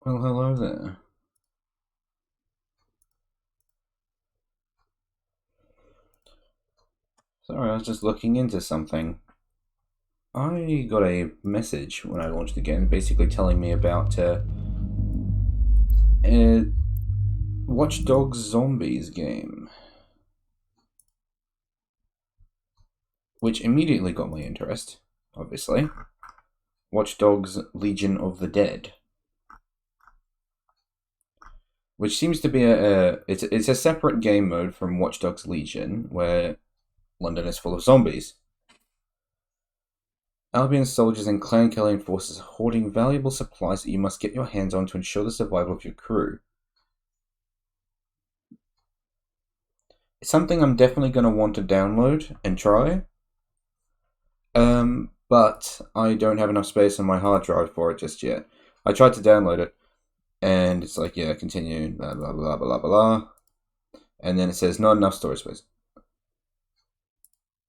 Well, hello there. Sorry, I was just looking into something. I got a message when I launched the game, basically telling me about a Watch Dogs Zombies game, which immediately got my interest, obviously. Watch Dogs Legion of the Dead, which seems to be it's a separate game mode from Watch Dogs Legion, where London is full of zombies. Albion soldiers and Clan Kellian forces are hoarding valuable supplies that you must get your hands on to ensure the survival of your crew. It's something I'm definitely going to want to download and try. But I don't have enough space on my hard drive for it just yet. I tried to download it, and it's like, yeah, continue, blah, blah, blah, blah, blah. And then it says not enough storage space.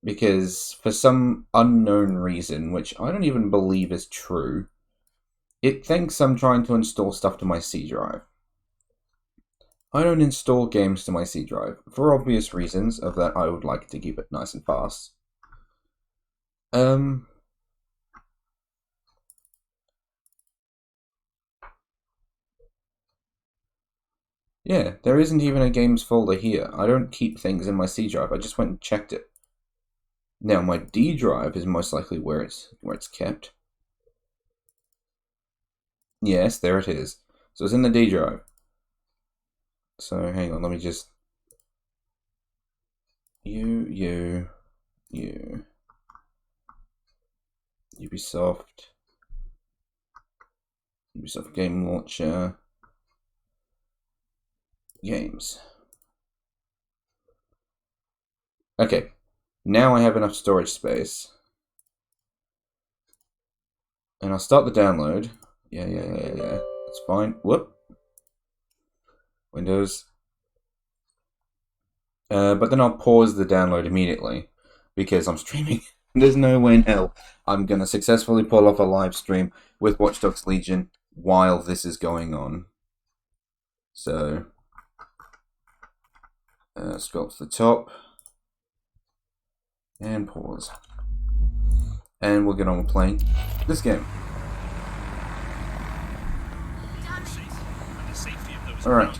Because for some unknown reason, which I don't even believe is true, it thinks I'm trying to install stuff to my C drive. I don't install games to my C drive, for obvious reasons of that I would like to keep it nice and fast. Yeah, there isn't even a games folder here. I don't keep things in my C drive. I just went and checked it. Now my D drive is most likely where it's kept. Yes, there it is. So it's in the D drive. So hang on, let me just you Ubisoft Game Launcher games. Okay, now I have enough storage space. And I'll start the download. Yeah. That's fine. Whoop. Windows. But then I'll pause the download immediately because I'm streaming. There's no way in hell I'm going to successfully pull off a live stream with Watch Dogs Legion while this is going on. So, scroll to the top and pause. And we'll get on with playing this game. Alright.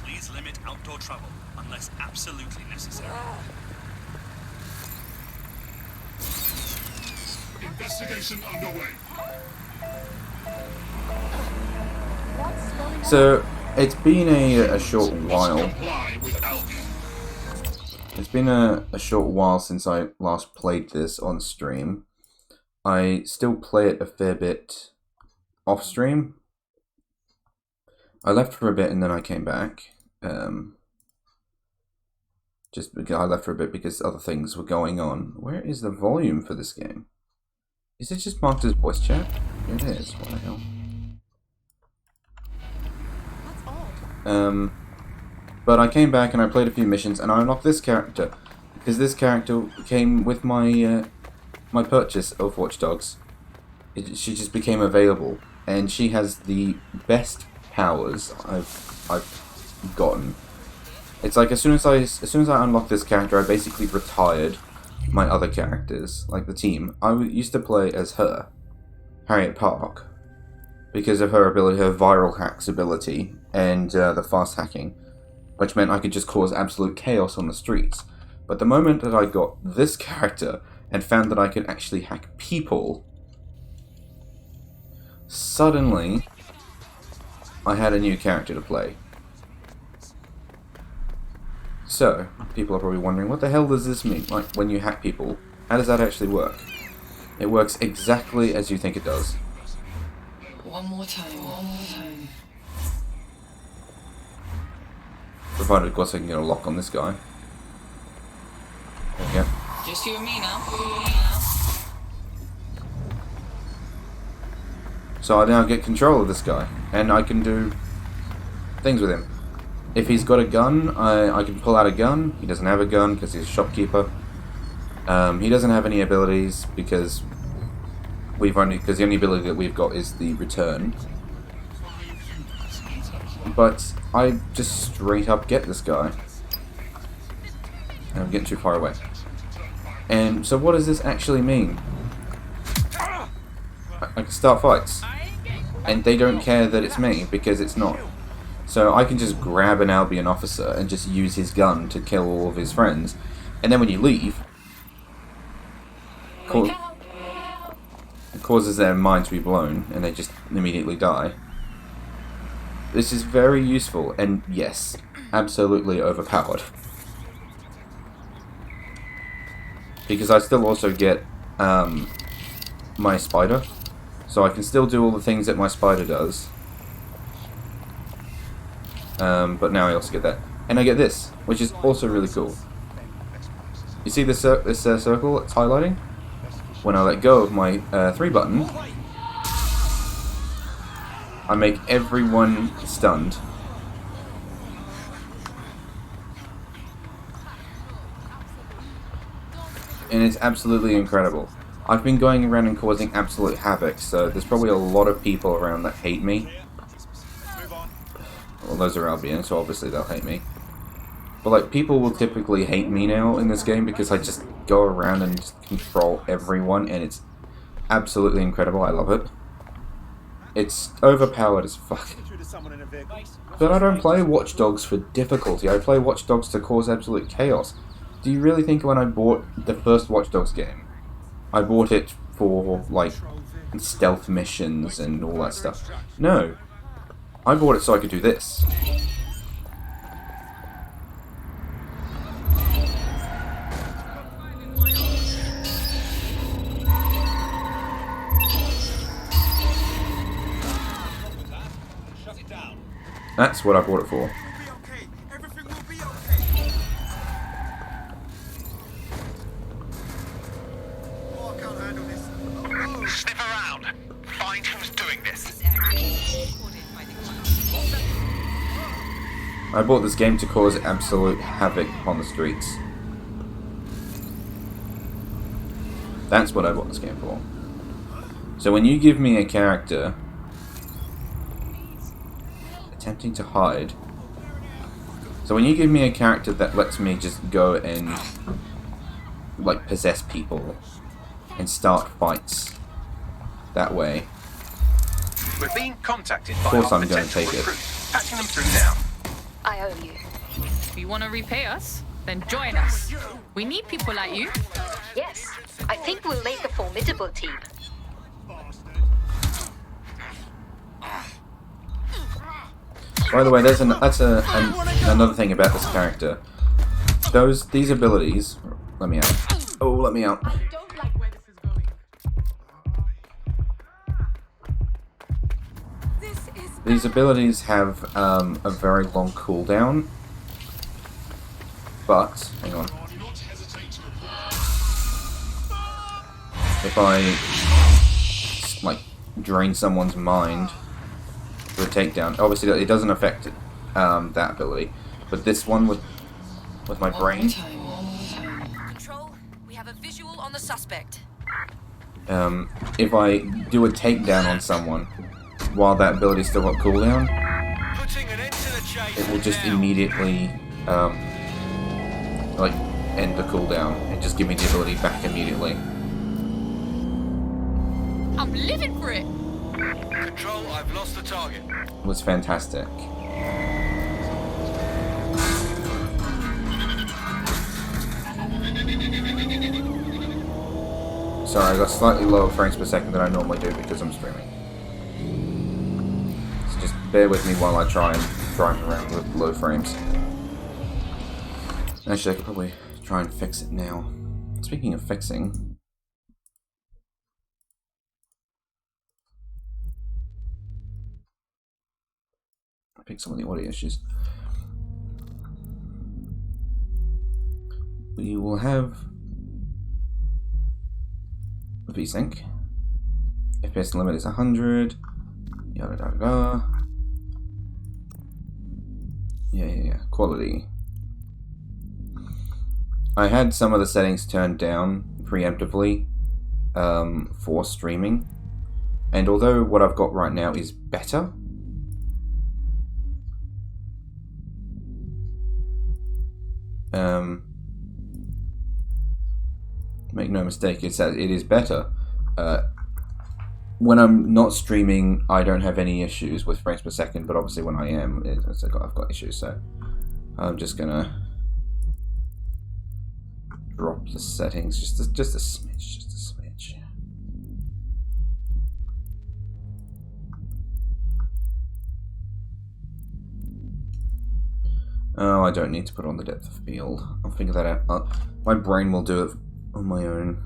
Please limit outdoor travel unless absolutely necessary. Investigation underway. So, it's been a short while. It's been a short while since I last played this on stream. I still play it a fair bit off stream. I left for a bit and then I came back. Just because I left for a bit because other things were going on. Where is the volume for this game? Is it just marked as voice chat? It is. What the hell? But I came back and I played a few missions and I unlocked this character because this character came with my my purchase of Watch Dogs. She just became available and she has the best powers I've gotten. It's like as soon as I unlocked this character, I basically retired my other characters, like the team. I used to play as her, Harriet Park, because of her ability, her viral hacks ability, and the fast hacking, which meant I could just cause absolute chaos on the streets. But the moment that I got this character and found that I could actually hack people, suddenly I had a new character to play. So, people are probably wondering, what the hell does this mean? Like, when you hack people, how does that actually work? It works exactly as you think it does. One more time. Provided, of course, I can get a lock on this guy. There we go. Just you and me now. So I now get control of this guy, and I can do things with him. If he's got a gun, I can pull out a gun. He doesn't have a gun because he's a shopkeeper. He doesn't have any abilities because the only ability that we've got is the return. But I just straight up get this guy. And I'm getting too far away. And so what does this actually mean? I can start fights. And they don't care that it's me, because it's not. So I can just grab an Albion officer and just use his gun to kill all of his friends. And then when you leave, it causes their mind to be blown, and they just immediately die. This is very useful, and yes, absolutely overpowered. Because I still also get my spider, so I can still do all the things that my spider does. But now I also get that. And I get this, which is also really cool. You see this, circle it's highlighting? When I let go of my 3 button, I make everyone stunned. And it's absolutely incredible. I've been going around and causing absolute havoc, so there's probably a lot of people around that hate me. Well, those are Albion, so obviously they'll hate me. But like, people will typically hate me now in this game because I just go around and just control everyone, and it's absolutely incredible. I love it. It's overpowered as fuck. But I don't play Watch Dogs for difficulty. I play Watch Dogs to cause absolute chaos. Do you really think when I bought the first Watch Dogs game, I bought it for like stealth missions and all that stuff? No. I bought it so I could do this. That's what I bought it for. Sniff around. Find who's doing this. I bought this game to cause absolute havoc on the streets. That's what I bought this game for. So when you give me a character attempting to hide. So when you give me a character that lets me just go and like possess people and start fights that way, We're being contacted of by course our I'm going to potential take it. recruits. Patching them through now. I owe you. If you want to repay us, then join us. We need people like you. Yes, I think we'll make a formidable team. By the way, that's another thing about this character. These abilities. Let me out. Oh, let me out. These abilities have a very long cooldown. But hang on. If I like drain someone's mind with a takedown, obviously it doesn't affect that ability, but this one with my brain, Control, we have a visual on the suspect. if I do a takedown on someone while that ability's still got cooldown, Putting an end to the chase. it will just immediately like end the cooldown and just give me the ability back immediately. I'm living for it. Control, I've lost the target. It was fantastic. Sorry, I got slightly lower frames per second than I normally do because I'm streaming. So just bear with me while I try and drive around with low frames. Actually, I could probably try and fix it now. Speaking of fixing, fix some of the audio issues. We will have VSync. FPS limit is 100. Yada da da. Yeah. Quality. I had some of the settings turned down preemptively for streaming, and although what I've got right now is better, make no mistake, it is better. When I'm not streaming, I don't have any issues with frames per second, but obviously when I am, I've got issues, so I'm just gonna drop the settings just a smidge, Oh, I don't need to put on the depth of field. I'll figure that out. My brain will do it on my own.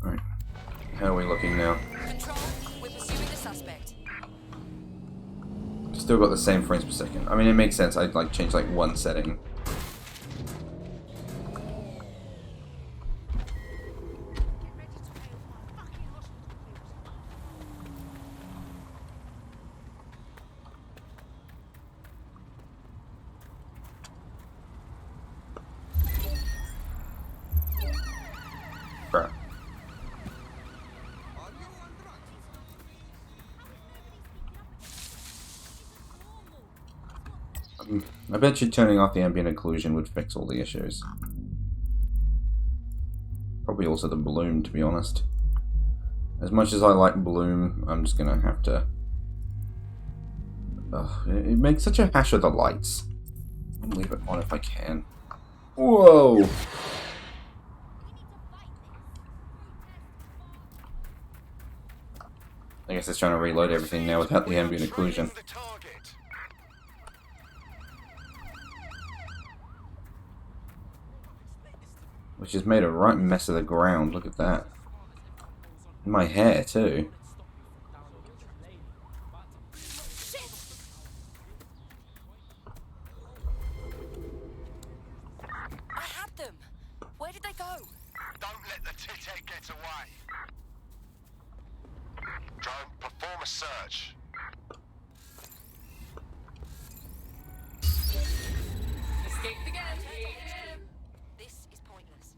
Alright. How are we looking now? Control, we're pursuing the suspect. Still got the same frames per second. I mean, it makes sense. I'd like change like one setting. Crap. I bet you turning off the ambient occlusion would fix all the issues. Probably also the bloom, to be honest. As much as I like bloom, I'm just gonna have to... Ugh, it makes such a hash of the lights. I'll leave it on if I can. Whoa! I guess it's trying to reload everything now without the ambient occlusion. The target. Which has made a right mess of the ground, look at that. My hair, too. I had them. Where did they go? Don't let the tit get away. Drone, perform a search. Escaped again. This is pointless.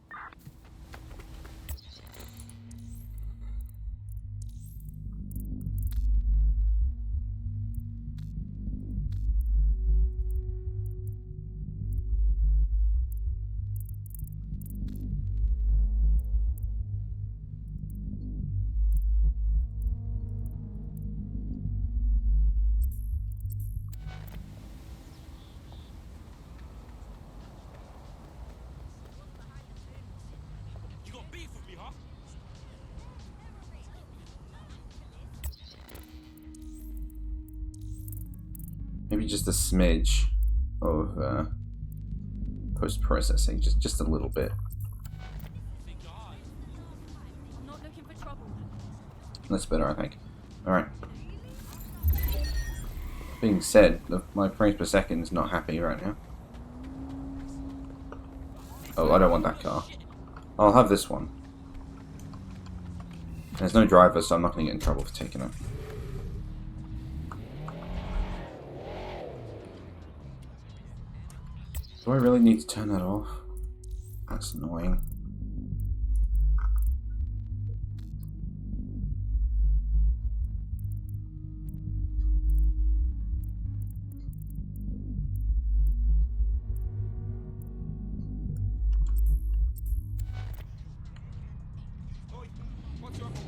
You got beef with me, huh? Maybe just a smidge of post-processing, just a little bit. I'm not looking for trouble. That's better, I think. Alright. Being said, my frames per second is not happy right now. Oh, I don't want that car. I'll have this one. There's no driver, so I'm not going to get in trouble for taking it. Do I really need to turn that off? That's annoying. What's your problem?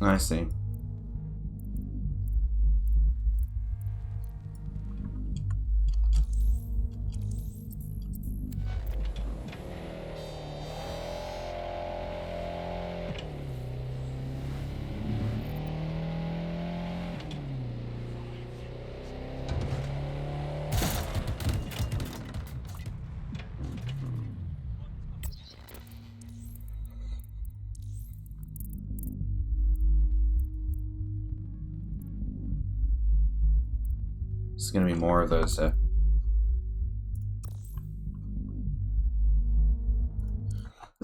I see. going to be more of those. This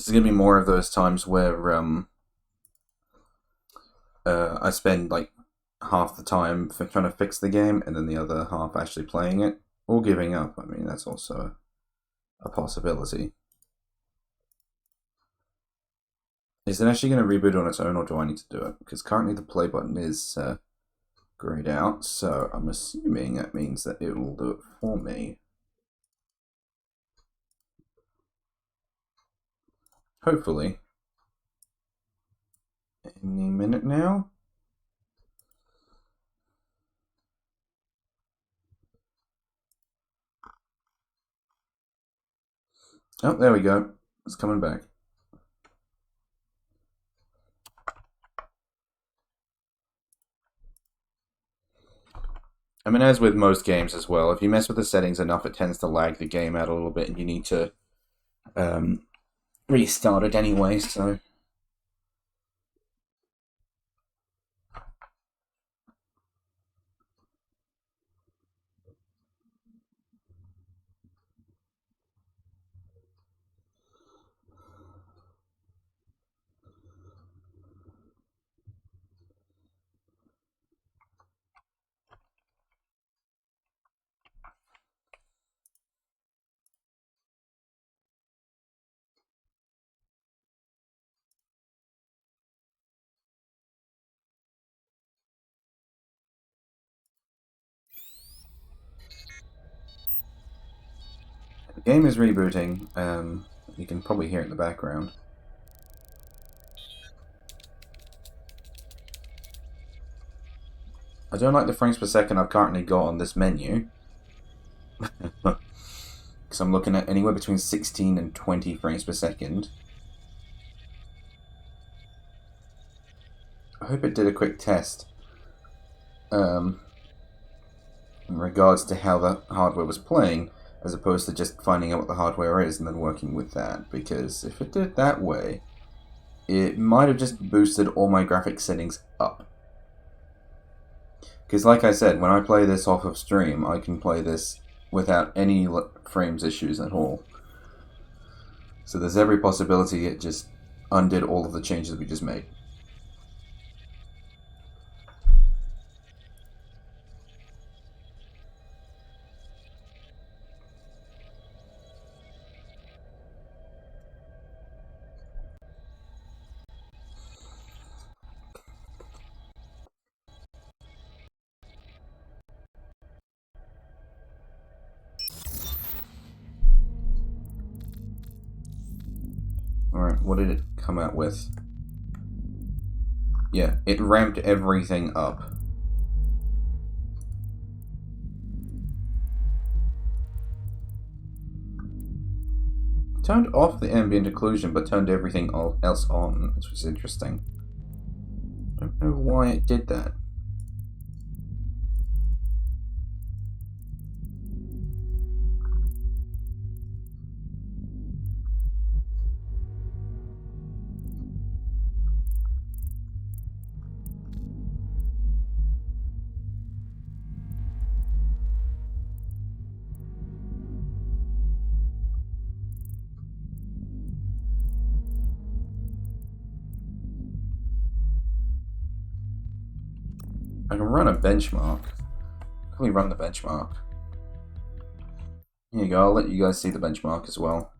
is going to be more of those times where I spend like half the time trying to fix the game, and then the other half actually playing it or giving up. I mean, that's also a possibility. Is it actually going to reboot on its own, or do I need to do it? Because currently the play button is grayed out, so I'm assuming that means that it will do it for me. Hopefully. Any minute now? Oh, there we go. It's coming back. I mean, as with most games as well, if you mess with the settings enough, it tends to lag the game out a little bit, and you need to restart it anyway, so... The game is rebooting. You can probably hear it in the background. I don't like the frames per second I've currently got on this menu. Because I'm looking at anywhere between 16 and 20 frames per second. I hope it did a quick test in regards to how the hardware was playing, as opposed to just finding out what the hardware is and then working with that. Because if it did it that way, it might have just boosted all my graphics settings up. Because like I said, when I play this off of stream, I can play this without any frames issues at all. So there's every possibility it just undid all of the changes we just made. Alright, what did it come out with? Yeah, it ramped everything up. Turned off the ambient occlusion, but turned everything else on, which was interesting. Don't know why it did that. I can run a benchmark. Can we run the benchmark? Here you go, I'll let you guys see the benchmark as well.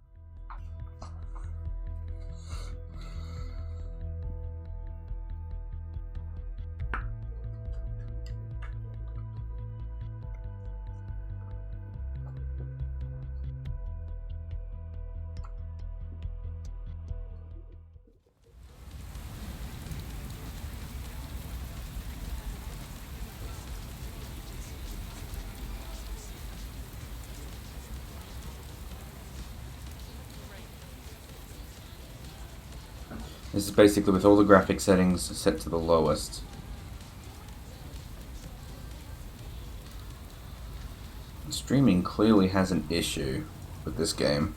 This is basically with all the graphic settings set to the lowest. Streaming clearly has an issue with this game.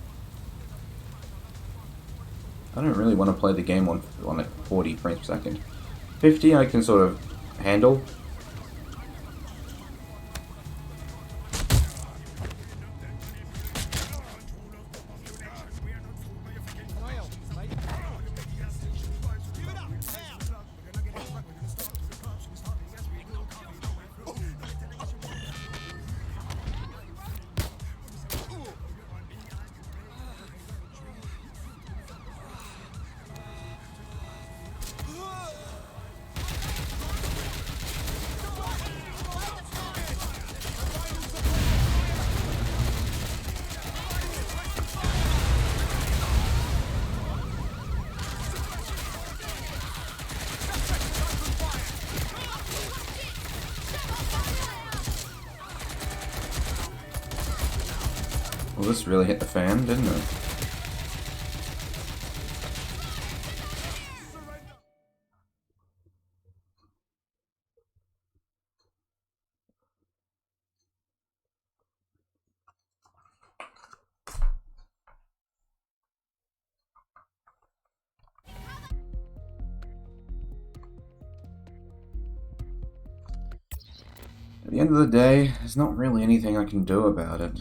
I don't really want to play the game on like 40 frames per second. 50 I can sort of handle. Well, this really hit the fan, didn't it? At the end of the day, there's not really anything I can do about it.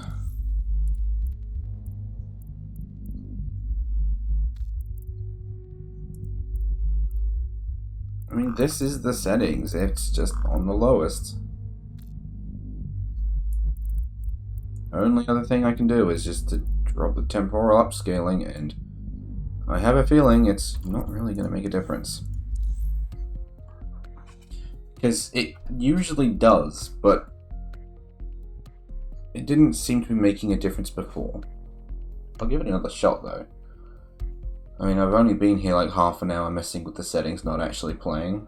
I mean, this is the settings. It's just on the lowest. Only other thing I can do is just to drop the temporal upscaling, and I have a feeling it's not really going to make a difference. Because it usually does, but it didn't seem to be making a difference before. I'll give it another shot though. I mean, I've only been here like half an hour messing with the settings, not actually playing.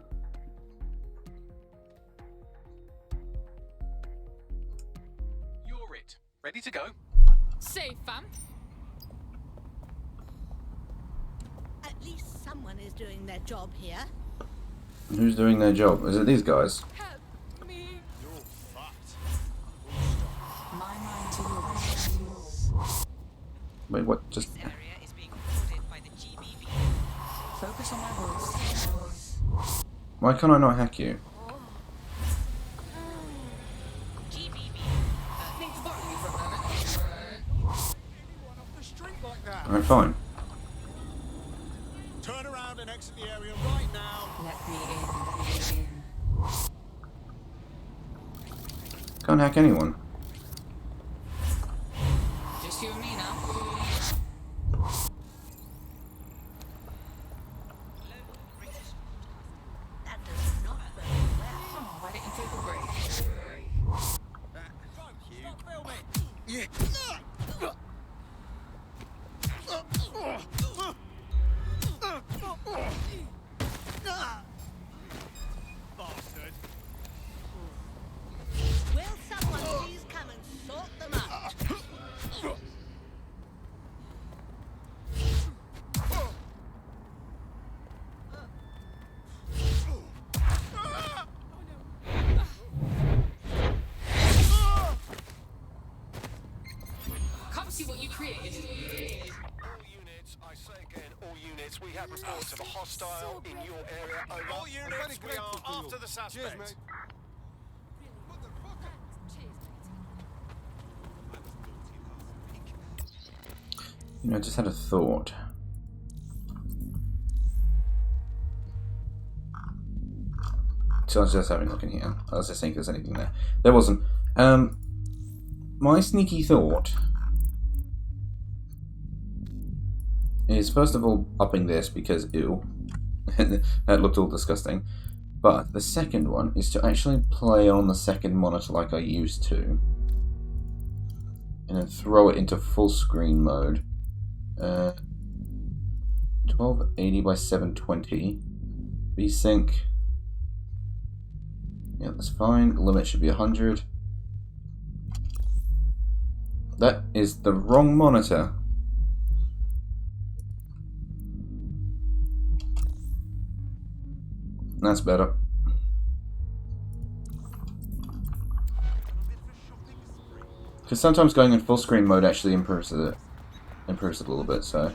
You're it. Ready to go? Safe, fam. At least someone is doing their job here. Who's doing their job? Is it these guys? Help me. My mind to yours. Wait, what? Just... Area is being recorded by the GBB. Focus on my voice. Why can't I not hack you? GBB. Alright, fine. Turn around and exit the area right now. Let me in. Can't hack anyone. Just you and me now. That does not bode well. Oh, why didn't you take a break? Stop filming. Bastard. Will someone please come and sort them out? Come see what you created. All units, I say again, all units, we have reports of a hostile in your area. Over. All units, we are after the suspect. You know, I just had a thought. So I was just having a look in here. I was just thinking if there's anything there. There wasn't. My sneaky thought is, first of all, upping this because, ew, that looked all disgusting. But the second one is to actually play on the second monitor like I used to. And then throw it into full screen mode. 1280 by 720. VSync. Yeah, that's fine. Limit should be 100. That is the wrong monitor. That's better. Because sometimes going in full screen mode actually improves it a little bit, so.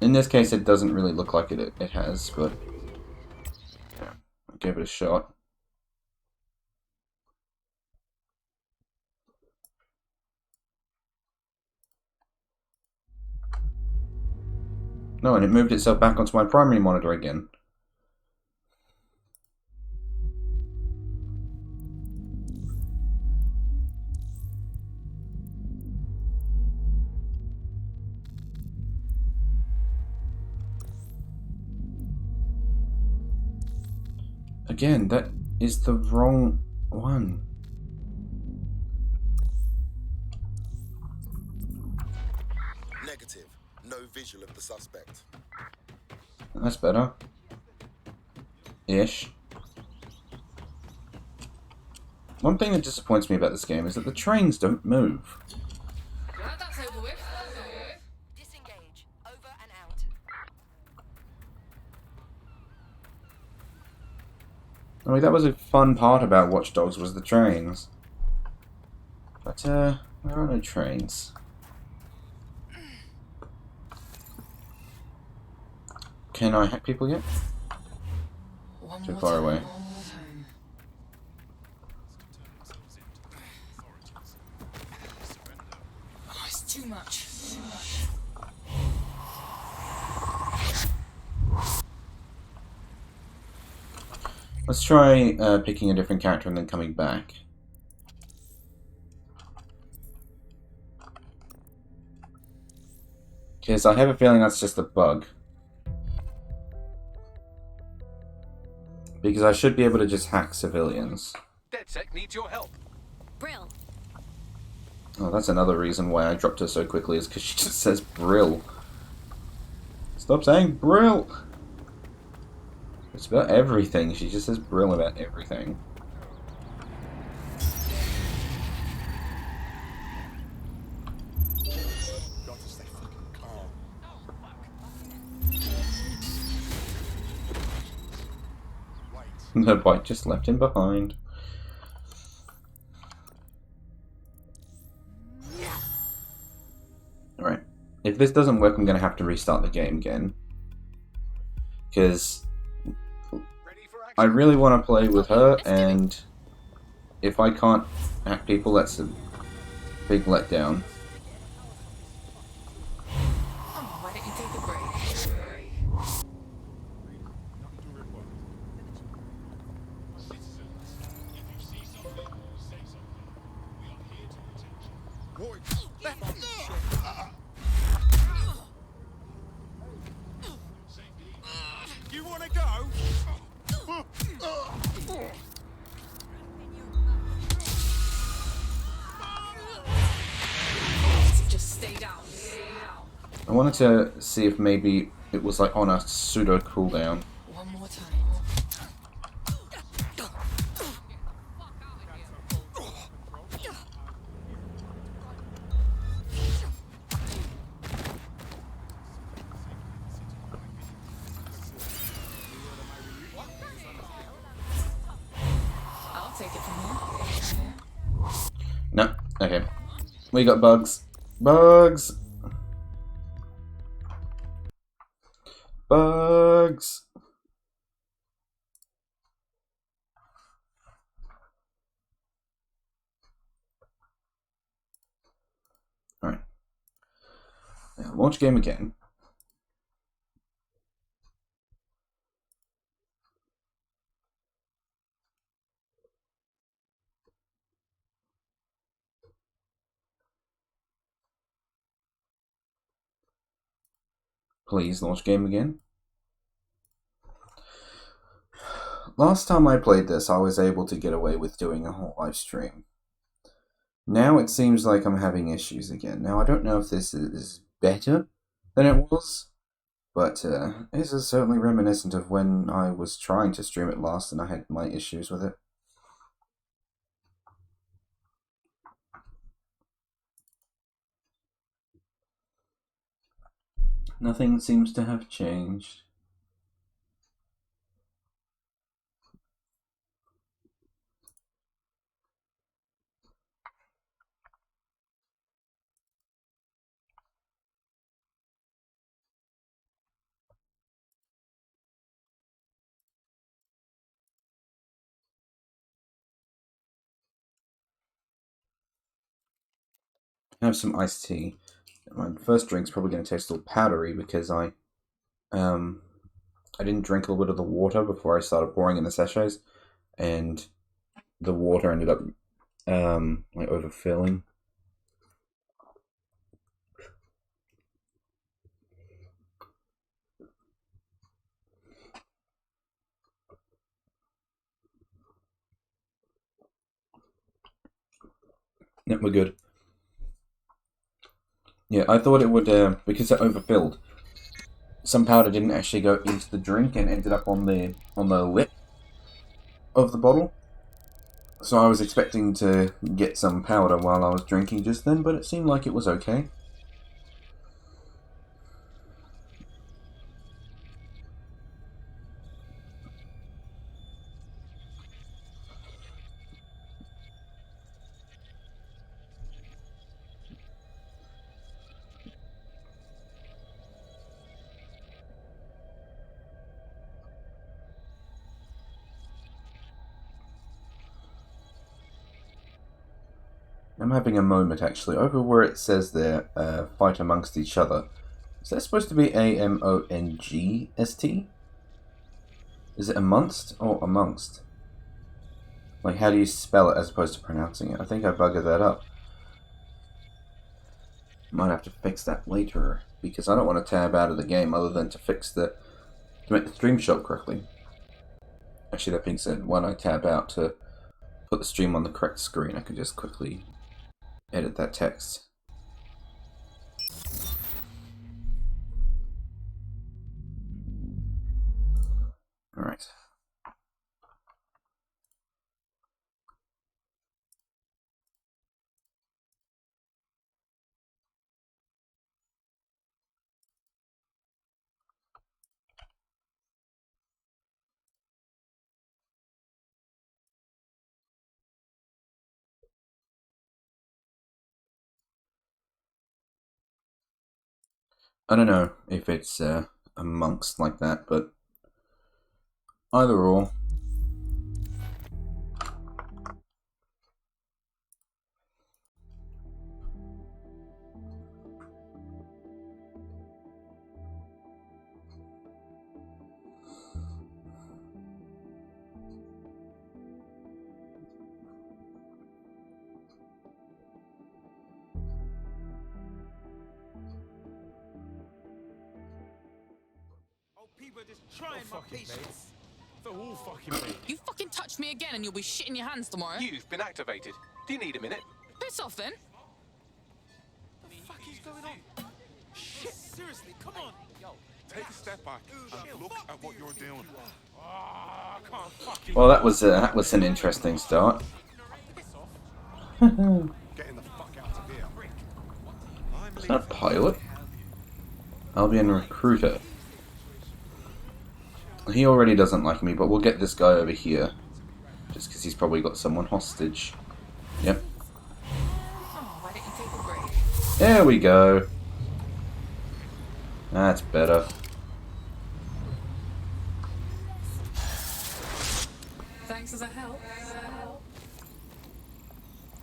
In this case, it doesn't really look like it has, but yeah, I'll give it a shot. No, and it moved itself back onto my primary monitor again. Again, that is the wrong one. Negative. No visual of the suspect. That's better. Ish. One thing that disappoints me about this game is that the trains don't move. Glad that's over with. Disengage. Over and out. I mean, that was a fun part about Watch Dogs, was the trains. But, there are no trains. Can I hack people yet? One Too more far time, away. one more time. Oh, it's too much. Too much. Let's try picking a different character and then coming back. Because I have a feeling that's just a bug. Because I should be able to just hack civilians. DedSec needs your help. Brill. Oh, that's another reason why I dropped her so quickly, is because she just says Brill. Stop saying Brill! It's about everything. She just says Brill about everything. Got to stay fucking calm. Wait. The bike just left him behind. Alright. If this doesn't work, I'm going to have to restart the game again. Because Ready for action? I really want to play with her, and if I can't hack people, that's a big letdown. Oh, why don't you take a break? You want to go? Just stay down. Stay down. I wanted to see if maybe it was like on a pseudo cooldown. One more time. I'll take it from here. No, okay. We got bugs. Bugs! Bugs! Alright. Now, launch game again. Please launch game again. Last time I played this, I was able to get away with doing a whole live stream. Now it seems like I'm having issues again. Now I don't know if this is better than it was, but this is certainly reminiscent of when I was trying to stream it last and I had my issues with it. Nothing seems to have changed. Have some iced tea. My first drink's probably going to taste a little powdery because I didn't drink a little bit of the water before I started pouring in the sachets, and the water ended up like overfilling. Yep, we're good. Yeah, I thought it would, because it overfilled. Some powder didn't actually go into the drink and ended up on the lip, of the bottle. So I was expecting to get some powder while I was drinking just then, but it seemed like it was okay. I'm having a moment actually, over where it says there, fight amongst each other. Is that supposed to be A-M-O-N-G-S-T? Is it amongst or amongst? Like, how do you spell it as opposed to pronouncing it? I think I buggered that up. Might have to fix that later, because I don't want to tab out of the game other than to fix to make the stream show up correctly. Actually, that being said, when I tab out to put the stream on the correct screen, I can just quickly edit that text. Alright. I don't know if it's amongst like that, but either or. People are just trying my patience. They're all fucking me. You fucking touch me again and you'll be shitting your hands tomorrow. You've been activated. Do you need a minute? Piss off then. What the fuck is going on? Shit, seriously, come on. Take a step back and look at what you're doing. I can't fucking. Well, that was an interesting start. Getting the fuck out of here. It's not pilot. Albion recruiter. He already doesn't like me, but we'll get this guy over here. Just because he's probably got someone hostage. Yep. Oh, why don't you take a break? There we go. That's better. Thanks as a help.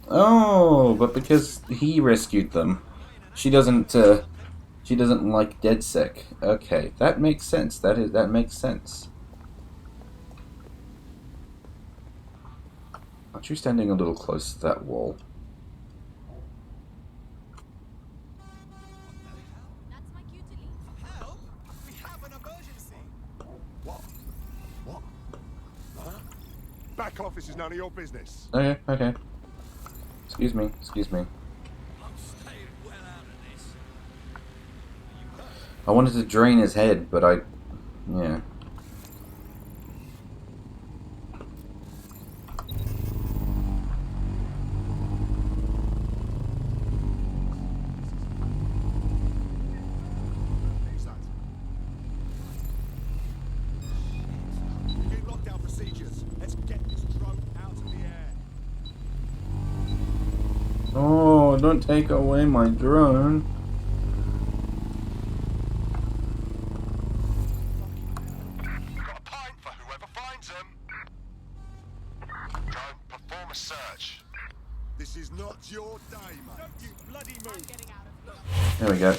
Oh, but because he rescued them, she doesn't like DedSec. Okay, that makes sense. That makes sense. Aren't you standing a little close to that wall? That's my cue to leave. Help! We have an emergency. What? Huh? Back office is none of your business. Okay, okay. Excuse me, excuse me. I'm staying well out of this. I wanted to drain his head, but yeah. Who's that? Begin lockdown procedures. Let's get this drone out of the air. Oh, don't take away my drone. Got a pint for whoever finds them. Drone, perform a search. This is not your day, mate. Don't you bloody move. Getting out of here. There we go.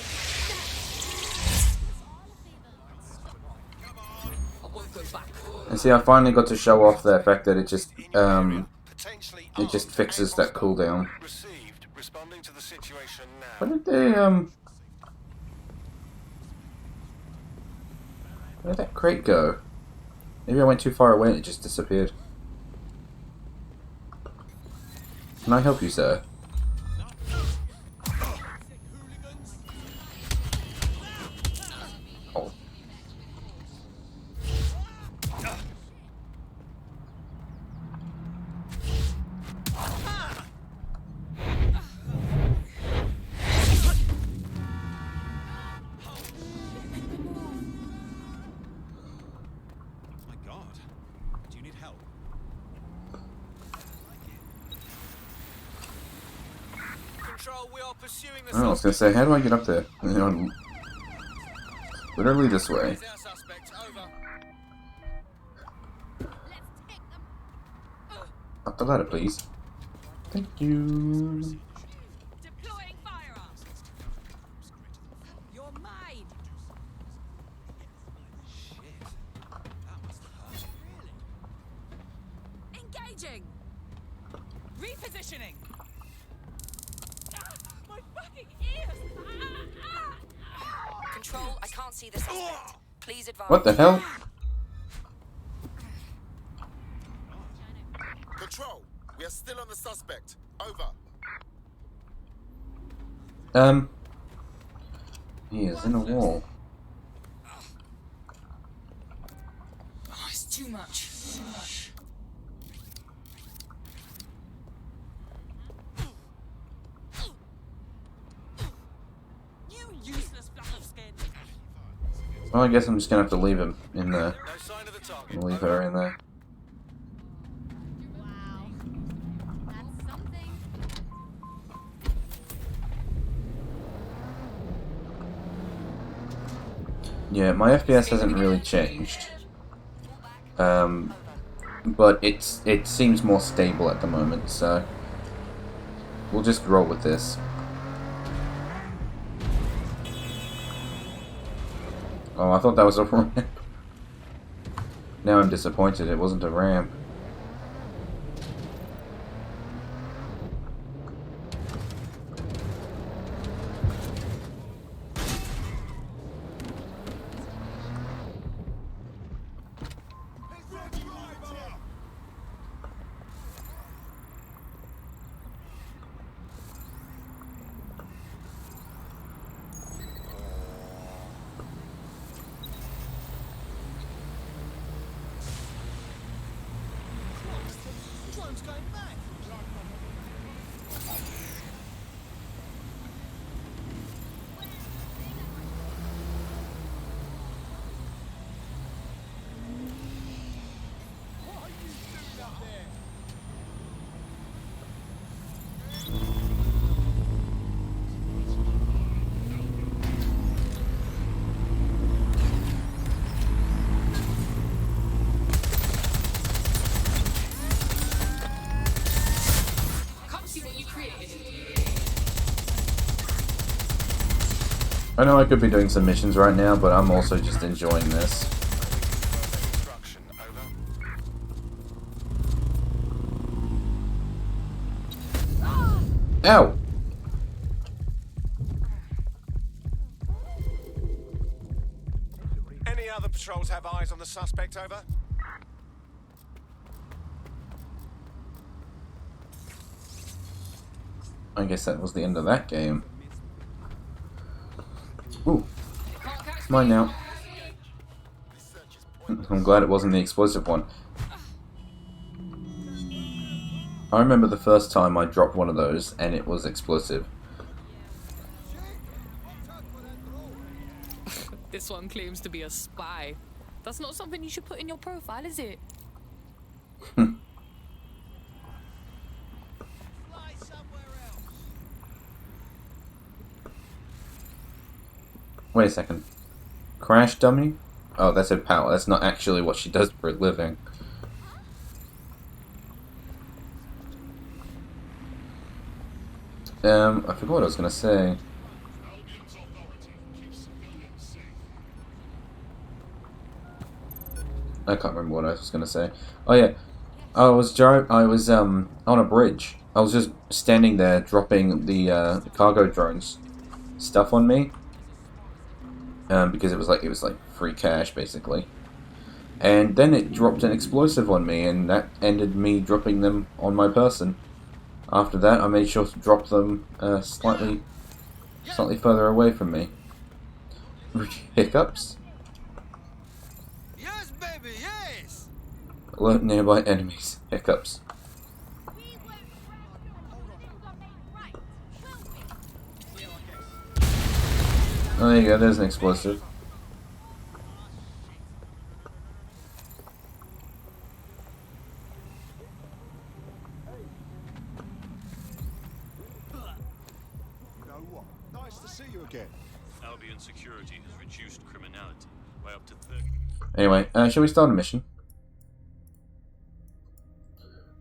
I won't go back. And see, I finally got to show off the fact that it just Potentially it just armed fixes and that cooldown. Received. Responding to the situation now. Where did they where did that crate go? Maybe I went too far away and it just disappeared. Can I help you, sir? Oh. Patrol, we are pursuing the Oh, I was gonna say, how do I get up there? Literally this way. Our suspect. Over. Up the ladder, please. Thank you. Deploying firearms. You're mine. Engaging. Repositioning. My fucking ears. Control, I can't see the suspect. Please advise. What the hell? Control, we are still on the suspect. Over. He is in a wall. Oh, it's too much. Too much. You useless fluff of skin. Well, I guess I'm just gonna have to leave him in there. No sign of the target. And leave her in there. Wow. That's something. Yeah, my FPS hasn't really changed. But it seems more stable at the moment, so we'll just roll with this. Oh, I thought that was a ramp. Now I'm disappointed it wasn't a ramp. Drone's going mad. What are you doing up there? Come see what you created. I know I could be doing some missions right now, but I'm also just enjoying this. Instruction. Over. Ow! Any other patrols have eyes on the suspect? Over. I guess that was the end of that game. Ooh, it's mine now. I'm glad it wasn't the explosive one. I remember the first time I dropped one of those and it was explosive. This one claims to be a spy. That's not something you should put in your profile, is it? Fly somewhere else. Wait a second. Crash dummy? Oh, that's her power. That's not actually what she does for a living. I forgot what I was gonna say. I can't remember what I was gonna say. Oh yeah, I was on a bridge. I was just standing there dropping the cargo drones stuff on me. Because it was like free cash basically. And then it dropped an explosive on me, and that ended me dropping them on my person. After that, I made sure to drop them slightly further away from me. Hiccups. Yes, baby, yes. Alert nearby enemies. Hiccups. Oh, there you go. There's an explosive. Nice to see you again. Albion security has reduced criminality by up to 30%. Anyway, shall we start a mission?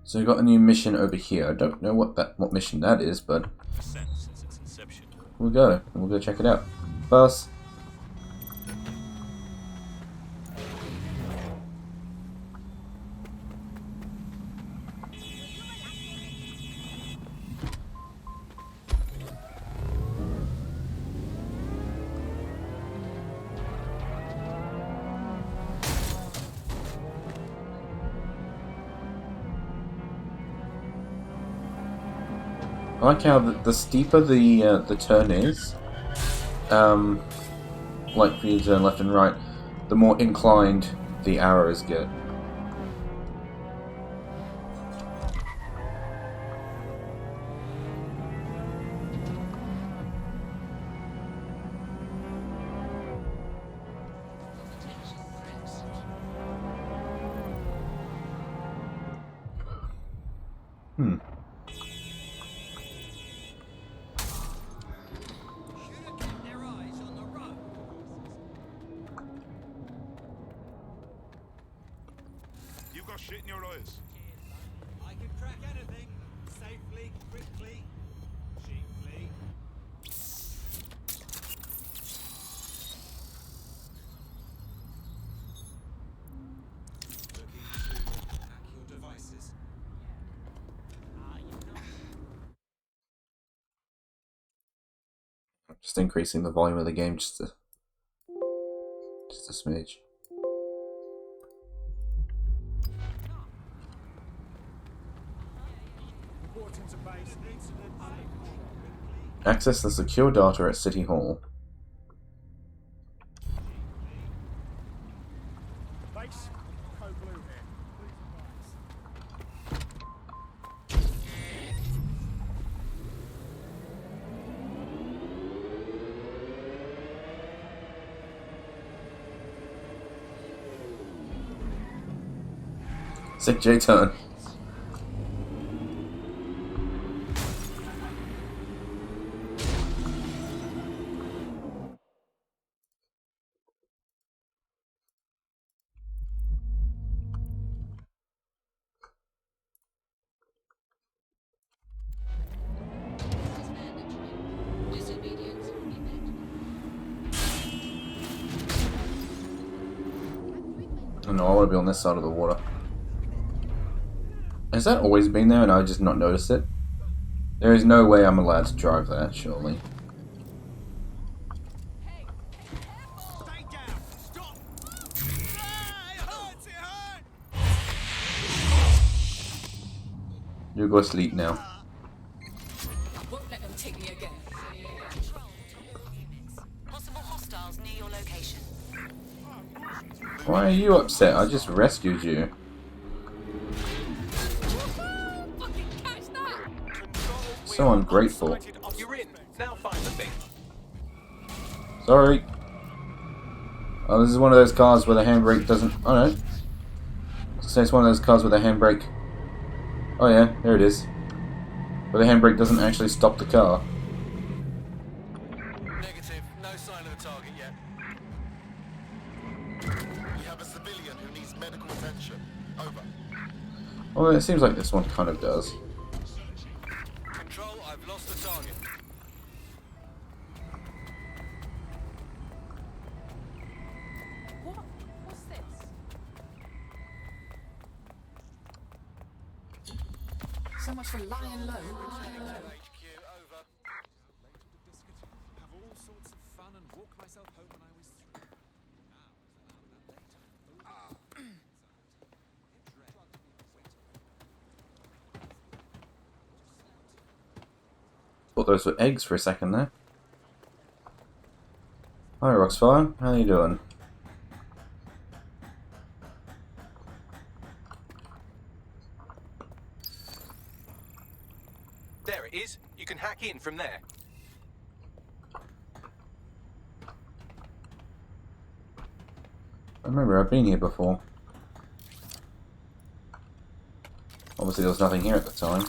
So we got a new mission over here. I don't know what mission that is, but since its inception. we'll go and we'll go check it out. Bus. I like how the steeper the turn is, like for you to turn left and right, the more inclined the arrows get. You got shit in your eyes. I can crack anything. Safely, quickly, cheaply. Looking to hack your devices. Just increasing the volume of the game just a smidge. Reporting to base. Incident under control. Access the secure data at City Hall. Base. Code blue here. Please advise. Sick J turn. Oh no, I want to be on this side of the water. Has that always been there and I just not noticed it? There is no way I'm allowed to drive that, surely. Stay down. Stop. It hurts. It hurts. You go sleep now. Won't let them take me again. Possible hostiles near your location. Why are you upset? I just rescued you. Fucking catch that! So ungrateful. You're in. Now find the thing. Sorry. Oh, this is one of those cars where the handbrake doesn't... Oh no. So it's one of those cars where the handbrake... Oh yeah, there it is. Where the handbrake doesn't actually stop the car. Negative. No sign of the target yet. We have a civilian who needs medical attention. Over. Well, it seems like this one kind of does. Control, I've lost the target. What? What's this? So much for lying low. HQ, over. Have all sorts of fun and walk myself home when I was 3. Thought those were eggs for a second there. Hi Roxfire, how you doing? There it is. You can hack in from there. I remember I've been here before. Obviously there was nothing here at the time.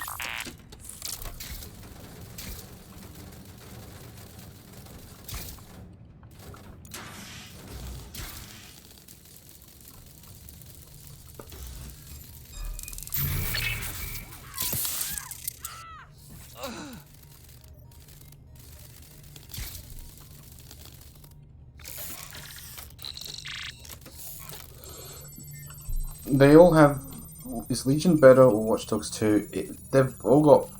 they all have... Is Legion better or Watch Dogs 2? They've all got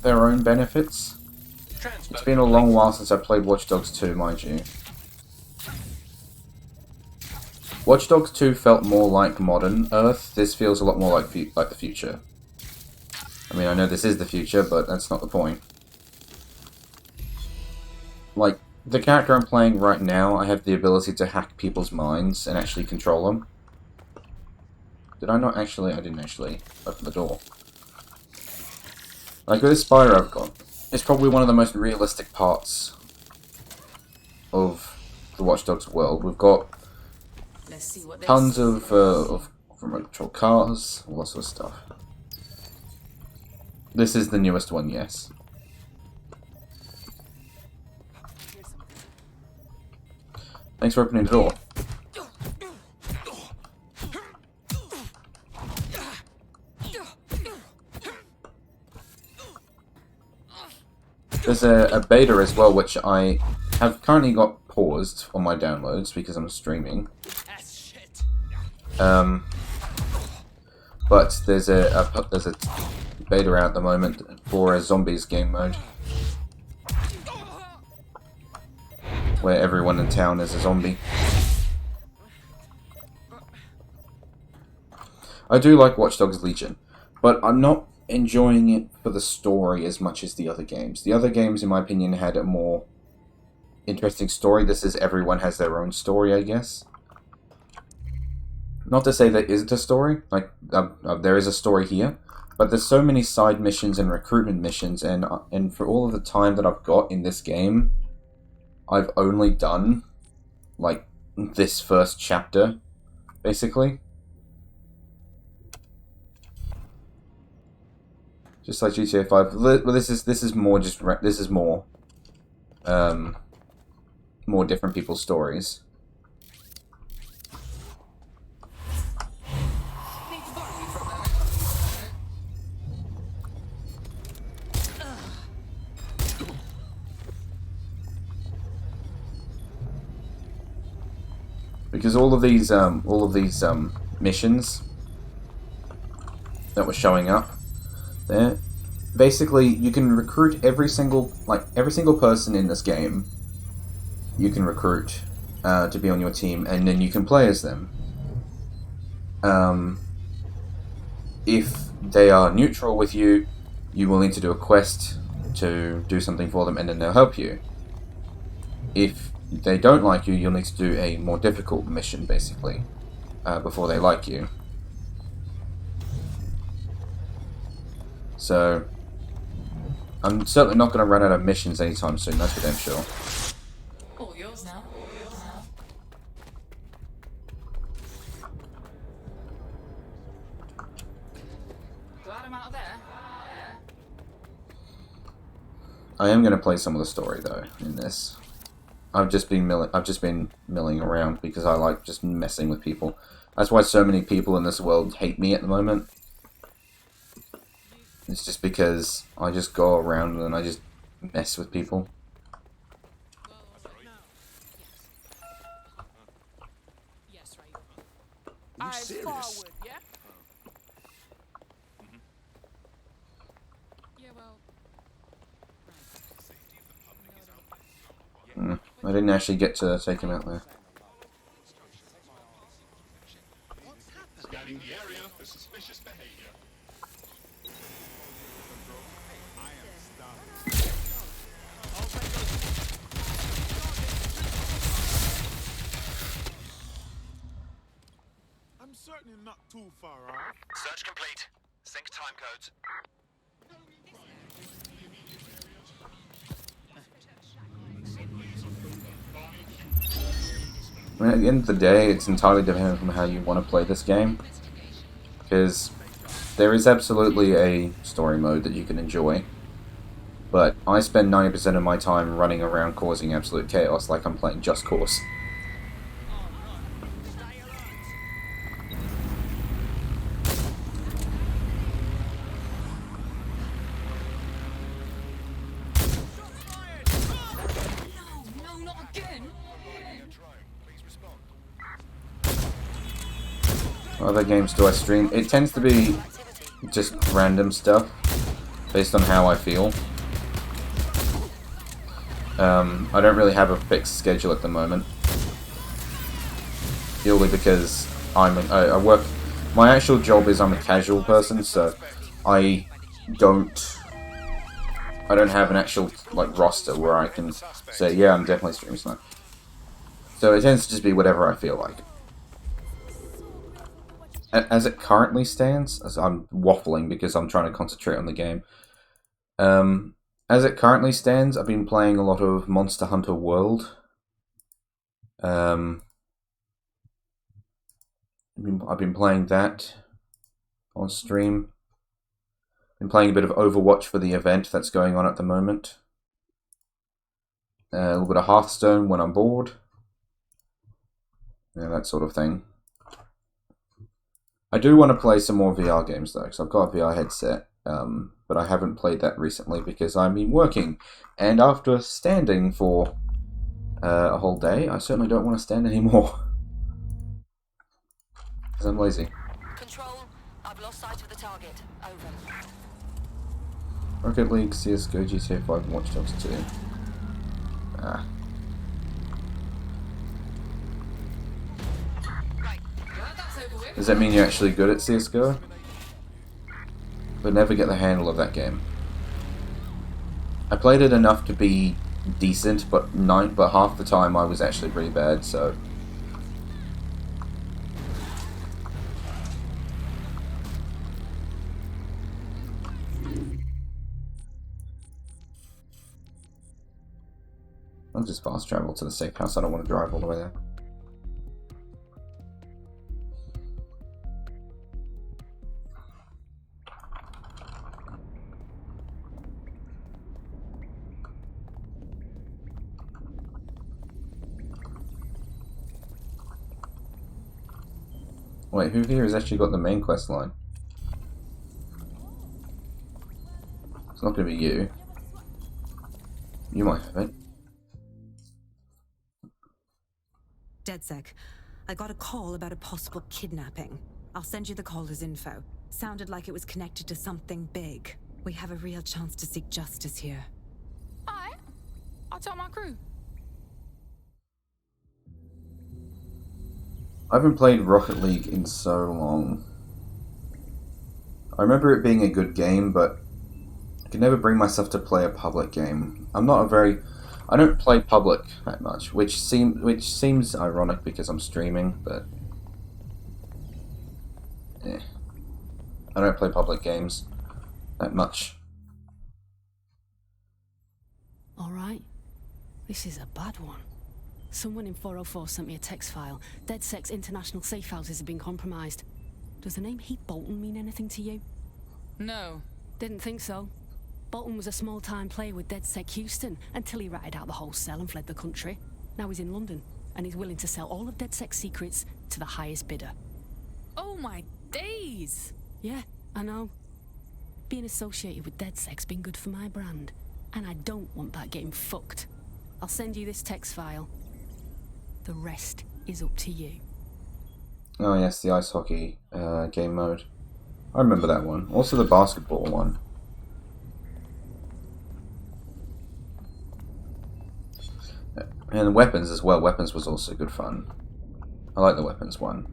their own benefits. It's been a long while since I played Watch Dogs 2, mind you. Watch Dogs 2 felt more like modern Earth. This feels a lot more like the future. I mean, I know this is the future, but that's not the point. Like, the character I'm playing right now, I have the ability to hack people's minds and actually control them. Did I not actually? I didn't actually open the door. Like, with this spider I've got, it's probably one of the most realistic parts of the Watch Dogs world. We've got tons of remote control cars, all that sort of stuff. This is the newest one, yes. Thanks for opening the door. There's a beta as well, which I have currently got paused on my downloads because I'm streaming. But there's a beta out at the moment for a zombies game mode, where everyone in town is a zombie. I do like Watch Dogs Legion, but I'm not enjoying it for the story as much as the other games. The other games, in my opinion, had a more interesting story. This is everyone has their own story, I guess. Not to say there isn't a story, like, there is a story here, but there's so many side missions and recruitment missions, and for all of the time that I've got in this game, I've only done, like, this first chapter, basically. Just like GTA 5. Well, this is more just... This is more... more different people's stories. Because all of these missions that were showing up there, basically you can recruit every single person in this game. You can recruit to be on your team, and then you can play as them. If they are neutral with you, you will need to do a quest to do something for them, and then they'll help you. If they don't like you, you'll need to do a more difficult mission, basically, before they like you. So, I'm certainly not going to run out of missions anytime soon, that's for damn sure. All yours now. Glad I'm out of there. I am going to play some of the story, though, in this. I've just been milling around because I like just messing with people. That's why so many people in this world hate me at the moment. It's just because I just go around and I just mess with people. Yes, right. Eyes forward, yeah? Yeah, well... I didn't actually get to take him out there. Scanning the area for suspicious behavior. I'm certainly not too far off. Search complete. Sync time codes. I mean, at the end of the day, it's entirely dependent on how you want to play this game. Because there is absolutely a story mode that you can enjoy. But I spend 90% of my time running around causing absolute chaos like I'm playing Just Cause. other games do I stream? It tends to be just random stuff, based on how I feel. I don't really have a fixed schedule at the moment. Purely because I work... My actual job is I'm a casual person, so I don't have an actual like roster where I can say, yeah, I'm definitely streaming tonight. So it tends to just be whatever I feel like. As it currently stands, as I'm waffling because I'm trying to concentrate on the game. As it currently stands, I've been playing a lot of Monster Hunter World. I've been playing that on stream. Been playing a bit of Overwatch for the event that's going on at the moment. A little bit of Hearthstone when I'm bored. Yeah, that sort of thing. I do want to play some more VR games though, because I've got a VR headset. But I haven't played that recently because I've been working. And after standing for a whole day, I certainly don't want to stand anymore. Because I'm lazy. Control, I've lost sight of the target. Over. Rocket League, CSGO, GTA 5, and Watch Dogs 2. Ah. Does that mean you're actually good at CSGO? But never get the handle of that game. I played it enough to be decent, but half the time I was actually pretty bad, so... I'll just fast travel to the safe house, I don't want to drive all the way there. Wait, who here has actually got the main quest line? It's not going to be you. You might have it. DedSec, I got a call about a possible kidnapping. I'll send you the caller's info. Sounded like it was connected to something big. We have a real chance to seek justice here. Alright. I'll tell my crew. I haven't played Rocket League in so long. I remember it being a good game, but I could never bring myself to play a public game. I don't play public that much, which seems ironic because I'm streaming, but yeah. I don't play public games that much. Alright. This is a bad one. Someone in 404 sent me a text file. DedSec's international safe houses have been compromised. Does the name Heath Bolton mean anything to you? No. Didn't think so. Bolton was a small-time player with DedSec Houston until he ratted out the whole cell and fled the country. Now he's in London, and he's willing to sell all of DedSec's secrets to the highest bidder. Oh my days! Yeah, I know. Being associated with DedSec's been good for my brand, and I don't want that getting fucked. I'll send you this text file. The rest is up to you. Oh yes, the ice hockey game mode. I remember that one. Also the basketball one. And the weapons as well. Weapons was also good fun. I like the weapons one.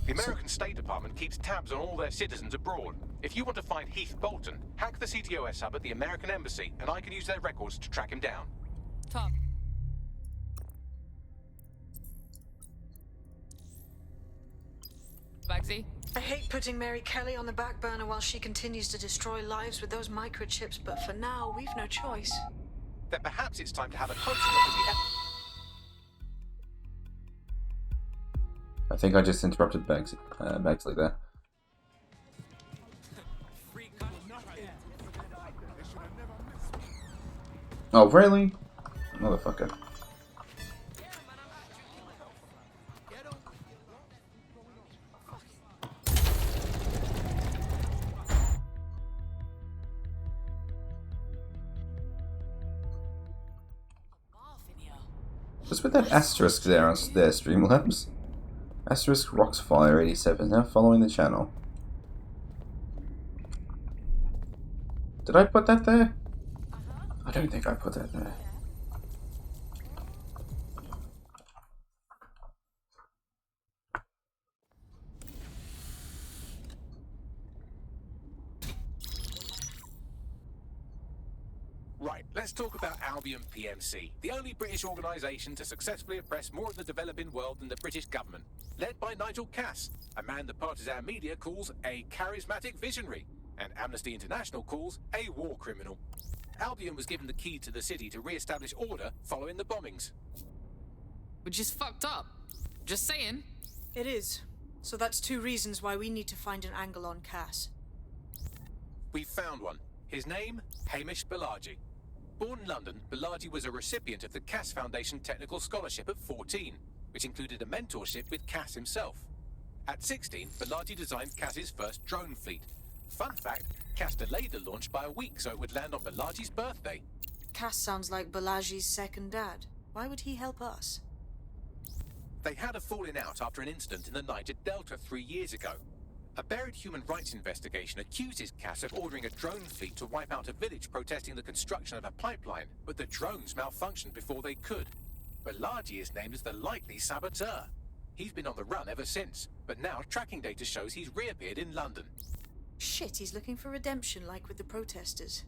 The American State Department keeps tabs on all their citizens abroad. If you want to find Heath Bolton, hack the CTOS hub at the American Embassy, and I can use their records to track him down. Top. Bagsy? I hate putting Mary Kelly on the back burner while she continues to destroy lives with those microchips, but for now, we've no choice. Then perhaps it's time to have a closer look at I think I just interrupted Bagsley there. Oh, really? Motherfucker. Just with that asterisk there on there, Streamlabs. Asterisk Roxfire 87 now following the channel. Did I put that there? I don't think I put that there. Right, let's talk about Albion PMC, the only British organisation to successfully oppress more of the developing world than the British government. Led by Nigel Cass, a man the partisan media calls a charismatic visionary, and Amnesty International calls a war criminal. Albion was given the key to the city to re-establish order following the bombings. Which is fucked up. Just saying. It is. So that's 2 reasons why we need to find an angle on Cass. We've found one. His name, Hamish Balaji. Born in London, Balaji was a recipient of the Cass Foundation Technical Scholarship at 14, which included a mentorship with Cass himself. At 16, Balaji designed Cass's first drone fleet. Fun fact, Cass delayed the launch by a week so it would land on Balaji's birthday. Cass sounds like Balaji's second dad. Why would he help us? They had a falling out after an incident in the Niger Delta 3 years ago. A buried human rights investigation accuses Cass of ordering a drone fleet to wipe out a village protesting the construction of a pipeline, but the drones malfunctioned before they could. Balaji is named as the likely saboteur. He's been on the run ever since, but now tracking data shows he's reappeared in London. Shit, he's looking for redemption like with the protesters.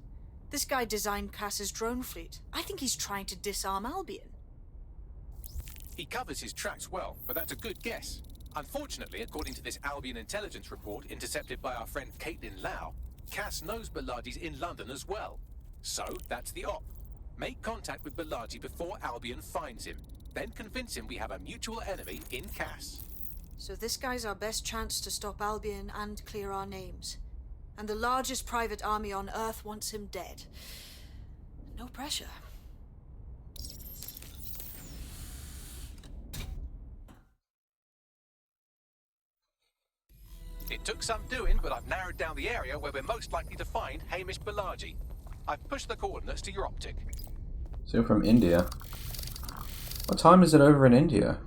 This guy designed Cass's drone fleet. I think he's trying to disarm Albion. He covers his tracks well, but that's a good guess. Unfortunately, according to this Albion intelligence report intercepted by our friend Caitlin Lau, Cass knows Balaji's in London as well. So, that's the op. Make contact with Balaji before Albion finds him. Then convince him we have a mutual enemy in Cass. So this guy's our best chance to stop Albion and clear our names. And the largest private army on Earth wants him dead. No pressure. It took some doing, but I've narrowed down the area where we're most likely to find Hamish Balaji. I've pushed the coordinates to your optic. So you're from India. What time is it over in India?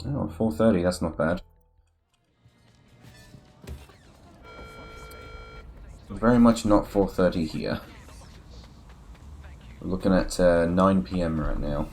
Oh, 4:30, that's not bad. Very much not 4:30 here. We're looking at 9 PM right now.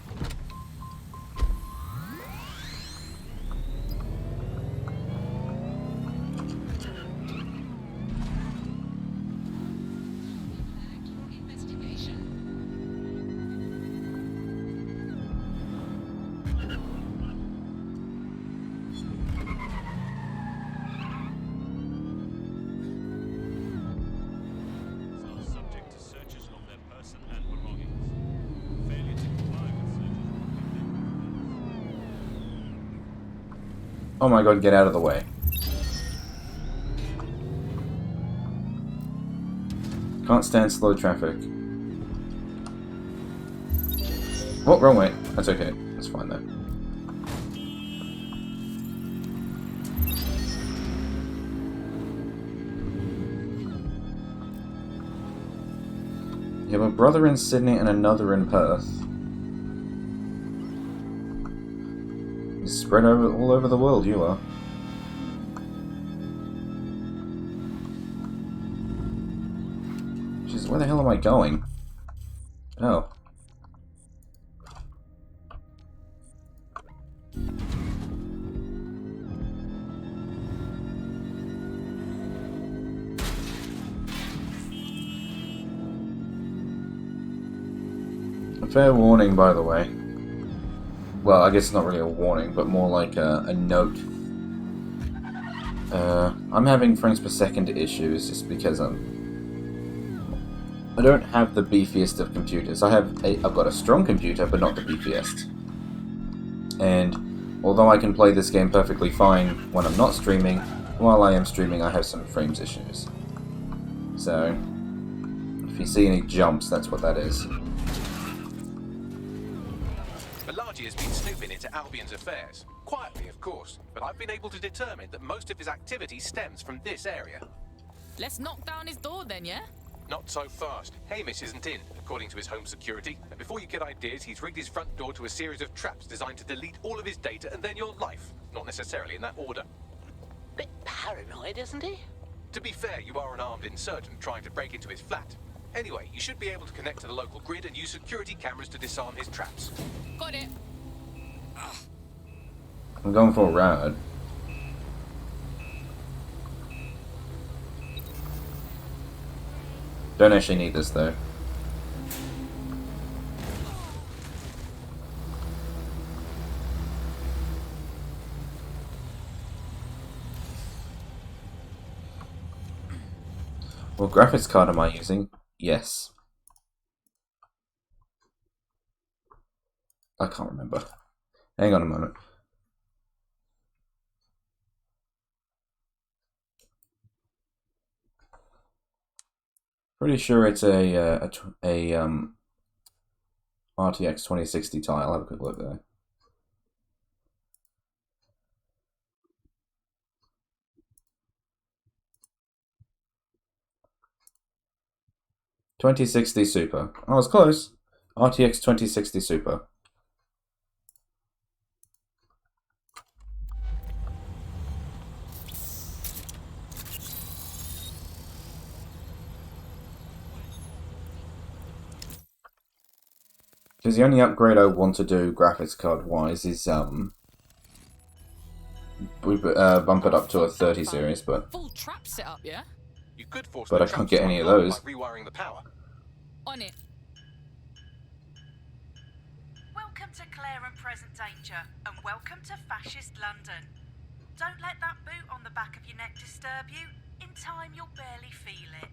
Oh my god, get out of the way. Can't stand slow traffic. Oh, wrong way. That's okay. That's fine though. You have a brother in Sydney and another in Perth. Spread all over the world, you are. Jeez, where the hell am I going? Oh. A fair warning, by the way. Well, I guess it's not really a warning, but more like a note. I'm having frames per second issues just because I don't have the beefiest of computers. I've got a strong computer, but not the beefiest. And although I can play this game perfectly fine when I'm not streaming, while I am streaming I have some frames issues. So, if you see any jumps, that's what that is. Archie has been snooping into Albion's affairs. Quietly, of course, but I've been able to determine that most of his activity stems from this area. Let's knock down his door then, yeah? Not so fast. Hamish isn't in, according to his home security. And before you get ideas, he's rigged his front door to a series of traps designed to delete all of his data and then your life. Not necessarily in that order. Bit paranoid, isn't he? To be fair, you are an armed insurgent trying to break into his flat. Anyway, you should be able to connect to the local grid and use security cameras to disarm his traps. Got it. I'm going for a ride. Don't actually need this though. What graphics card am I using? Yes. I can't remember. Hang on a moment. Pretty sure it's a RTX 2060 Ti. I'll have a quick look there. $2060 Super. Oh, it's close. RTX 2060 Super. Because the only upgrade I want to do graphics card wise is we bump it up to a 30 series, but Full trap setup, yeah? You could force but the I can't traps get to any of unlock those. by rewiring the power. On it. Welcome to Claire and Present Danger, and welcome to Fascist London. Don't let that boot on the back of your neck disturb you. In time, you'll barely feel it.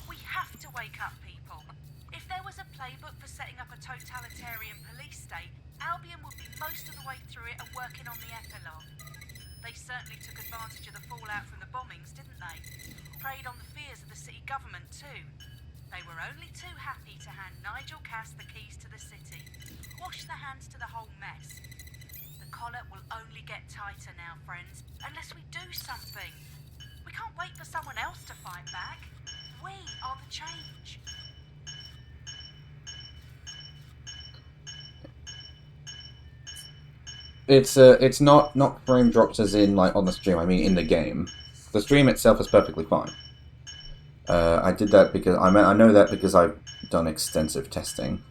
We have to wake up, people. If there was a playbook for setting up a totalitarian police state, Albion would be most of the way through it and working on the epilogue. They certainly took advantage of the fallout from the bombings, didn't they? Preyed on the fears of the city government too. They were only too happy to hand Nigel Cass the keys to the city. Wash their hands to the whole mess. The collar will only get tighter now, friends, unless we do something. We can't wait for someone else to fight back. We are the change. It's not frame drops as in like on the stream. I mean in the game. The stream itself is perfectly fine. I did that because I know that because I've done extensive testing.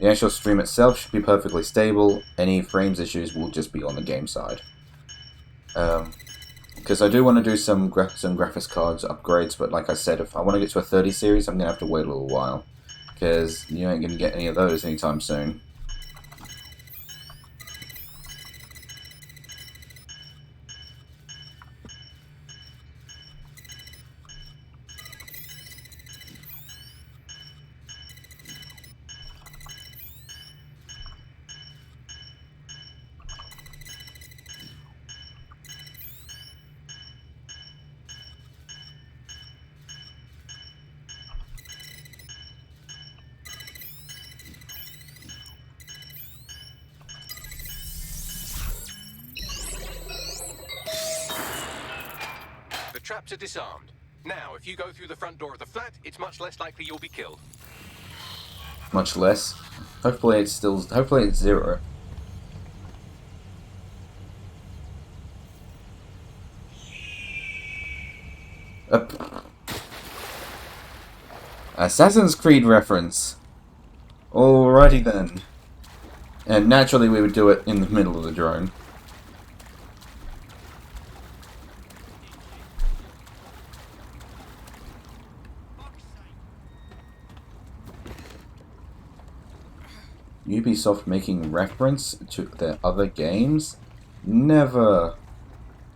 The actual stream itself should be perfectly stable. Any frames issues will just be on the game side. Because I do want to do some graphics cards upgrades, but like I said, if I want to get to a 30 series, I'm gonna have to wait a little while because you ain't gonna get any of those anytime soon. Traps are disarmed. Now, if you go through the front door of the flat, it's much less likely you'll be killed. Much less. Hopefully it's 0. Assassin's Creed reference. Alrighty then. And naturally we would do it in the middle of the drone. Ubisoft making reference to their other games? Never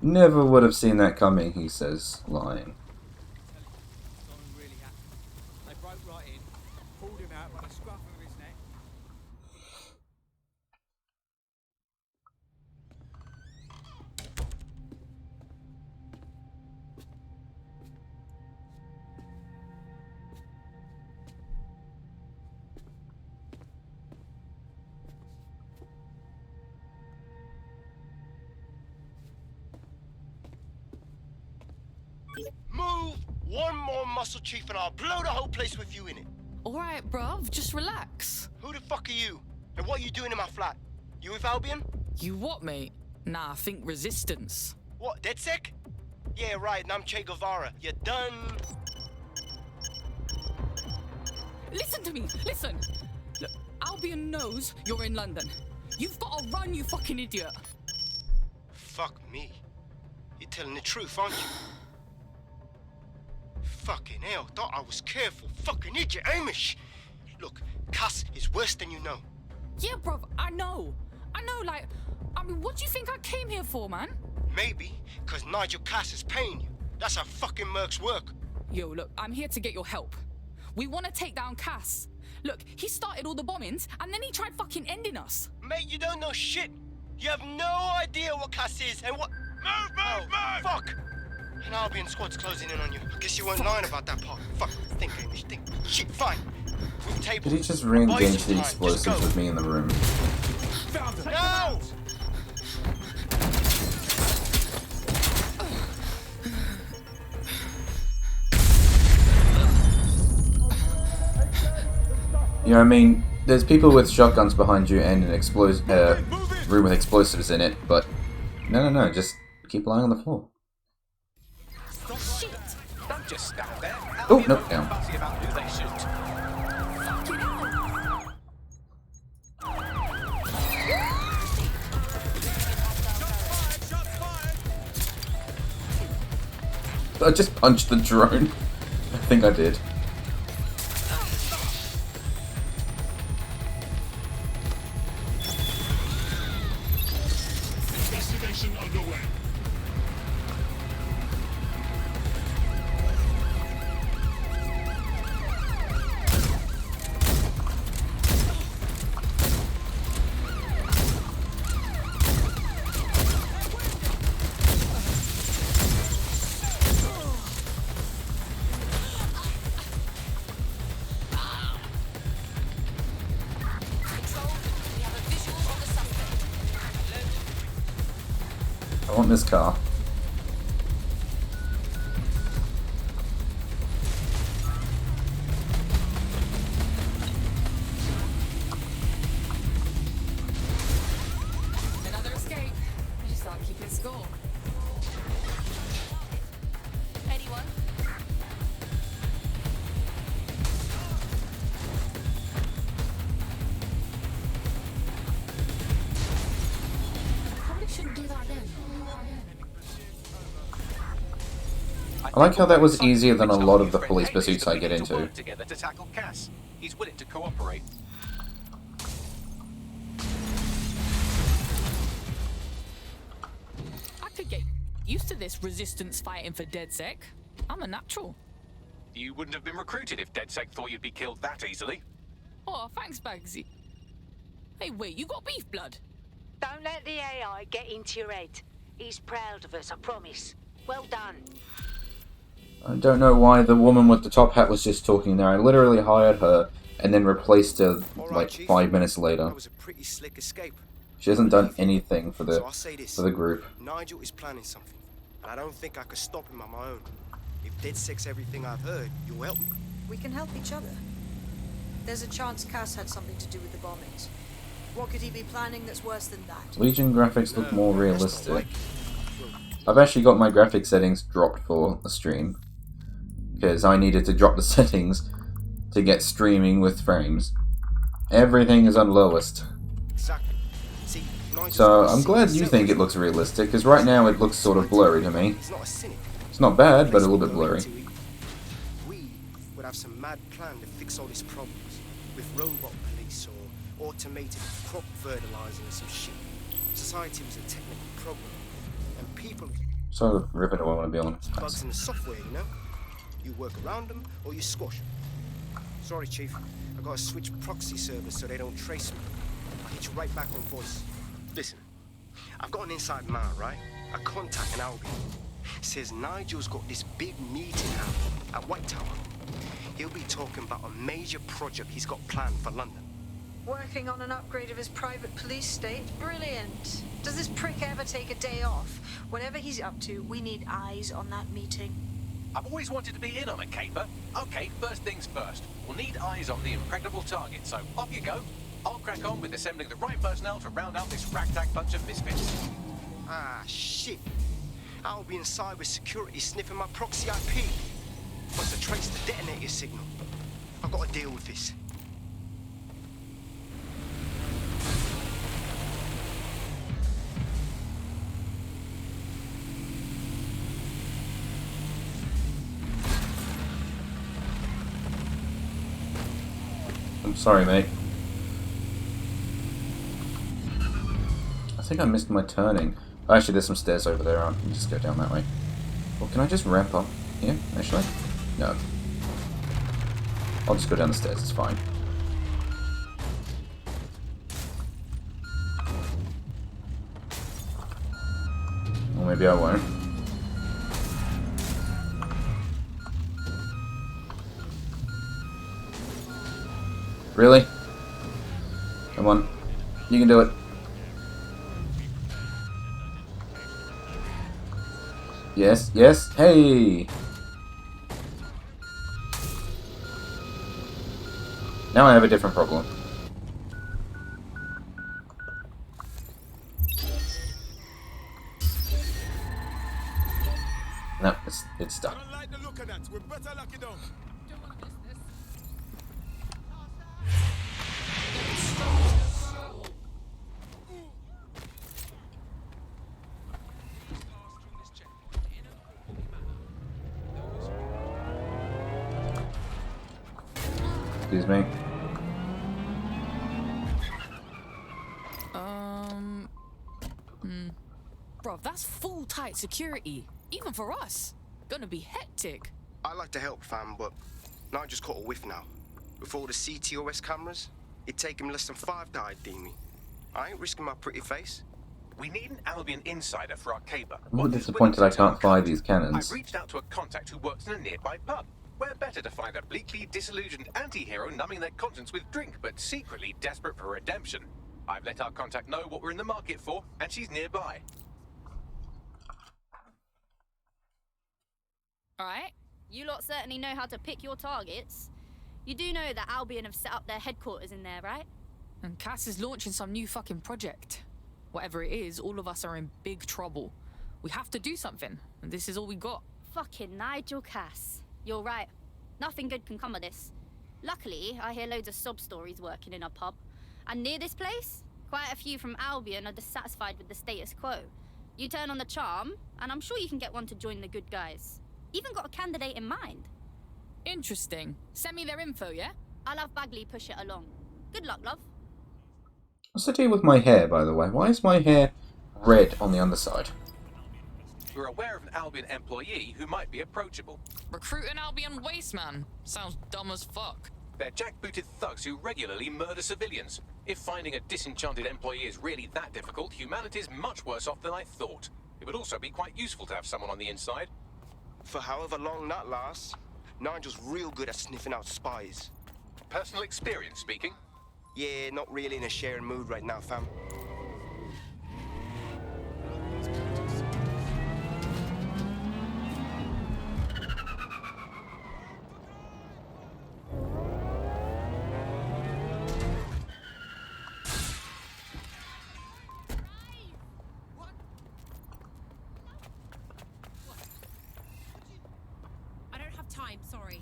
would have seen that coming, he says, lying. They broke right in, pulled him out by the scruff of his neck. Move one more muscle, Chief, and I'll blow the whole place with you in it. Alright, bruv, just relax. Who the fuck are you? And what are you doing in my flat? You with Albion? You what, mate? Nah, I think resistance. What, DedSec? Yeah, right, and I'm Che Guevara. You done? Listen to me, listen! Look, Albion knows you're in London. You've got to run, you fucking idiot. Fuck me. You're telling the truth, aren't you? Fucking hell, thought I was careful. Fucking idiot, Amish! Look, Cass is worse than you know. Yeah, bruv, I know, like, I mean, what do you think I came here for, man? Maybe, because Nigel Cass is paying you. That's how fucking mercs work. Yo, look, I'm here to get your help. We want to take down Cass. Look, he started all the bombings, and then he tried fucking ending us. Mate, you don't know shit. You have no idea what Cass is and what... Move! Fuck! An Albion squad's closing in on you. I guess you weren't lying about that part. Fuck, think, Amish, think. Shit, fine. Move table. Did he just re-engage the explosives with me in the room? No! You know what I mean? There's people with shotguns behind you and an room with explosives in it, but no, just keep lying on the floor. Shit! Don't just stand there. Oh, no, down. Fussy about who they shoot. Fucking hell! I just punched the drone. I think I did. Investigation underway. I want this car. Another escape. I just start keeping score. Anyone? Probably shouldn't do that then. I like how that was easier than a lot of the police pursuits I get into. Together to tackle Cass. He's willing to cooperate. I could get used to this resistance fighting for DedSec. I'm a natural. You wouldn't have been recruited if DedSec thought you'd be killed that easily. Oh, thanks, Bagsy. Hey, wait, you got beef blood? Don't let the AI get into your head. He's proud of us, I promise. Well done. I don't know why the woman with the top hat was just talking there. I literally hired her and then replaced her like 5 minutes later. That was a pretty slick escape. She hasn't done anything for So I'll say this. the group. Nigel is planning something, and I don't think I could stop him on my own. If DedSec's everything I've heard, you'll help me. We can help each other. There's a chance Cass had something to do with the bombings. What could he be planning that's worse than that? Legion graphics look more realistic. I've actually got my graphic settings dropped for the stream, because I needed to drop the settings to get streaming with frames. Everything is on lowest. Exactly. See, Nigel's So got a I'm glad you secret think it looks realistic, because right now it looks sort of blurry to me. He's not a cynic. It's not bad, but a little bit blurry. We would have some mad plan to fix all these problems with robot police or automated crop fertilizer or some shit. Society was a technical problem, and people So the river do I want to be on? bugs in the software, you know. You work around them or you squash them. Sorry, Chief. I gotta switch proxy servers so they don't trace me. I'll hit you right back on voice. Listen, I've got an inside man, right? A contact in Albion. Says Nigel's got this big meeting out at White Tower. He'll be talking about a major project he's got planned for London. Working on an upgrade of his private police state? Brilliant. Does this prick ever take a day off? Whatever he's up to, we need eyes on that meeting. I've always wanted to be in on a caper. Okay, first things first. We'll need eyes on the impregnable target, so off you go. I'll crack on with assembling the right personnel to round out this ragtag bunch of misfits. Ah, shit. Albion cyber security sniffing my proxy IP. Must have traced the detonator signal. I've got to deal with this. I'm sorry, mate. I think I missed my turning. Oh, actually, there's some stairs over there. I can just go down that way. Well, can I just ramp up here, actually? No. I'll just go down the stairs, it's fine. Or maybe I won't. Really? Come on. You can do it. Yes, yes, hey! Now I have a different problem. No, it's stuck. I don't like the look of that. We better lock it down. Excuse me. Bro, that's full tight security. Even for us. Gonna be hectic. I like to help, fam, but now I just caught a whiff now. With all the CTOS cameras, it'd take him less than 5 to ID me. I ain't risking my pretty face. We need an Albion insider for our caper. I'm more disappointed I can't fire these cannons. I've reached out to a contact who works in a nearby pub. Where better to find a bleakly disillusioned anti-hero numbing their conscience with drink, but secretly desperate for redemption. I've let our contact know what we're in the market for, and she's nearby. Alright, you lot certainly know how to pick your targets. You do know that Albion have set up their headquarters in there, right? And Cass is launching some new fucking project. Whatever it is, all of us are in big trouble. We have to do something, and this is all we got. Fucking Nigel Cass. You're right. Nothing good can come of this. Luckily, I hear loads of sob stories working in a pub. And near this place, quite a few from Albion are dissatisfied with the status quo. You turn on the charm, and I'm sure you can get one to join the good guys. Even got a candidate in mind. Interesting. Send me their info, yeah? I'll have Bagley push it along. Good luck, love. What's the deal with my hair, by the way? Why is my hair red on the underside? We're aware of an Albion employee who might be approachable. Recruit an Albion wasteman. Sounds dumb as fuck. They're jackbooted thugs who regularly murder civilians. If finding a disenchanted employee is really that difficult, humanity's much worse off than I thought. It would also be quite useful to have someone on the inside. For however long that lasts, Nigel's real good at sniffing out spies. Personal experience speaking? Yeah, not really in a sharing mood right now, fam. I don't have time, sorry.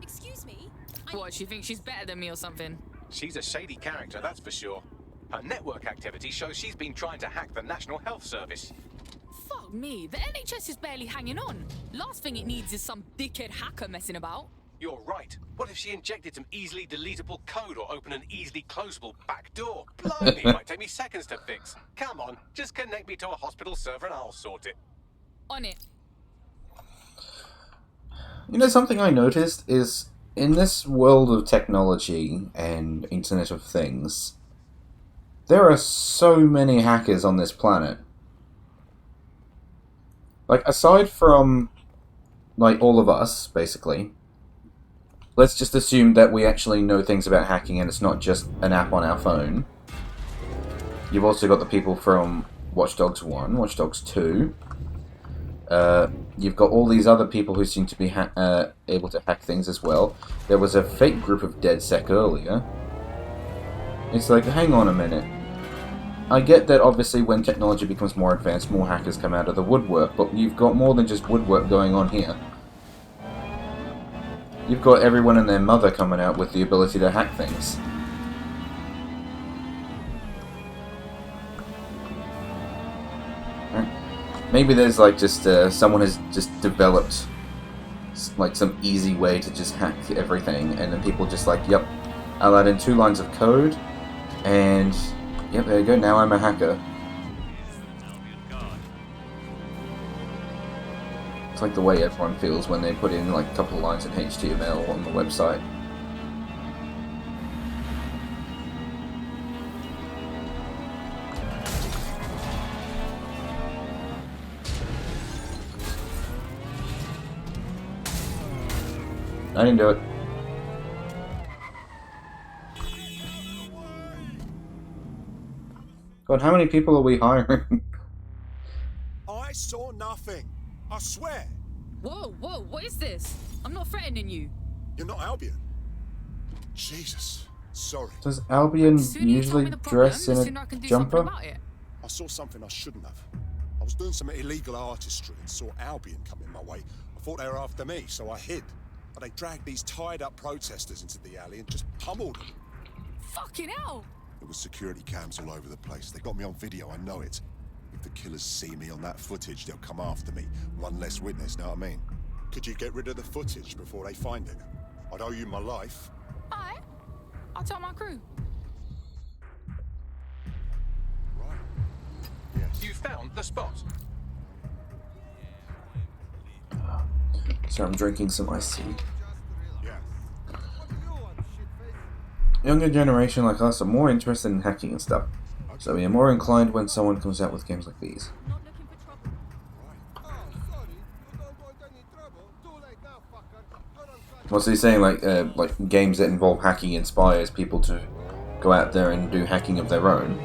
Excuse me? What, she thinks she's better than me or something? She's a shady character, that's for sure. Her network activity shows she's been trying to hack the National Health Service. Fuck me, the NHS is barely hanging on. Last thing it needs is some dickhead hacker messing about. You're right. What if she injected some easily deletable code or opened an easily closable back door? Blimey, it might take me seconds to fix. Come on, just connect me to a hospital server and I'll sort it. On it. You know, something I noticed is, in this world of technology and Internet of Things, there are so many hackers on this planet. Like, aside from, like, all of us, basically, let's just assume that we actually know things about hacking and it's not just an app on our phone. You've also got the people from Watch Dogs 1, Watch Dogs 2. You've got all these other people who seem to be able to hack things as well. There was a fake group of DedSec earlier. It's like, hang on a minute. I get that obviously when technology becomes more advanced, more hackers come out of the woodwork, but you've got more than just woodwork going on here. You've got everyone and their mother coming out with the ability to hack things. Maybe there's like just someone has just developed like some easy way to just hack everything, and then people just like, yep, I'll add in 2 lines of code, and yep, there you go, now I'm a hacker. It's like the way everyone feels when they put in like a couple of lines in HTML on the website. I didn't do it. God, how many people are we hiring? I saw nothing. I swear. Whoa, whoa, what is this? I'm not threatening you. You're not Albion. Jesus. Sorry. Does Albion usually dress in a jumper? I saw something I shouldn't have. I was doing some illegal artistry and saw Albion come in my way. I thought they were after me, so I hid. But they dragged these tied-up protesters into the alley and just pummeled them. Fucking hell! There was security cams all over the place. They got me on video, I know it. If the killers see me on that footage, they'll come after me. One less witness, know what I mean? Could you get rid of the footage before they find it? I'd owe you my life. Alright. I'll tell my crew. Right. Yes. You found the spot. So I'm drinking some iced tea. Younger generation like us are more interested in hacking and stuff, so we are more inclined when someone comes out with games like these. What's he saying? Like games that involve hacking inspires people to go out there and do hacking of their own.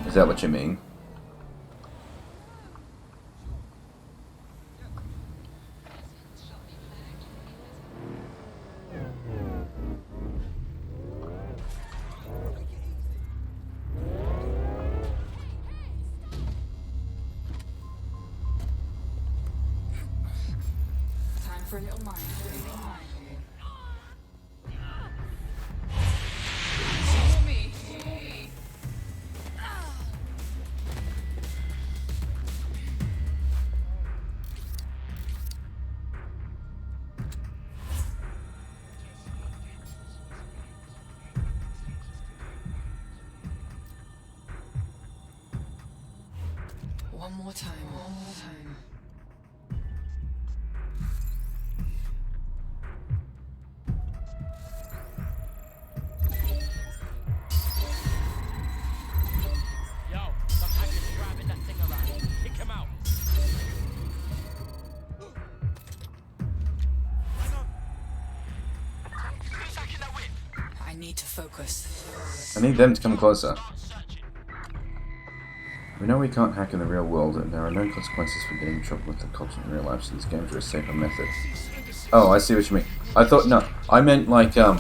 Is that what you mean? For a little mind. Me. One more time. I need to focus. I need them to come closer. We know we can't hack in the real world, and there are no consequences for getting in trouble with the cops in real life, so these games are a safer method. Oh, I see what you mean. I thought, no, I meant like, I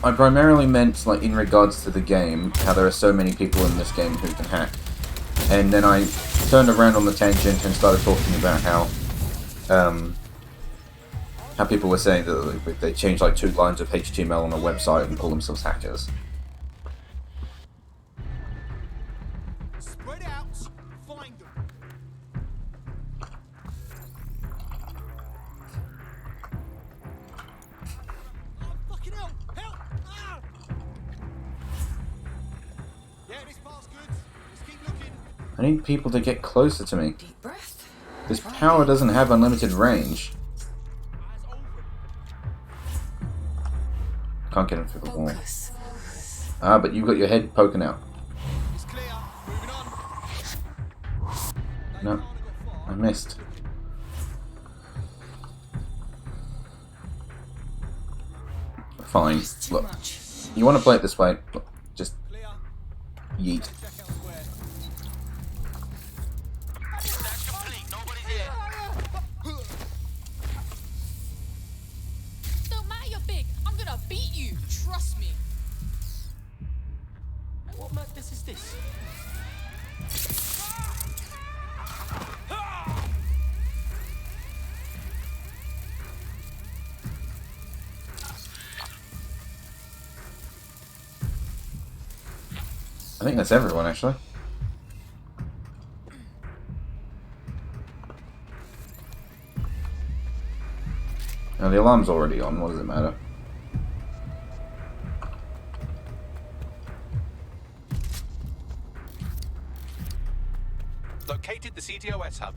primarily meant, like, in regards to the game, how there are so many people in this game who can hack. And then I turned around on the tangent and started talking about how people were saying that they changed like 2 lines of HTML on a website and call themselves hackers. Spread out, find them. Oh, fucking hell! Help! Ah! Yeah, this part's good. Just keep looking. I need people to get closer to me. This power doesn't have unlimited range. Can't get him through the wall. Ah, but you've got your head poking out. No, I missed. Fine. Look, you want to play it this way? Look, just yeet. Don't matter you're big. I'm gonna beat you. Trust me. What madness is this? I think that's everyone, actually. Now, the alarm's already on. What does it matter? Located the CTOS hub.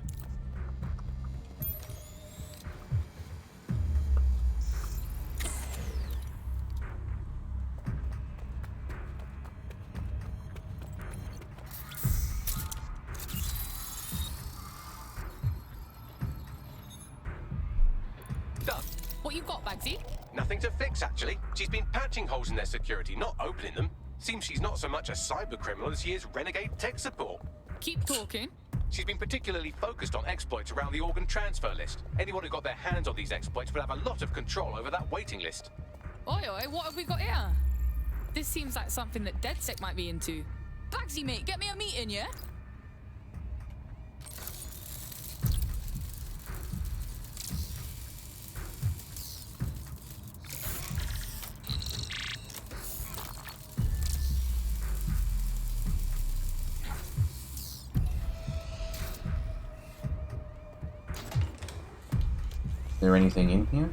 Done. What you got, Bagsy? Nothing to fix, actually. She's been patching holes in their security, not opening them. Seems she's not so much a cyber criminal as she is renegade tech support. Keep talking. She's been particularly focused on exploits around the organ transfer list. Anyone who got their hands on these exploits would have a lot of control over that waiting list. Oi, what have we got here? This seems like something that DedSec might be into. Bagsy, mate, get me a meeting, yeah? Is there anything in here?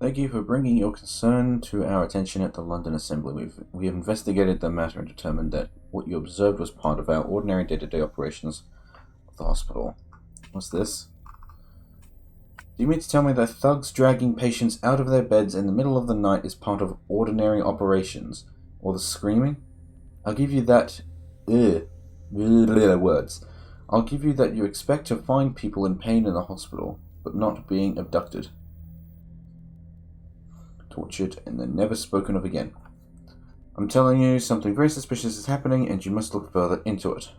Thank you for bringing your concern to our attention at the London Assembly. We have investigated the matter and determined that what you observed was part of our ordinary day-to-day operations of the hospital. What's this? Do you mean to tell me that thugs dragging patients out of their beds in the middle of the night is part of ordinary operations? Or the screaming? I'll give you that... words. I'll give you that you expect to find people in pain in the hospital, but not being abducted, tortured, and then never spoken of again. I'm telling you, something very suspicious is happening, and you must look further into it.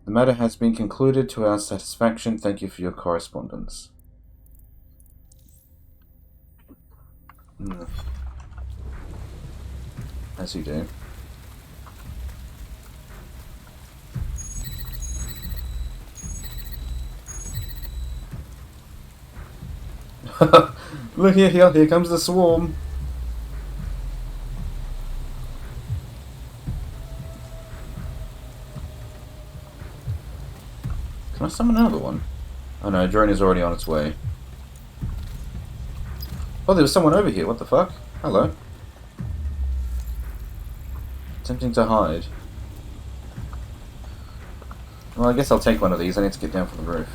The matter has been concluded to our satisfaction. Thank you for your correspondence. As you do. Look here comes the swarm. Can I summon another one? Oh no, a drone is already on its way. Oh, there was someone over here, what the fuck? Hello. Attempting to hide. Well, I guess I'll take one of these, I need to get down from the roof.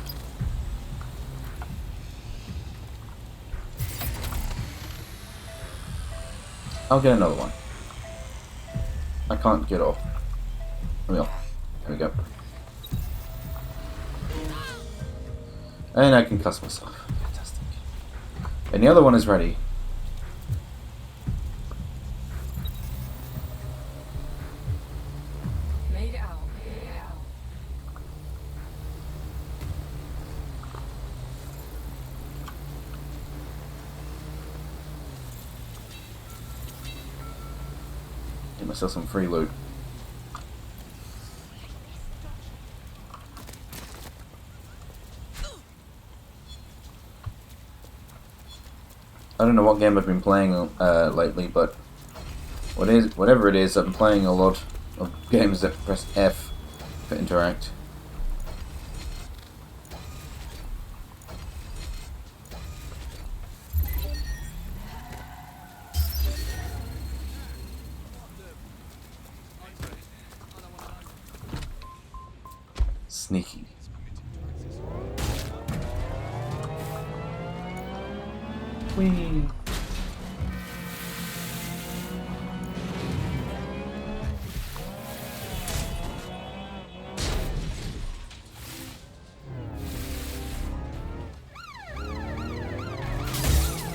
I'll get another one. I can't get off. There we go. And I can cuss myself. Fantastic. And the other one is ready. Made it out. Get myself some free loot. I don't don't know what game I've been playing lately, but whatever it is, I've been playing a lot of games that press F for interact. Sneaky. Whee!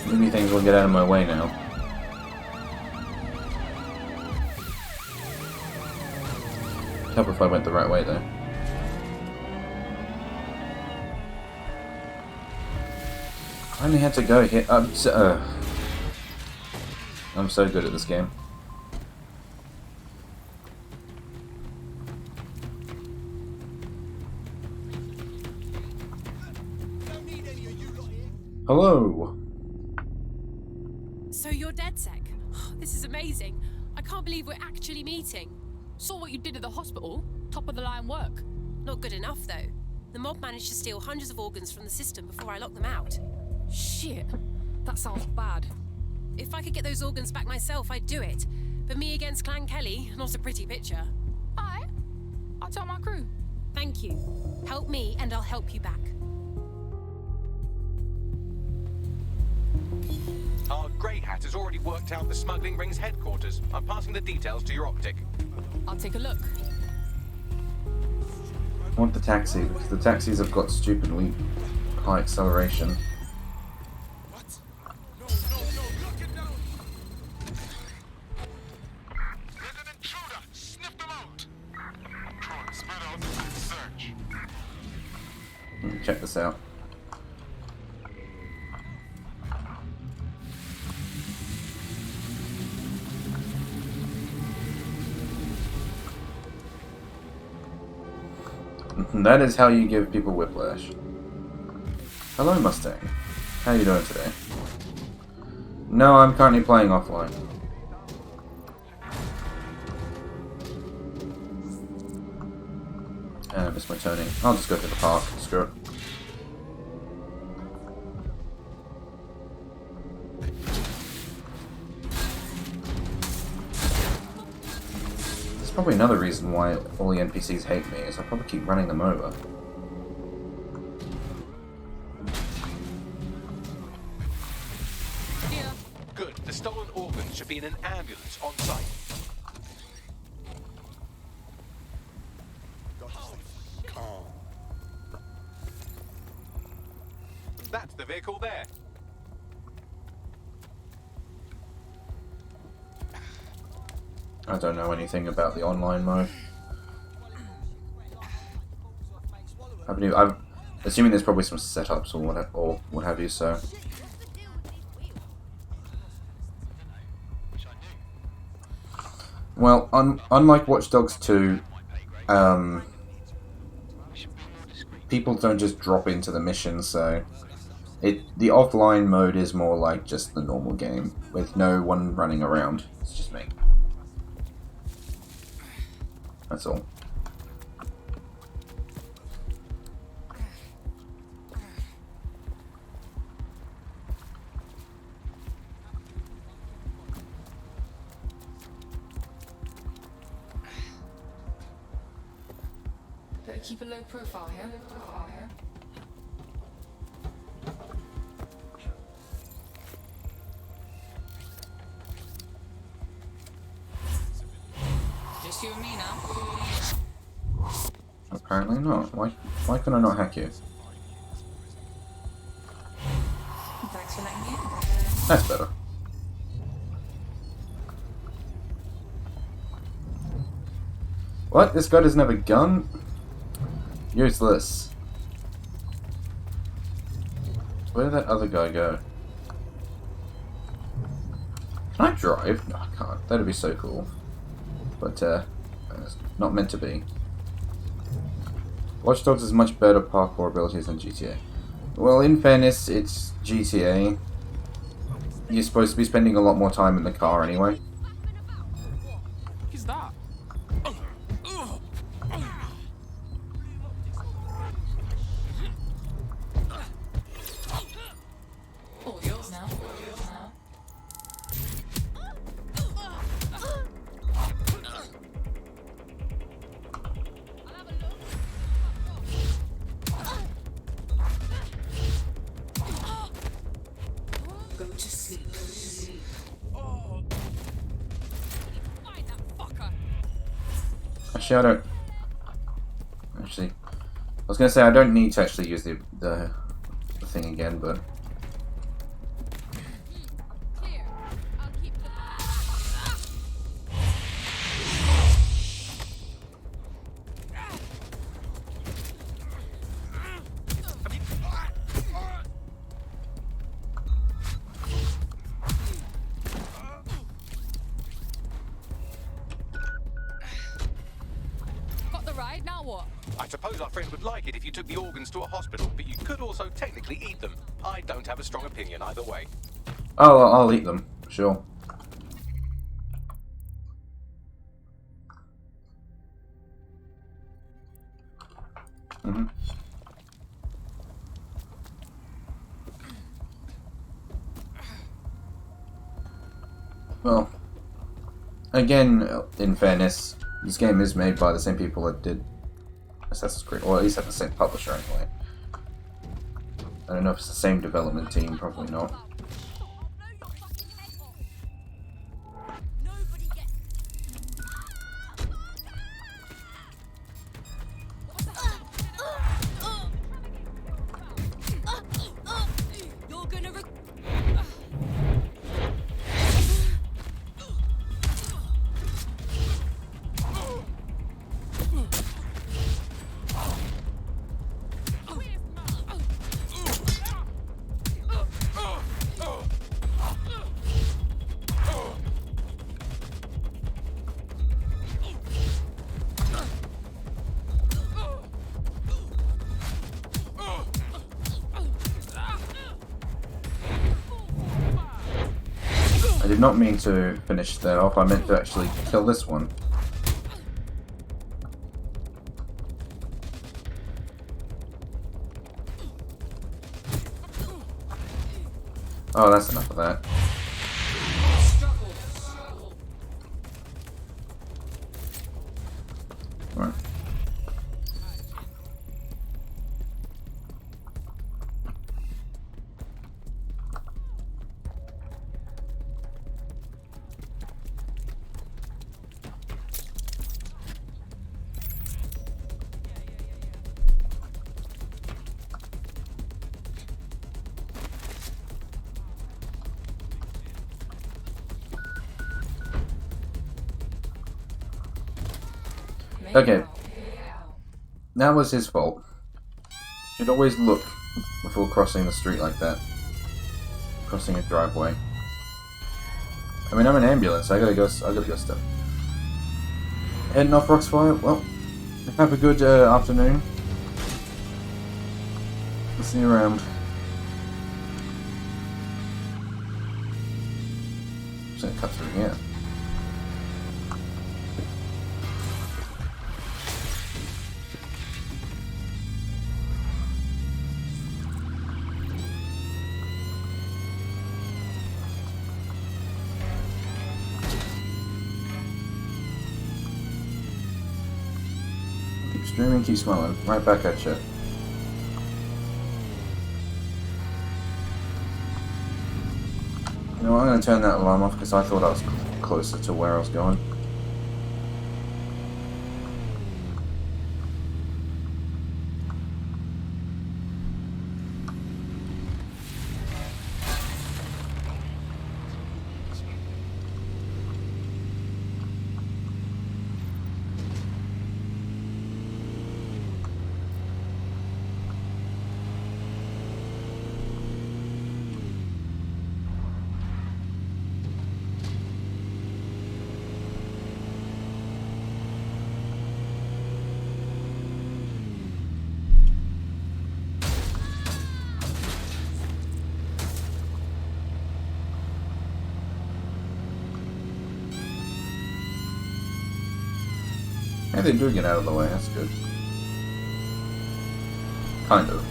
Maybe things will get out of my way now. Help if I went the right way though. I only had to go here. I'm so good at this game. Hello. So you're DedSec? This is amazing. I can't believe we're actually meeting. Saw what you did at the hospital. Top of the line work. Not good enough, though. The mob managed to steal hundreds of organs from the system before I locked them out. Shit. That sounds bad. If I could get those organs back myself, I'd do it. But me against Clan Kelly, not a pretty picture. I'll tell my crew. Thank you. Help me and I'll help you back. Our Grey Hat has already worked out the smuggling ring's headquarters. I'm passing the details to your optic. I'll take a look. I want the taxi, because the taxis have got stupidly high acceleration. Check this out. That is how you give people whiplash. Hello, Mustang. How are you doing today? No, I'm currently playing offline. I missed my turning. I'll just go to the park. Screw it. There's probably another reason why all the NPCs hate me, is I probably keep running them over. Good. The stolen organs should be in an ambulance on site. Calm. That's the vehicle there. I don't know anything about the online mode. I'm assuming there's probably some setups or what have you, so... Well, unlike Watch Dogs 2, people don't just drop into the mission, so the offline mode is more like just the normal game, with no one running around. It's just me. That's all. Better keep a low profile here. Just you and me now. Apparently not. Why can I not hack you? Thanks for letting me in. That's better. What? This guy doesn't have a gun? Useless. Where did that other guy go? Can I drive? No, I can't. That'd be so cool. But, it's not meant to be. Watch Dogs has much better parkour abilities than GTA. Well, in fairness, it's GTA. you're supposed to be spending a lot more time in the car anyway. What is that? All yours now. Go to sleep. Actually, I don't. Actually, I was gonna say I don't need to actually use the thing again, but. Got the ride, now what? I suppose our friend would like it if you took the organs to a hospital, but you could also technically eat them. I don't have a strong opinion either way. Oh, I'll eat them, sure. Well, again, in fairness, this game is made by the same people that did Assassin's Creed, or at least have the same publisher anyway. I don't know if it's the same development team, probably not. You're gonna I did not mean to finish that off, I meant to actually kill this one. Oh, that's enough of that. Right. Okay. That was his fault. Should always look before crossing the street like that. Crossing a driveway. I mean, I'm an ambulance. I gotta go stuff. Heading off Roxfire. Well, have a good afternoon. I'll see you around. Just gonna cut through here. Keep streaming, keep smiling. Right back at you. You know what, I'm going to turn that alarm off because I thought I was closer to where I was going. Maybe they do get out of the way, that's good. Kind of.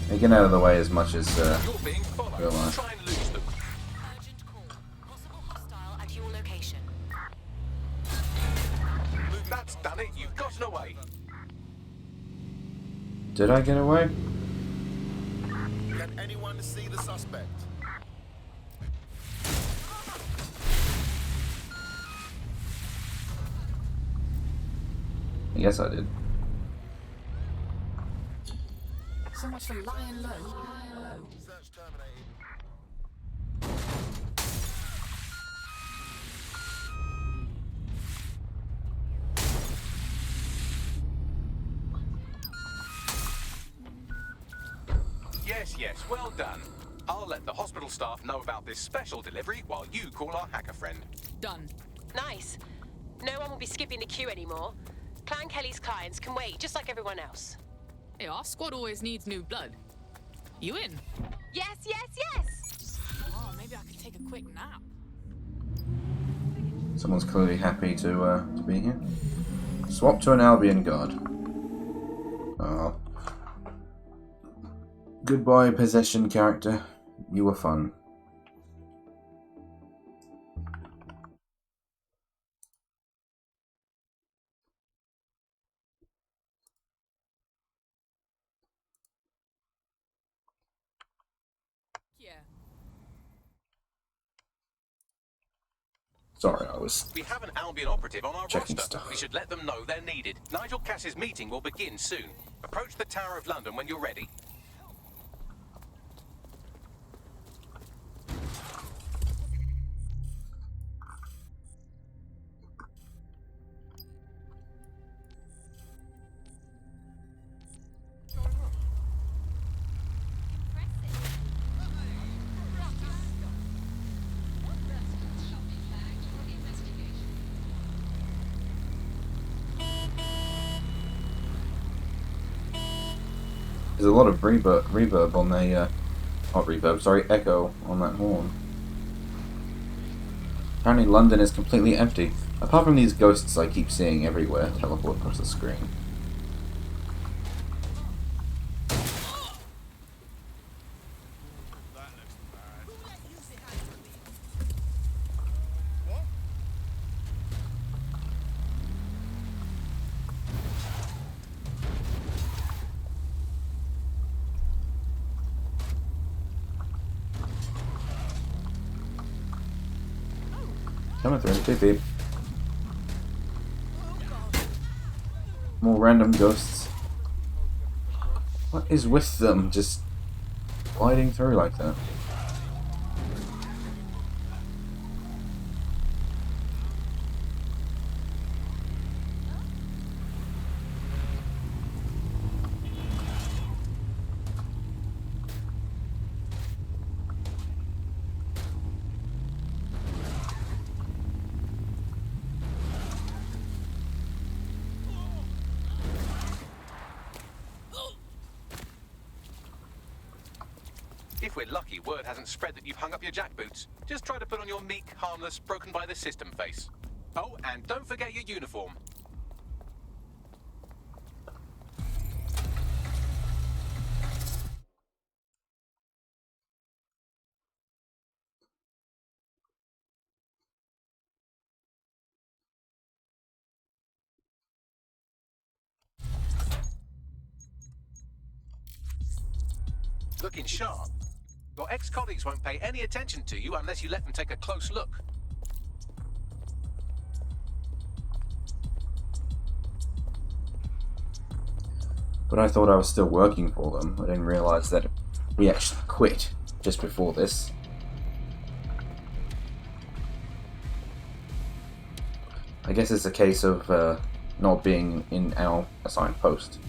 They get out of the way as much as You're being followed. real life. Try and lose them. Urgent call. Possible hostile at your location. That's done it. You've gotten away. Did I get away? Can anyone see the suspect? I guess I did. So much for lying low. Search terminated. Yes, well done. I'll let the hospital staff know about this special delivery while you call our hacker friend. Done. Nice. No one will be skipping the queue anymore. Clan Kelly's clients can wait, just like everyone else. Hey, our squad always needs new blood. You in? Yes, yes, yes! Oh, maybe I could take a quick nap. Someone's clearly happy to be here. Swap to an Albion guard. Oh. Goodbye, possession character. You were fun. Yeah. Sorry, I was We have an Albion operative on our checking roster. stuff. We should let them know they're needed. Nigel Cass's meeting will begin soon. Approach the Tower of London when you're ready. There's a lot of reverb on the, not reverb, sorry, echo on that horn. Apparently London is completely empty, apart from these ghosts I keep seeing everywhere teleport across the screen. Coming through, beep beep. More random ghosts. What is with them just gliding through like that? If we're lucky, word hasn't spread that you've hung up your jackboots. Just try to put on your meek, harmless, broken by the system face. Oh, and don't forget your uniform. Looking sharp. Your ex-colleagues won't pay any attention to you unless you let them take a close look. But I thought I was still working for them. I didn't realise that we actually quit just before this. I guess it's a case of not being in our assigned post.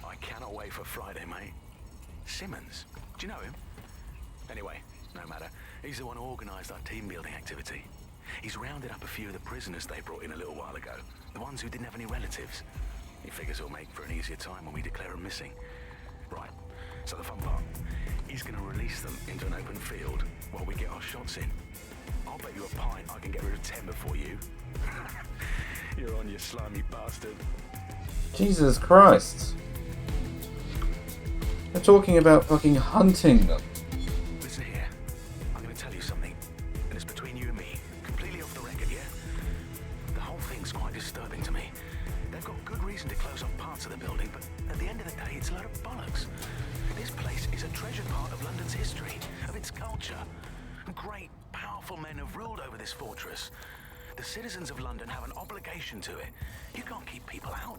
I cannot wait for Friday, mate. Simmons. Do you know him? Anyway, no matter. He's the one who organised our team-building activity. He's rounded up a few of the prisoners they brought in a little while ago. The ones who didn't have any relatives. He figures it'll make for an easier time when we declare them missing. Right, so the fun part. He's going to release them into an open field while we get our shots in. I'll bet you a pint I can get rid of 10 before you. You're on, you slimy bastard. Jesus Christ. They're talking about fucking hunting them. Listen here. I'm going to tell you something. And it's between you and me. Completely off the record, yeah? The whole thing's quite disturbing to me. They've got good reason to close off parts of the building, but at the end of the day, it's a load of bollocks. This place is a treasured part of London's history, of its culture. And great, powerful men have ruled over this fortress. The citizens of London have an obligation to it. You can't keep people out.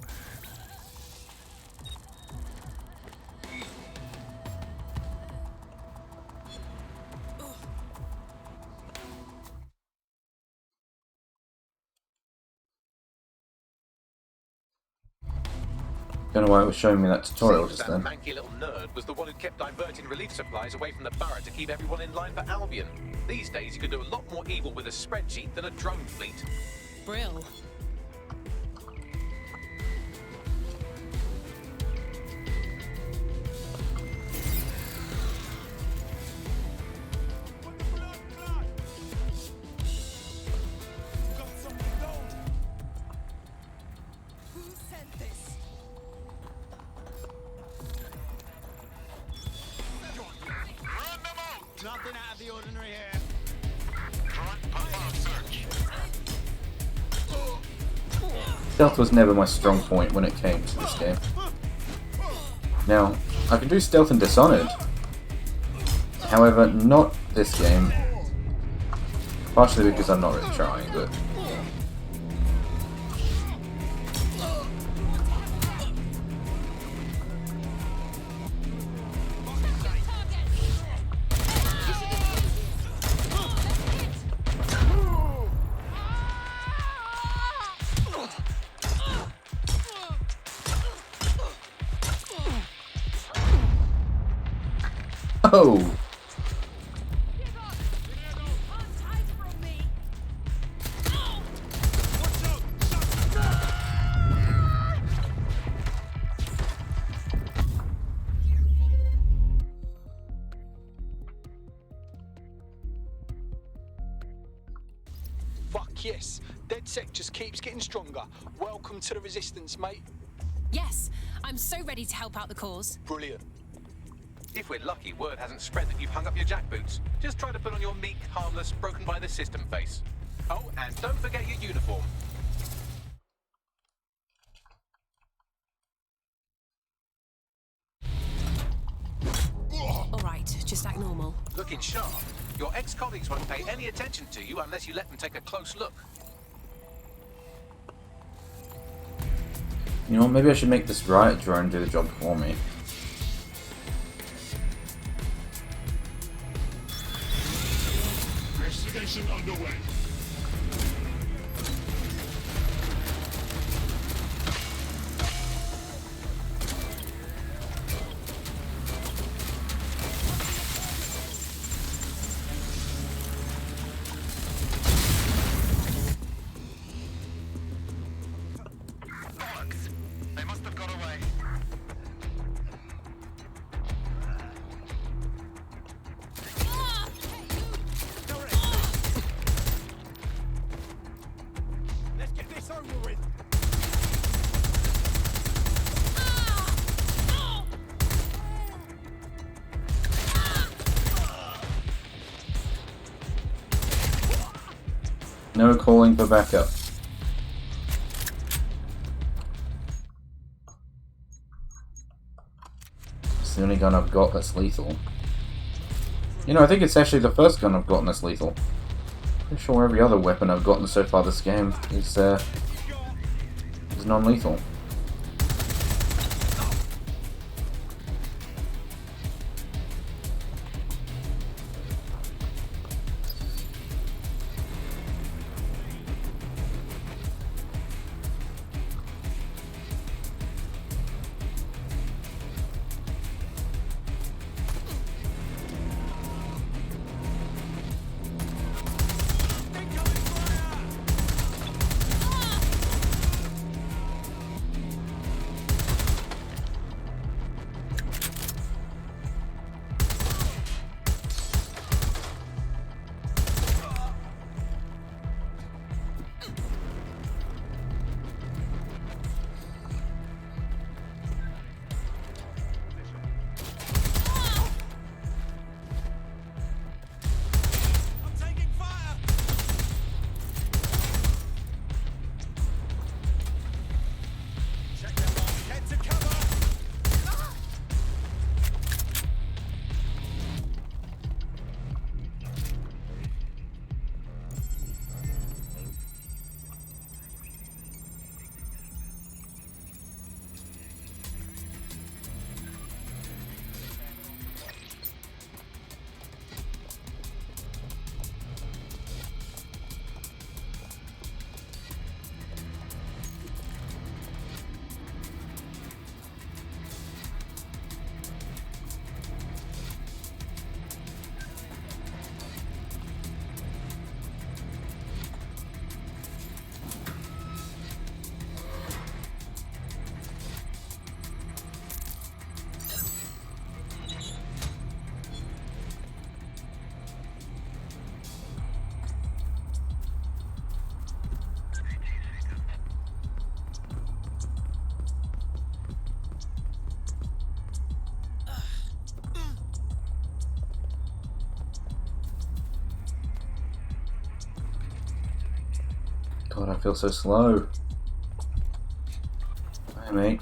Don't know why it was showing me that tutorial just then. That manky little nerd was the one who kept diverting relief supplies away from the Barratt to keep everyone in line for Albion. These days you could do a lot more evil with a spreadsheet than a drone fleet. Brill. Nothing out of the ordinary here. Stealth was never my strong point when it came to this game. Now, I can do stealth in Dishonored. However, not this game. Partially because I'm not really trying, but... Oh! Fuck yes. DedSec just keeps getting stronger. Welcome to the Resistance, mate. Yes, I'm so ready to help out the cause. Brilliant. If we're lucky, word hasn't spread that you've hung up your jackboots. Just try to put on your meek, harmless, broken by the system face. Oh, and don't forget your uniform. All right, just act normal. Looking sharp. Your ex-colleagues won't pay any attention to you unless you let them take a close look. You know what, maybe I should make this riot drone do the job for me. Investigation underway. They must have got away. Let's get this over with. No calling for backup. It's the only gun I've got that's lethal. You know, I think it's actually the first gun I've gotten that's lethal. Pretty sure every other weapon I've gotten so far this game is non-lethal. God, I feel so slow. Hi, mate.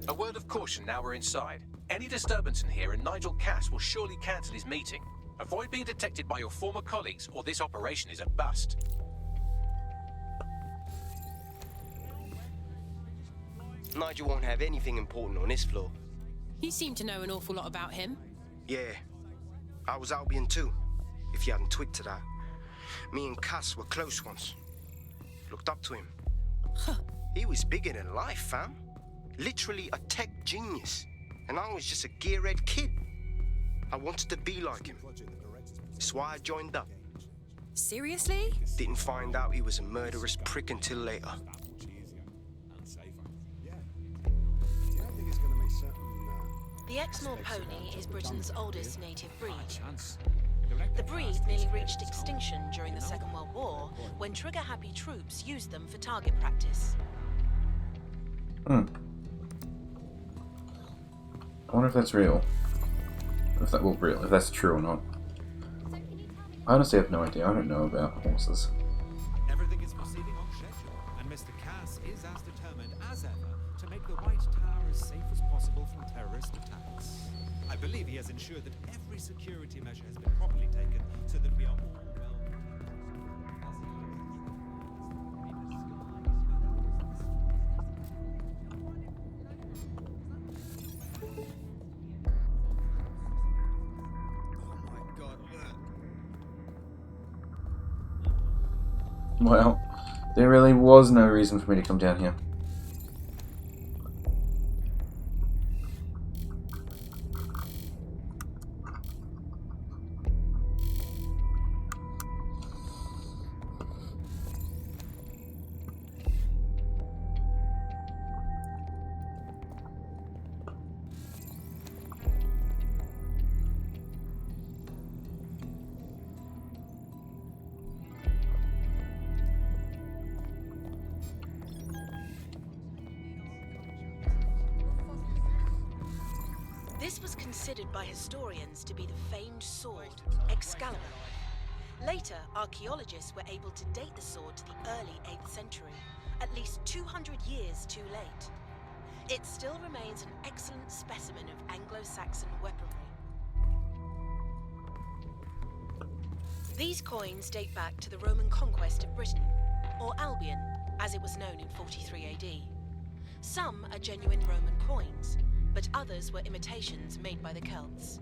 A word of caution now we're inside. Any disturbance in here and Nigel Cass will surely cancel his meeting. Avoid being detected by your former colleagues or this operation is a bust. Nigel won't have anything important on this floor. You seem to know an awful lot about him. Yeah. I was Albion too, if you hadn't twigged to that. Me and Cass were close once. Looked up to him. He was bigger than life, fam. Literally a tech genius. And I was just a gearhead kid. I wanted to be like him. That's why I joined up. Seriously? Didn't find out he was a murderous prick until later. The Exmoor pony is Britain's oldest native breed. The breed nearly reached extinction during the Second World War when trigger-happy troops used them for target practice. I wonder if that's real. If that's true or not. I honestly have no idea. I don't know about horses. Everything is proceeding on schedule, and Mr. Cass is as determined as ever to make the White Tower as safe as possible from terrorist attacks. I believe he has ensured that every security measure has been properly taken so that we are all well. Well, there really was no reason for me to come down here. This was considered by historians to be the famed sword, Excalibur. Later, archaeologists were able to date the sword to the early 8th century, at least 200 years too late. It still remains an excellent specimen of Anglo-Saxon weaponry. These coins date back to the Roman conquest of Britain, or Albion, as it was known in 43 AD. Some are genuine Roman coins, but others were imitations made by the Celts.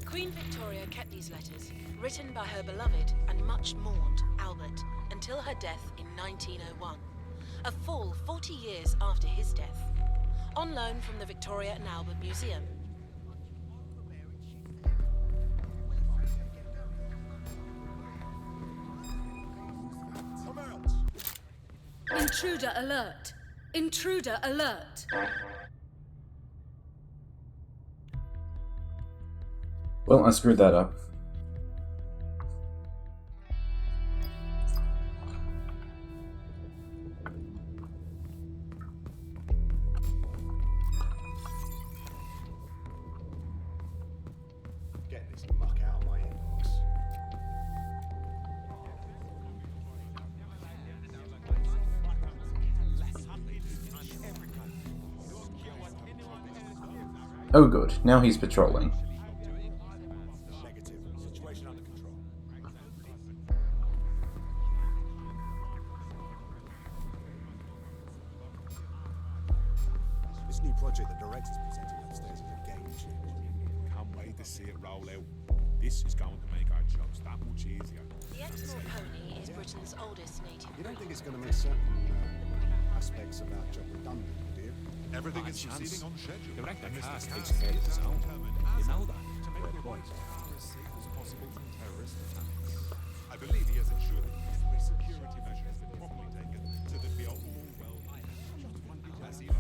Queen Victoria kept these letters, written by her beloved and much mourned Albert, until her death in 1901, a full 40 years after his death, on loan from the Victoria and Albert Museum. Intruder alert! Intruder alert! Well, I screwed that up. Get this muck out of my inbox. Oh good, now he's patrolling. Negative. Situation under control. This new project the director's presenting upstairs is a game changer. Can't wait to see it roll out. This is going to make our jobs that much easier. The Exmoor pony is Britain's oldest native You don't breed. think it's going to make certain aspects of our job redundant, do you? Everything is proceeding on schedule. Director Cass takes care of his own. You know that. To make the White Tower as safe as possible from terrorist attacks. I believe he has ensured that every security measure has been properly taken so that we are all well armed. As he likes.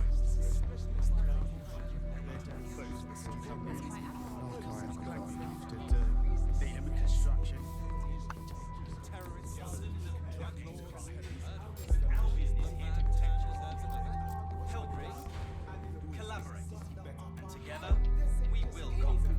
Construction. Collaborate. Together, we will conquer.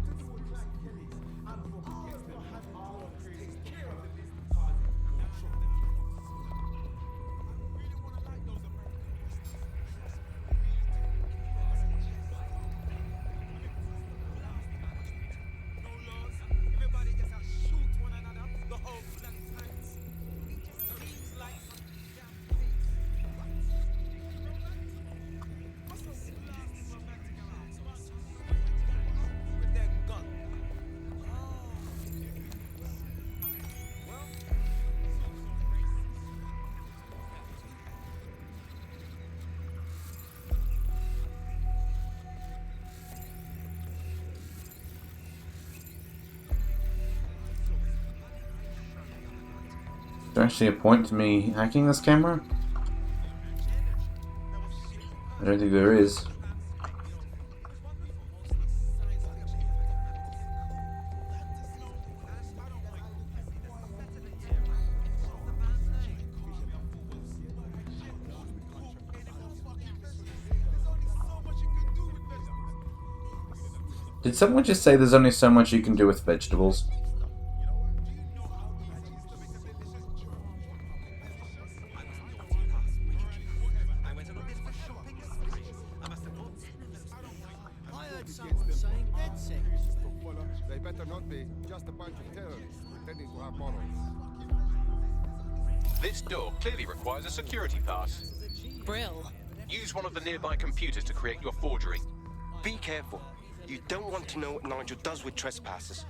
Is there actually a point to me hacking this camera? I don't think there is. Did someone just say there's only so much you can do with vegetables? They better not be just a bunch of terrorists pretending to have morals. This door clearly requires a security pass. Brill. Use one of the nearby computers to create your forgery. Be careful. You don't want to know what Nigel does with trespassers.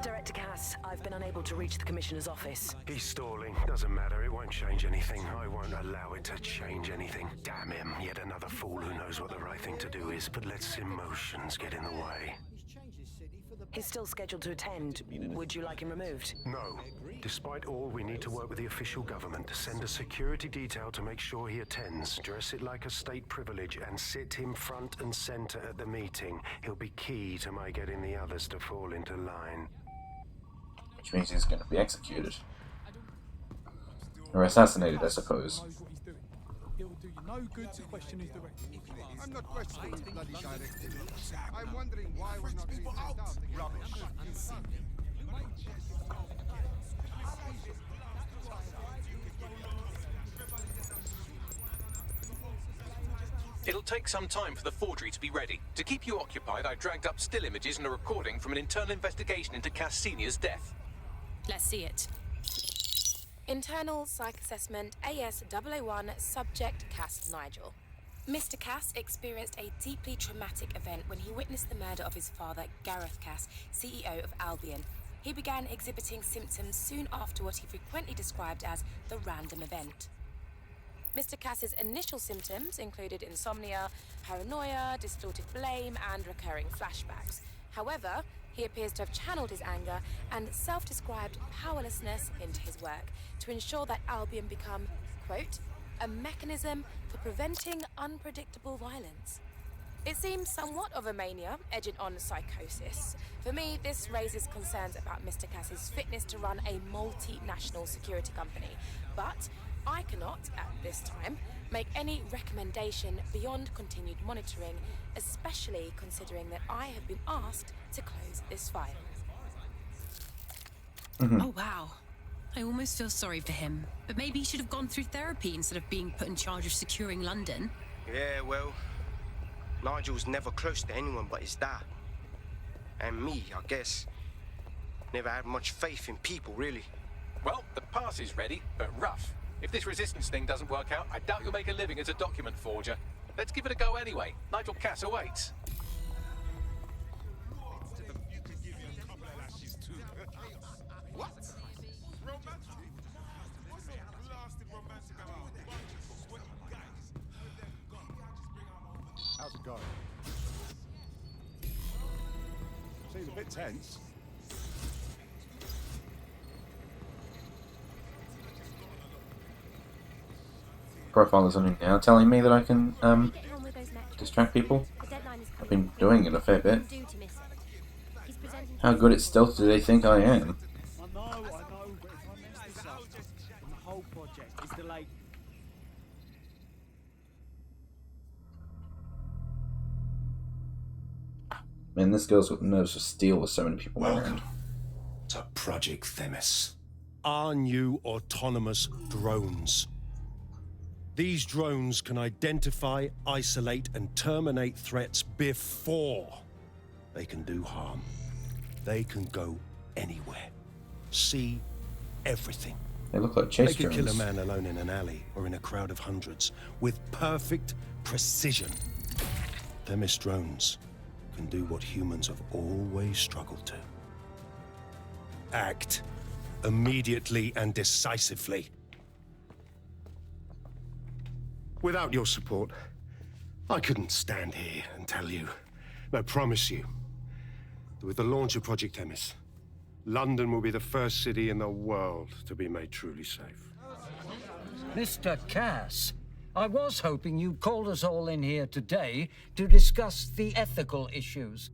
Director Cass, I've been unable to reach the Commissioner's office. He's stalling. Doesn't matter. It won't change anything. I won't allow it to change anything. Damn him. Yet another fool who knows what the right thing to do is, but lets emotions get in the way. He's still scheduled to attend. Would you like him removed? No. Despite all, we need to work with the official government. Send a security detail to make sure he attends. Dress it like a state privilege and sit him front and center at the meeting. He'll be key to my getting the others to fall into line. Which means he's going to be executed. Or assassinated, I suppose. It will do you no good to question his directive. I'm not questioning his bloody directive. I'm wondering why we're not being sent out. Rubbish. It'll take some time for the forgery to be ready. To keep you occupied, I dragged up still images and a recording from an internal investigation into Cass Senior's death. Let's see it. Internal Psych Assessment AS-001 Subject Cass Nigel. Mr. Cass experienced a deeply traumatic event when he witnessed the murder of his father, Gareth Cass, CEO of Albion. He began exhibiting symptoms soon after what he frequently described as the random event. Mr. Cass's initial symptoms included insomnia, paranoia, distorted blame, and recurring flashbacks. However, he appears to have channeled his anger and self-described powerlessness into his work to ensure that Albion become, quote, a mechanism for preventing unpredictable violence. It seems somewhat of a mania, edging on psychosis. For me, this raises concerns about Mr. Cass's fitness to run a multinational security company, but I cannot, at this time, make any recommendation beyond continued monitoring, especially considering that I have been asked to close this file. Oh, wow. I almost feel sorry for him, but maybe he should have gone through therapy instead of being put in charge of securing London. Yeah, well, Nigel's never close to anyone but his dad. And me, I guess. Never had much faith in people, really. Well, the pass is ready, but rough. If this resistance thing doesn't work out, I doubt you'll make a living as a document forger. Let's give it a go anyway. Nigel Cass awaits. What? How's it going? Seems a bit tense. profile is on now, telling me that I can distract people. I've been doing it a fair bit. How good at stealth do they think I am? I know, but if I mess this up, then the whole project is delayed. Man, this girl's got nerves of steel with so many people around. Welcome to Project Themis. Our new autonomous drones. These drones can identify, isolate, and terminate threats before they can do harm. They can go anywhere, see everything. They look like chase They can kill a drones. man alone in an alley or in a crowd of hundreds with perfect precision. Themis drones can do what humans have always struggled to. Act immediately and decisively. Without your support, I couldn't stand here and tell you, I promise you, that with the launch of Project Themis, London will be the first city in the world to be made truly safe. Mr. Cass, I was hoping you called us all in here today to discuss the ethical issues.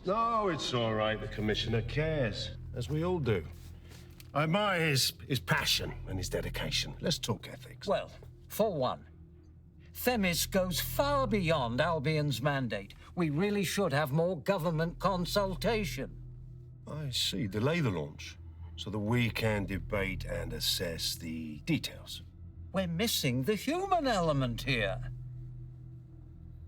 No, it's all right. The Commissioner cares, as we all do. I admire his passion and his dedication. Let's talk ethics. Well, for one, Themis goes far beyond Albion's mandate. We really should have more government consultation. I see. Delay the launch so that we can debate and assess the details. We're missing the human element here.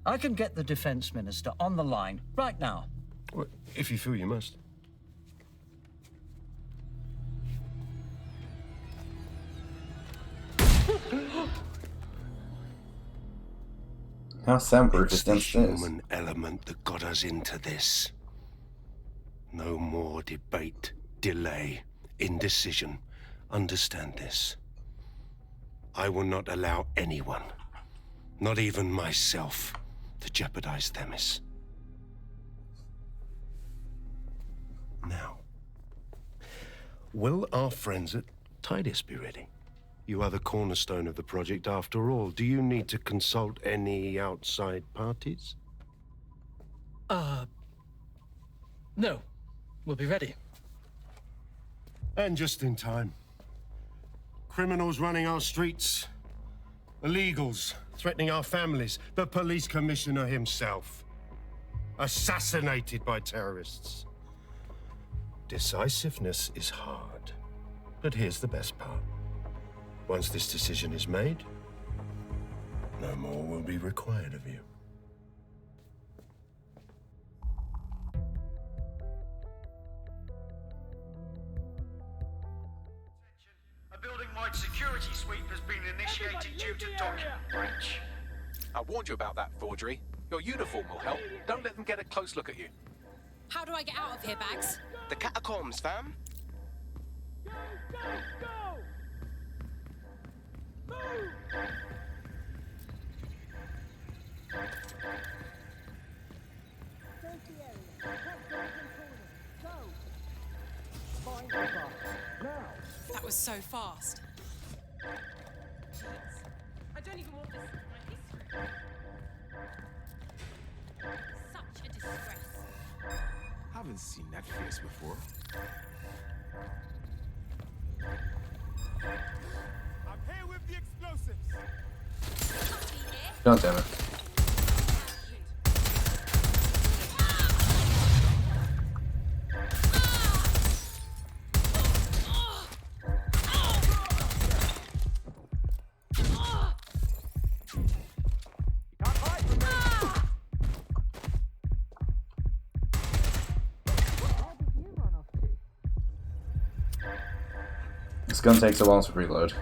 I can get the Defense Minister on the line right now. Well, if you feel you must. How soundproof is It's the downstairs? human element that got us into this. No more debate, delay, indecision. Understand this. I will not allow anyone, not even myself, to jeopardize Themis. Now, will our friends at Tidus be ready? You are the cornerstone of the project after all. Do you need to consult any outside parties? No. We'll be ready. And just in time. Criminals running our streets. Illegals threatening our families. The police commissioner himself. Assassinated by terrorists. Decisiveness is hard. But here's the best part. Once this decision is made, no more will be required of you. A building-wide security sweep has been initiated due to document breach. I warned you about that, forgery. Your uniform will help. Don't let them get a close look at you. How do I get out of here, Bags? The catacombs, fam. That was so fast. I don't even want this in my history. Such a disgrace. Haven't seen that face before. I'm here with the explosives. God damn it. This gun takes a while to reload.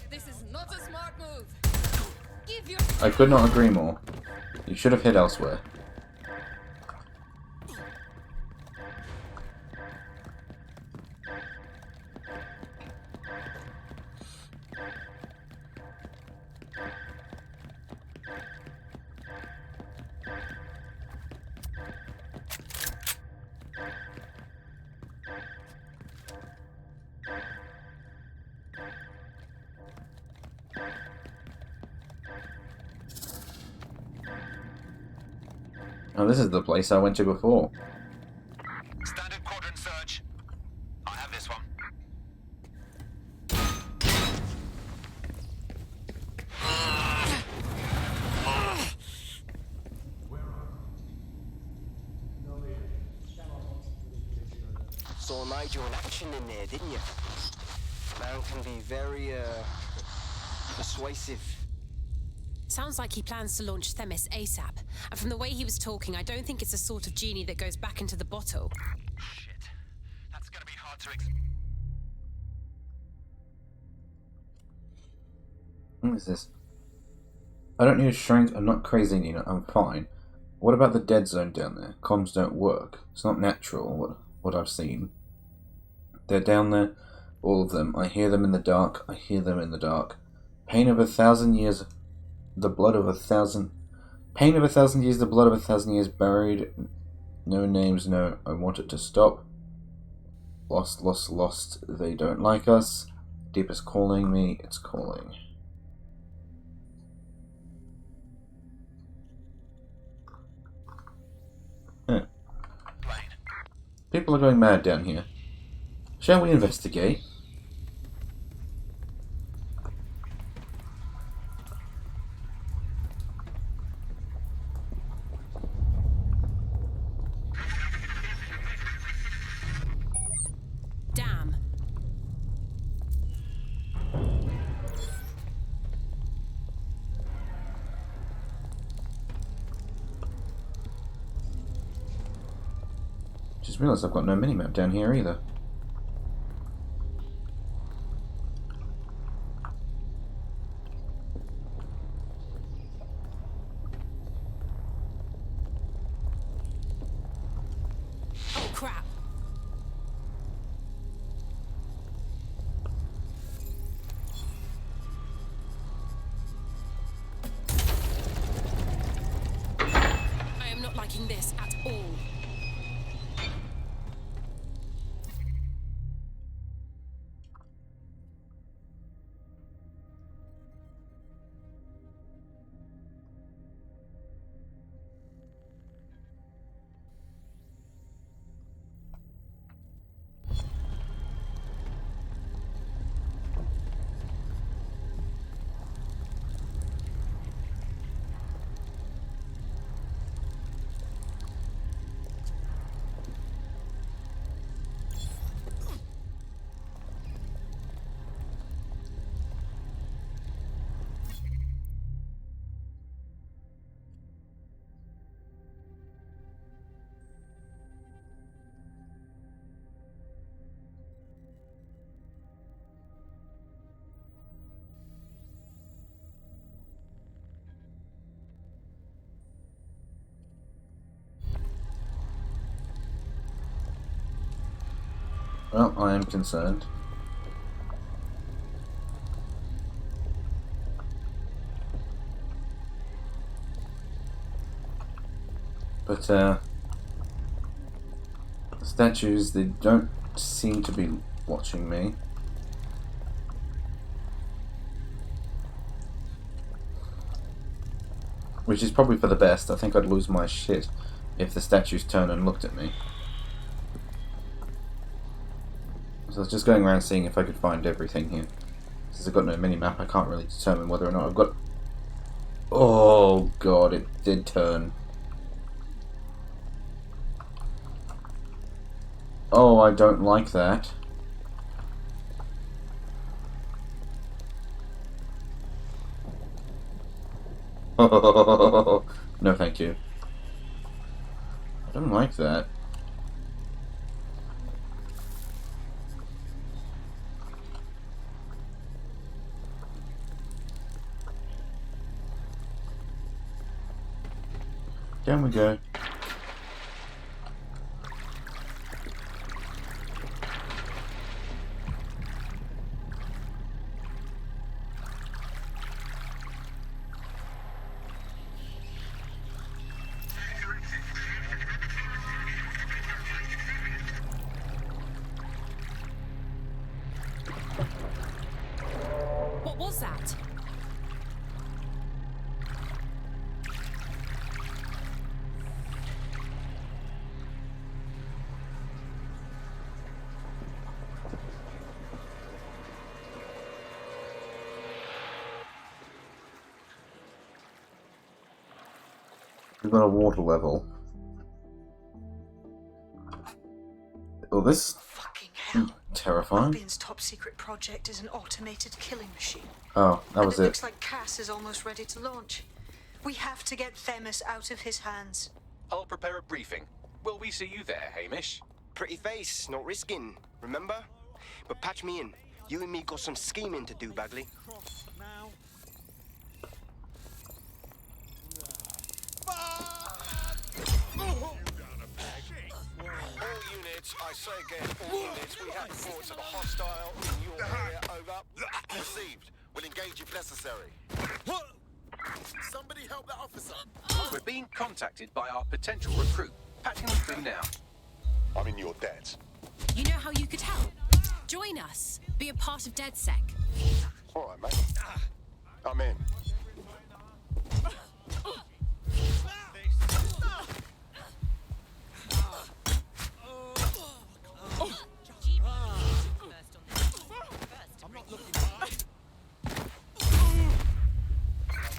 This is not a smart move. Give your I could not agree more. You should have hid elsewhere. Oh, this is the place I went to before. Standard quadrant search. I have this one. Saw Nigel in action in there, didn't you? Man can be very, persuasive. Sounds like he plans to launch Themis ASAP. And from the way he was talking, I don't think it's the sort of genie that goes back into the bottle. Shit. That's gonna be hard to What is this? I don't need a shrink. I'm not crazy, Nina. I'm fine. What about the dead zone down there? Comms don't work. It's not natural, what I've seen. They're down there, all of them. I hear them in the dark. I hear them in the dark. Pain of 1,000 years, the blood of 1,000. Pain of 1,000 years, the blood of 1,000 years buried. No names, no. I want it to stop. Lost, lost, lost. They don't like us. Deep is calling me. It's calling. Huh. People are going mad down here. Shall we investigate? Damn. Just realised I've got no minimap down here either. Oh, crap. I am not liking this at all. Well, I am concerned. But, the statues, they don't seem to be watching me. Which is probably for the best. I think I'd lose my shit if the statues turned and looked at me. So I was just going around seeing if I could find everything here. Since I've got no minimap, I can't really determine whether or not I've got... Oh god, it did turn. Oh, I don't like that. No, thank you. I don't like that. Down we go. What was that? We've got a water level. Oh, this is terrifying. Albion's top secret project is an automated killing machine. Oh, that was and it it. looks like Cass is almost ready to launch. We have to get Themis out of his hands. I'll prepare a briefing. Will we see you there, Hamish? Pretty face, not risking, remember? But patch me in. You and me got some scheming to do, Bagley. All units, I say again, all units, we have reports of a hostile in your area, over. Received. We'll engage if necessary. Somebody help that officer. We're being contacted by our potential recruit. Patching them through now. I'm in your debt. You know how you could help? Join us. Be a part of DedSec. All right, mate. I'm in.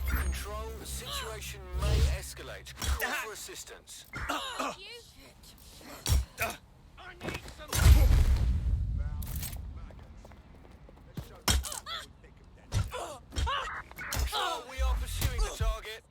Control, the situation may escalate. Call for assistance. We are pursuing the target.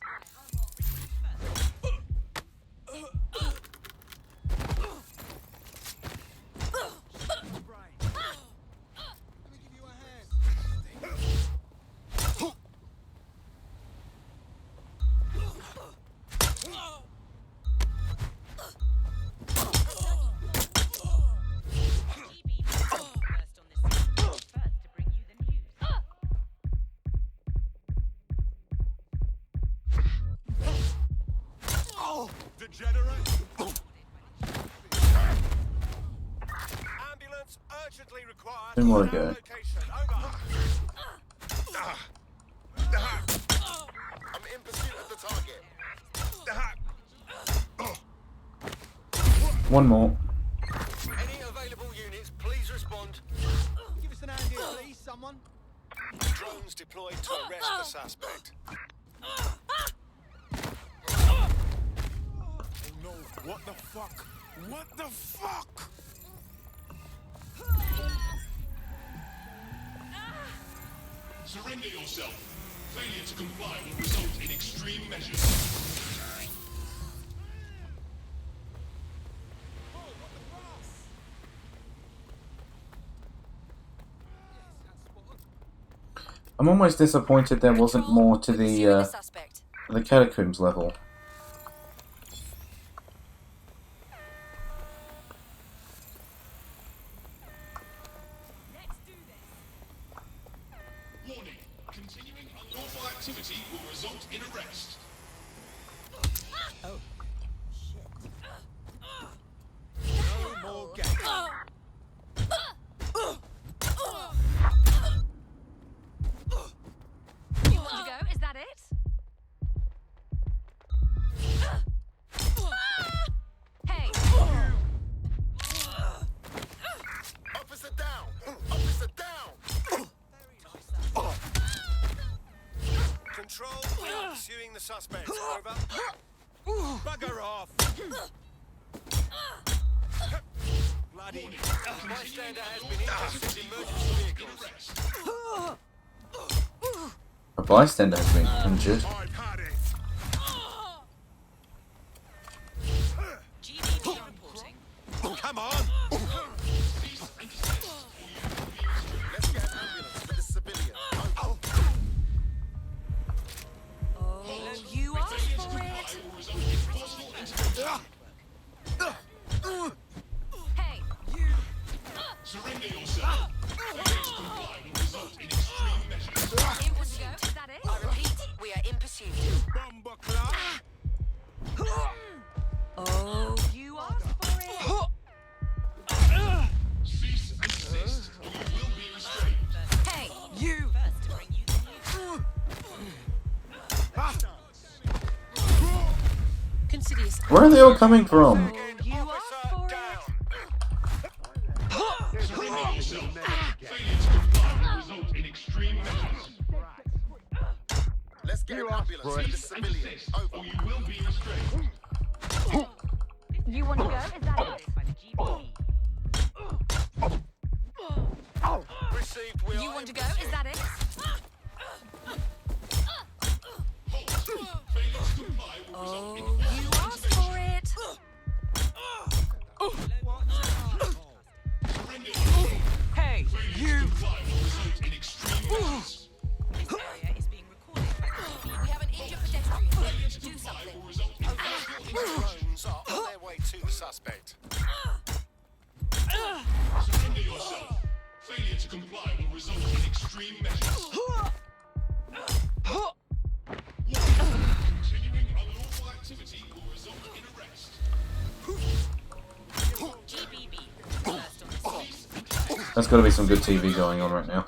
Ambulance urgently required. Didn't want to go. I'm in pursuit of the target. One more. Any available units, please respond. Give us an hand here, please, someone. Drones deployed to arrest the suspect. Oh no, what the fuck? What the fuck? Surrender yourself. Failure to comply will result in extreme measures. I'm almost disappointed there wasn't more to the catacombs level. Warning. Continuing unlawful activity will result in arrest. Oh. Shit. No more games. You want to go? Is that it? Hey! Officer down! Officer down! Control, we are pursuing the suspect. Over. Bugger off! Bloody... Bystander has been interested in emergency vehicles. A bystander has been injured. GBP reporting. Come on! Let's get an ambulance for this civilian. Oh, you asked for it. Hey! Surrender yourself. Failure to comply will result in extreme measures. You want to go? Is that it? I repeat, we are in pursuit. Oh, you asked for it. Cease and desist, or you will be restrained. Hey! You. Consider yourself. Where are they all coming from? You asked for it. Surrender yourself. Failure to comply will result in extreme measures. Let's Get an ambulance for the civilians. Over. Or you will be restrained. You want to go? Is that it? Received. You want to go? Is that it? Oh, you asked for it. Hey, you! We have an injured pedestrian. Do something. Drones are on their way to the suspect. Surrender yourself. Failure to comply will result in extreme measures. Continuing unlawful activity will result in arrest. GBB. There's got to be some good TV going on right now.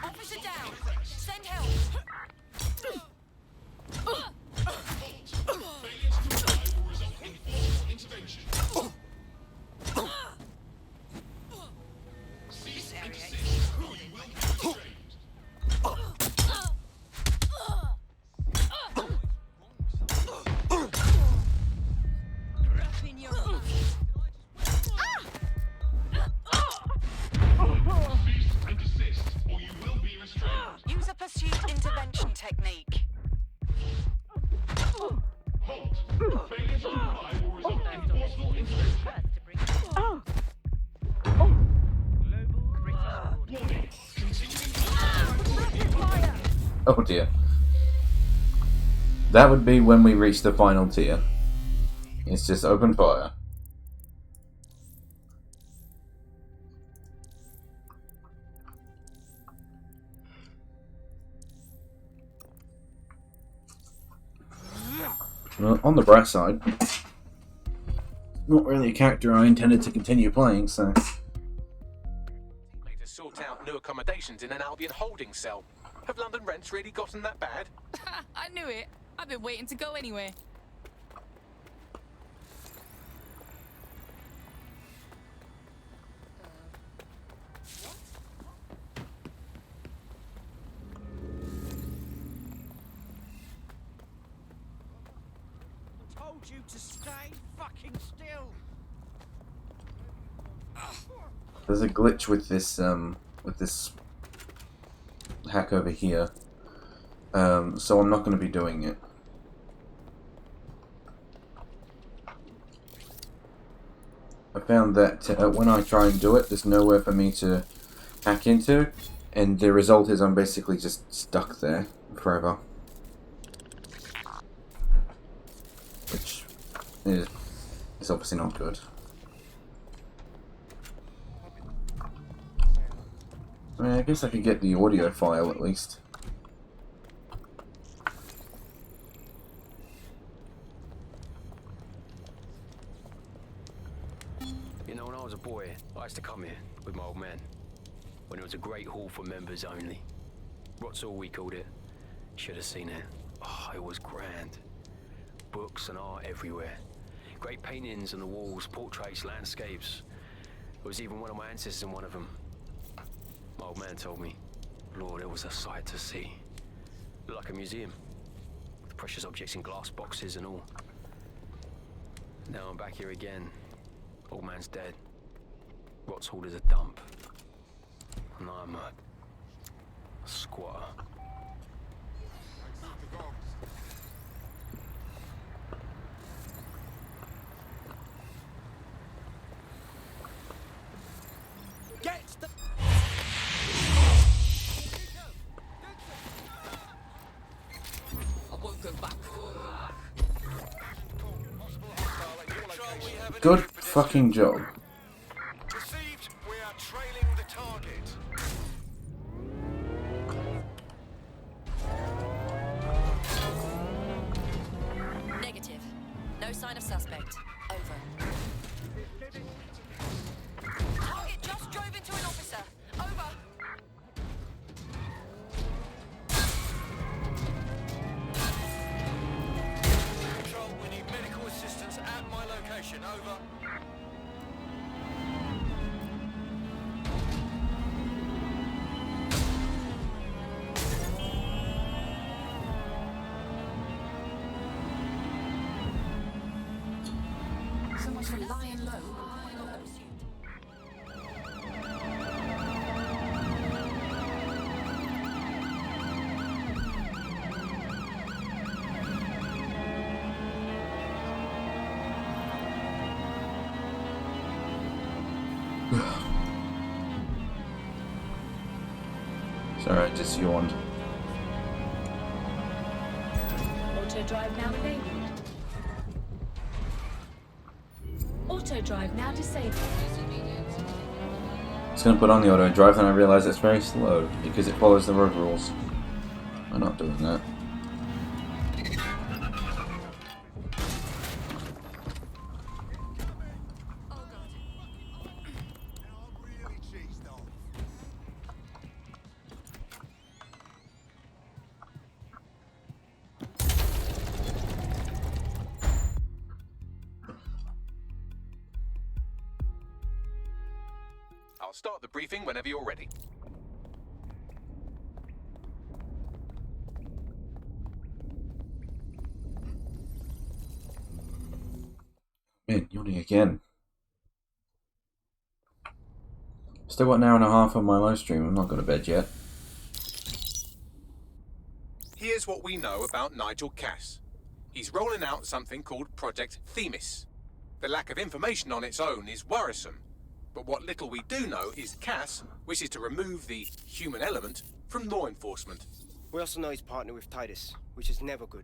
Officer down. Send help. Failure to comply will result in forceful intervention. Cease and desist, or you will be restrained. Cease and desist, or you will be restrained. Use a pursuit intervention technique. Halt. Failure to comply will result in forceful intervention. Oh dear. That would be when we reach the final tier. It's just open fire. Well, on the bright side, not really a character I intended to continue playing, so... To sort out new accommodations in an Albion holding cell. Have London rents really gotten that bad? I knew it. I've been waiting to go anyway. Told you to stay fucking still. There's a glitch with this hack over here, so I'm not going to be doing it. I found that when I try and do it, there's nowhere for me to hack into, and the result is I'm basically just stuck there forever. Which is obviously not good. I mean, I guess I could get the audio file at least. You know, when I was a boy, I used to come here with my old man. When it was a great hall for members only. What's all we called it? Should have seen it. Oh, it was grand. Books and art everywhere. Great paintings on the walls, portraits, landscapes. There was even one of my ancestors in one of them. My old man told me, Lord, it was a sight to see. Looked like a museum, with precious objects in glass boxes and all. Now I'm back here again. Old man's dead. Rott's Hall is a dump. And I'm a squatter. Get the... I won't go back. Good fucking job. Received. We are trailing the target. Negative. No sign of suspect. Over. Target just drove into an officer. Over. Control, we need medical assistance at my location. Over. Thanks for lying low. Sorry, I just yawned. Auto drive now enabled. Auto drive now disabled. I was going to put on the auto drive, and I realised it's very slow because it follows the road rules. I'm not doing that. I'll start the briefing whenever you're ready. Man, yawning again. Still got an hour and a half on my live stream. I'm not going to bed yet. Here's what we know about Nigel Cass. He's rolling out something called Project Themis. The lack of information on its own is worrisome. But what little we do know is Cass wishes to remove the human element from law enforcement. We also know he's partnered with Titus, which is never good.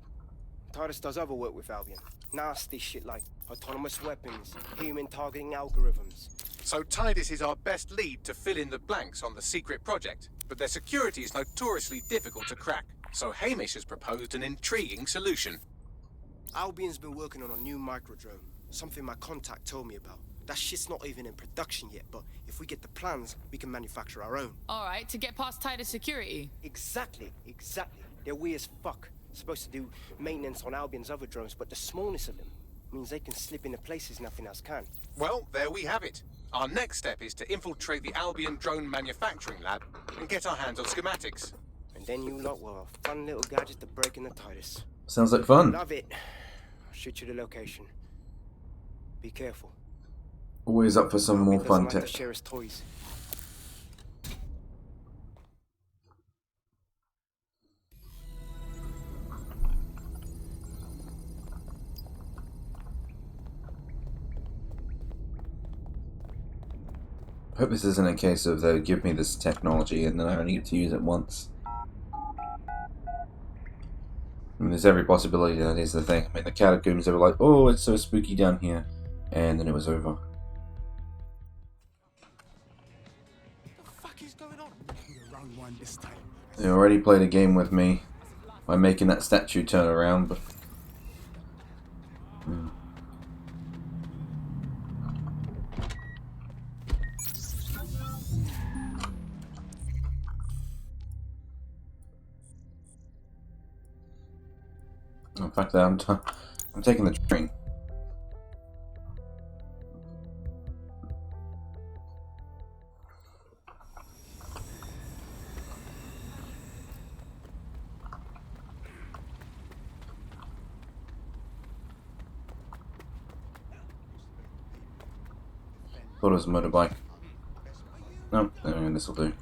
Titus does other work with Albion. Nasty shit like autonomous weapons, human targeting algorithms. So Titus is our best lead to fill in the blanks on the secret project, but their security is notoriously difficult to crack. So Hamish has proposed an intriguing solution. Albion's been working on a new microdrone, something my contact told me about. That shit's not even in production yet, but if we get the plans, we can manufacture our own. Alright, to get past Titus security. Exactly. They're weird as fuck. Supposed to do maintenance on Albion's other drones, but the smallness of them means they can slip into places nothing else can. Well, there we have it. Our next step is to infiltrate the Albion drone manufacturing lab and get our hands on schematics. And then you lot will have a fun little gadget to break in the Titus. Sounds like fun. Love it. I'll shoot you the location. Be careful. Always up for some more fun tech. tech. Share his toys. I hope this isn't a case of they give me this technology and then I only get to use it once. I mean, there's every possibility that is the thing. I mean, the catacombs, they were like, oh, it's so spooky down here. And then it was over. They already played a game with me by making that statue turn around, but... In fact, I'm taking the train. Thought it was a motorbike. No, this will do.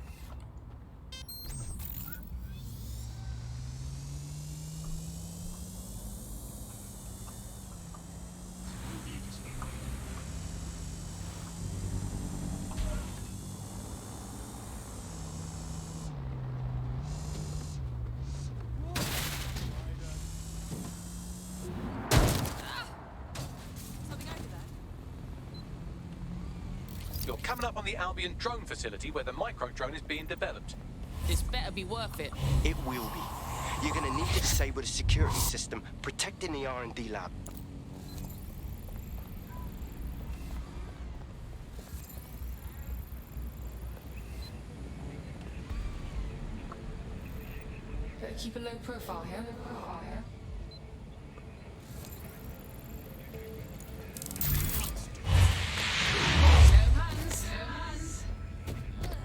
You're coming up on the Albion drone facility where the micro-drone is being developed. This better be worth it. It will be. You're gonna need to disable the security system protecting the R&D lab. Better keep a low profile here.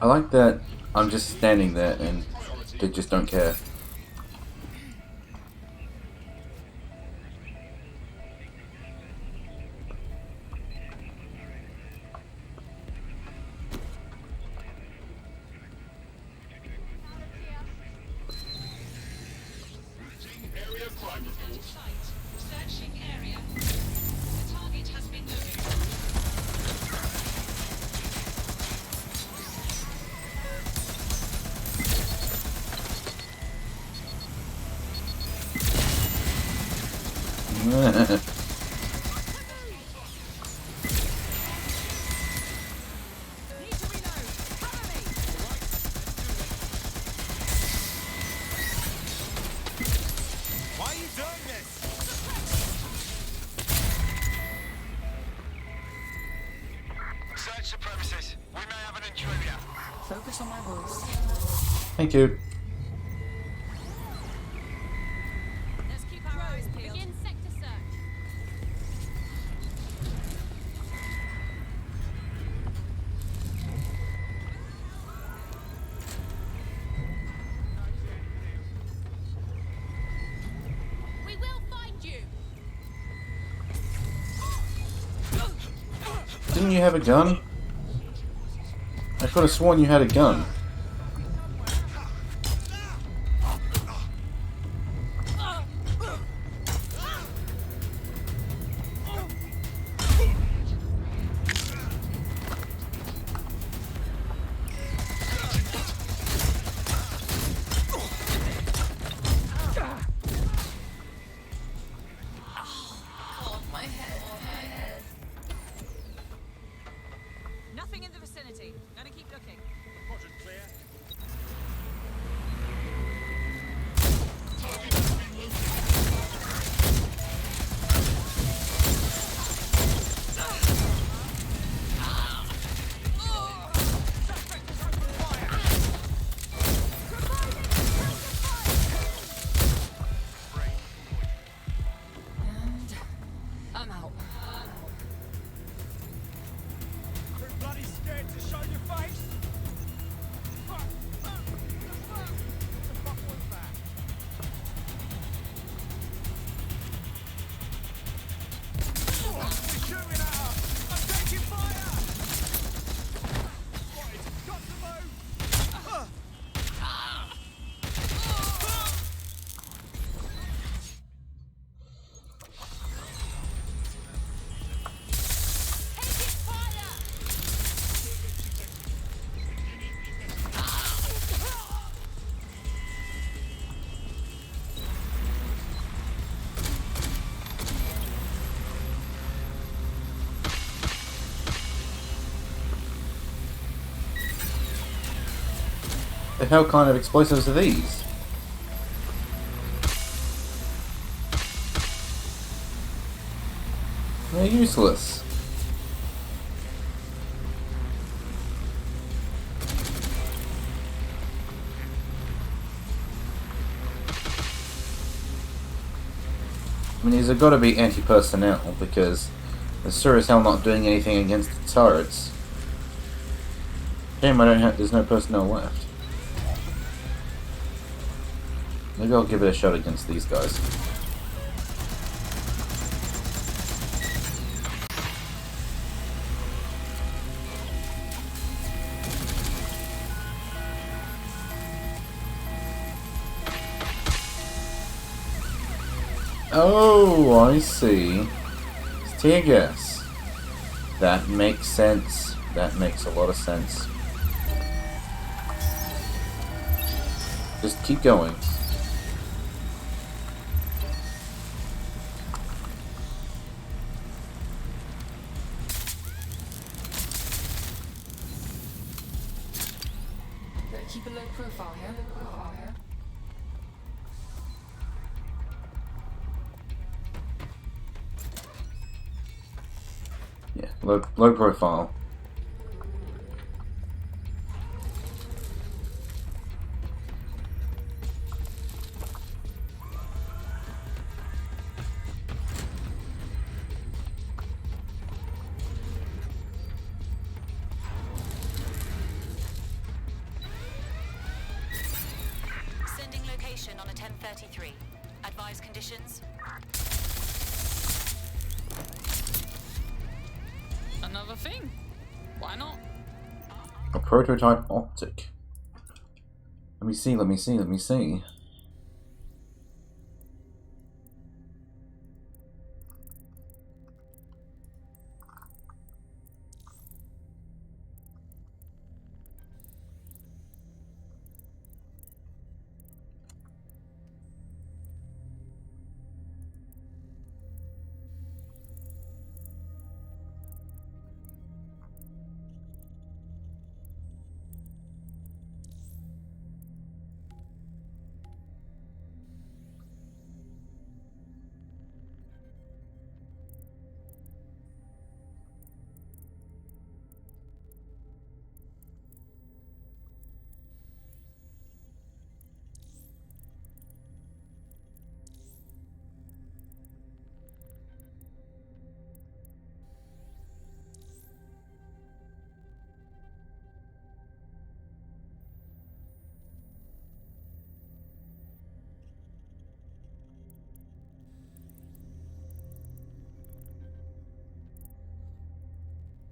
I like that I'm just standing there and they just don't care. Why are you doing this? Search the premises. We may have an intruder. Focus on my voice. Thank you. Let's keep our eyes peeled. Begin sector search. We will find you. Didn't you have a gun? I could have sworn you had a gun. Nothing in the vicinity. Gonna keep looking. Quadrant clear. I'm out. Too bloody scared to show your face? What the fuck was that? You're shooting at us! I'm taking fire! Right, got to move! The hell kind of explosives are these? They're useless. I mean, these have got to be anti-personnel because they're sure as hell not doing anything against the turrets. Shame I don't have. There's no personnel left. Maybe I'll give it a shot against these guys. Oh, I see. It's tear gas. That makes sense. That makes a lot of sense. Just keep going. Keep a low profile here. Yeah, low profile. Sending location on a 1033. Advise conditions. Another thing. Why not? A prototype optic. Let me see, let me see, let me see.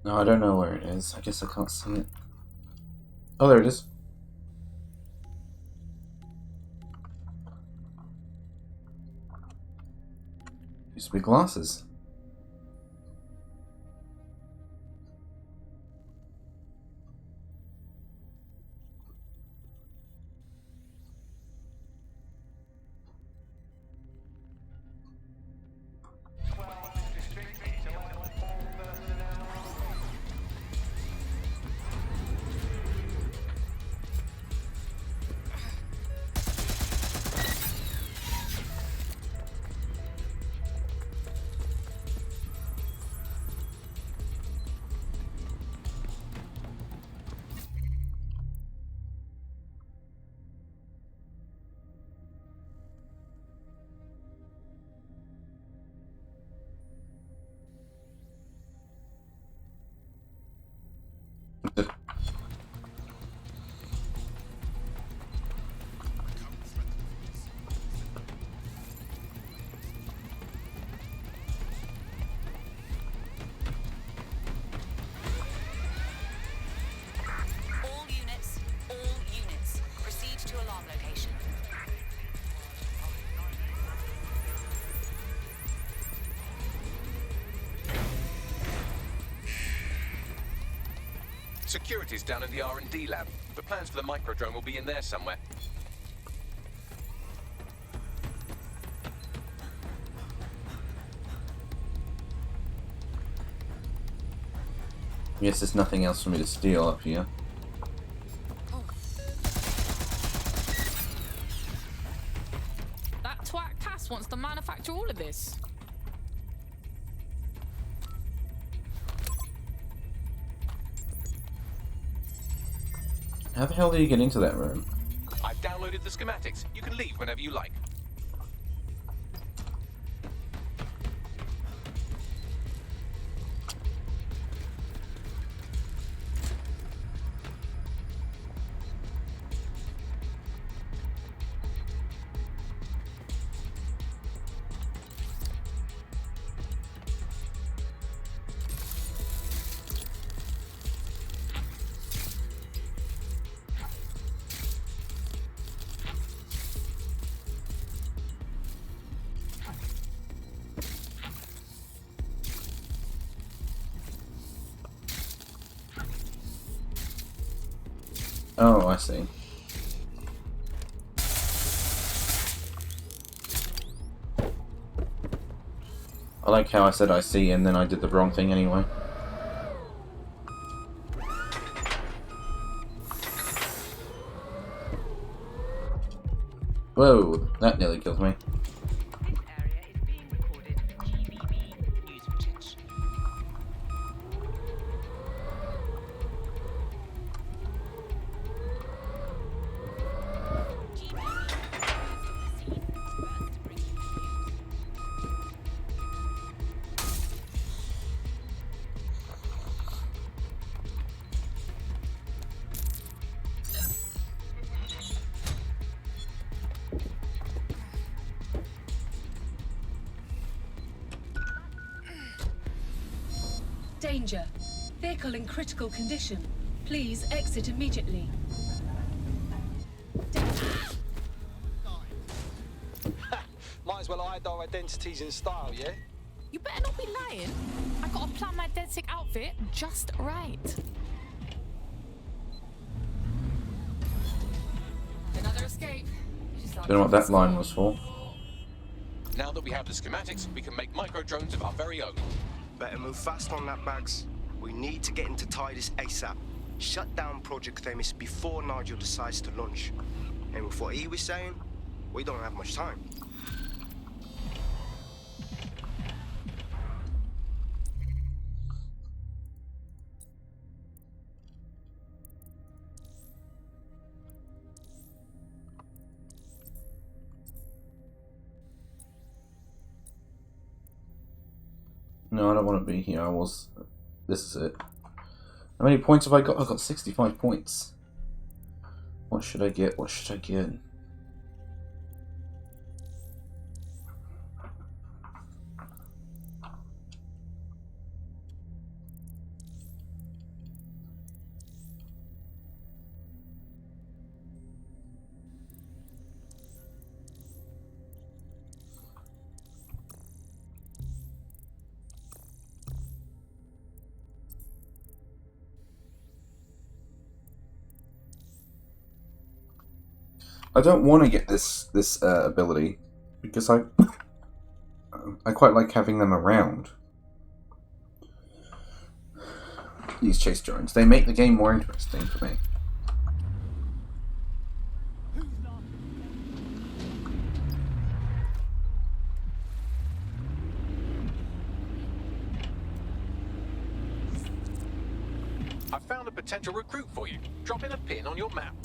No, I don't know where it is. I guess I can't see it. Oh, there it is. Used to be glasses. All units, proceed to alarm location. Security's down in the R&D lab. The plans for the microdrone will be in there somewhere. I guess there's nothing else for me to steal up here. That twat Cass wants to manufacture all of this. How the hell do you get into that room? I've downloaded the schematics. You can leave whenever you like. Oh, I see. I like how I said I see and then I did the wrong thing anyway. Whoa, that nearly killed me. Danger. Vehicle in critical condition. Please exit immediately. Might as well hide our identities in style, yeah? You better not be lying. I gotta plan my DedSec outfit just right. Another escape. Don't know what that line was for. Now that we have the schematics, we can make microdrones of our very own. Better move fast on that, Bags. We need to get into Titus ASAP. Shut down Project Themis before Nigel decides to launch. And with what he was saying, we don't have much time. No, I don't want to be here. This is it. How many points have I got? I've got 65 points. What should I get? What should I get? I don't want to get this ability because I quite like having them around. These chase drones, they make the game more interesting for me. I found a potential recruit for you. Drop in a pin on your map.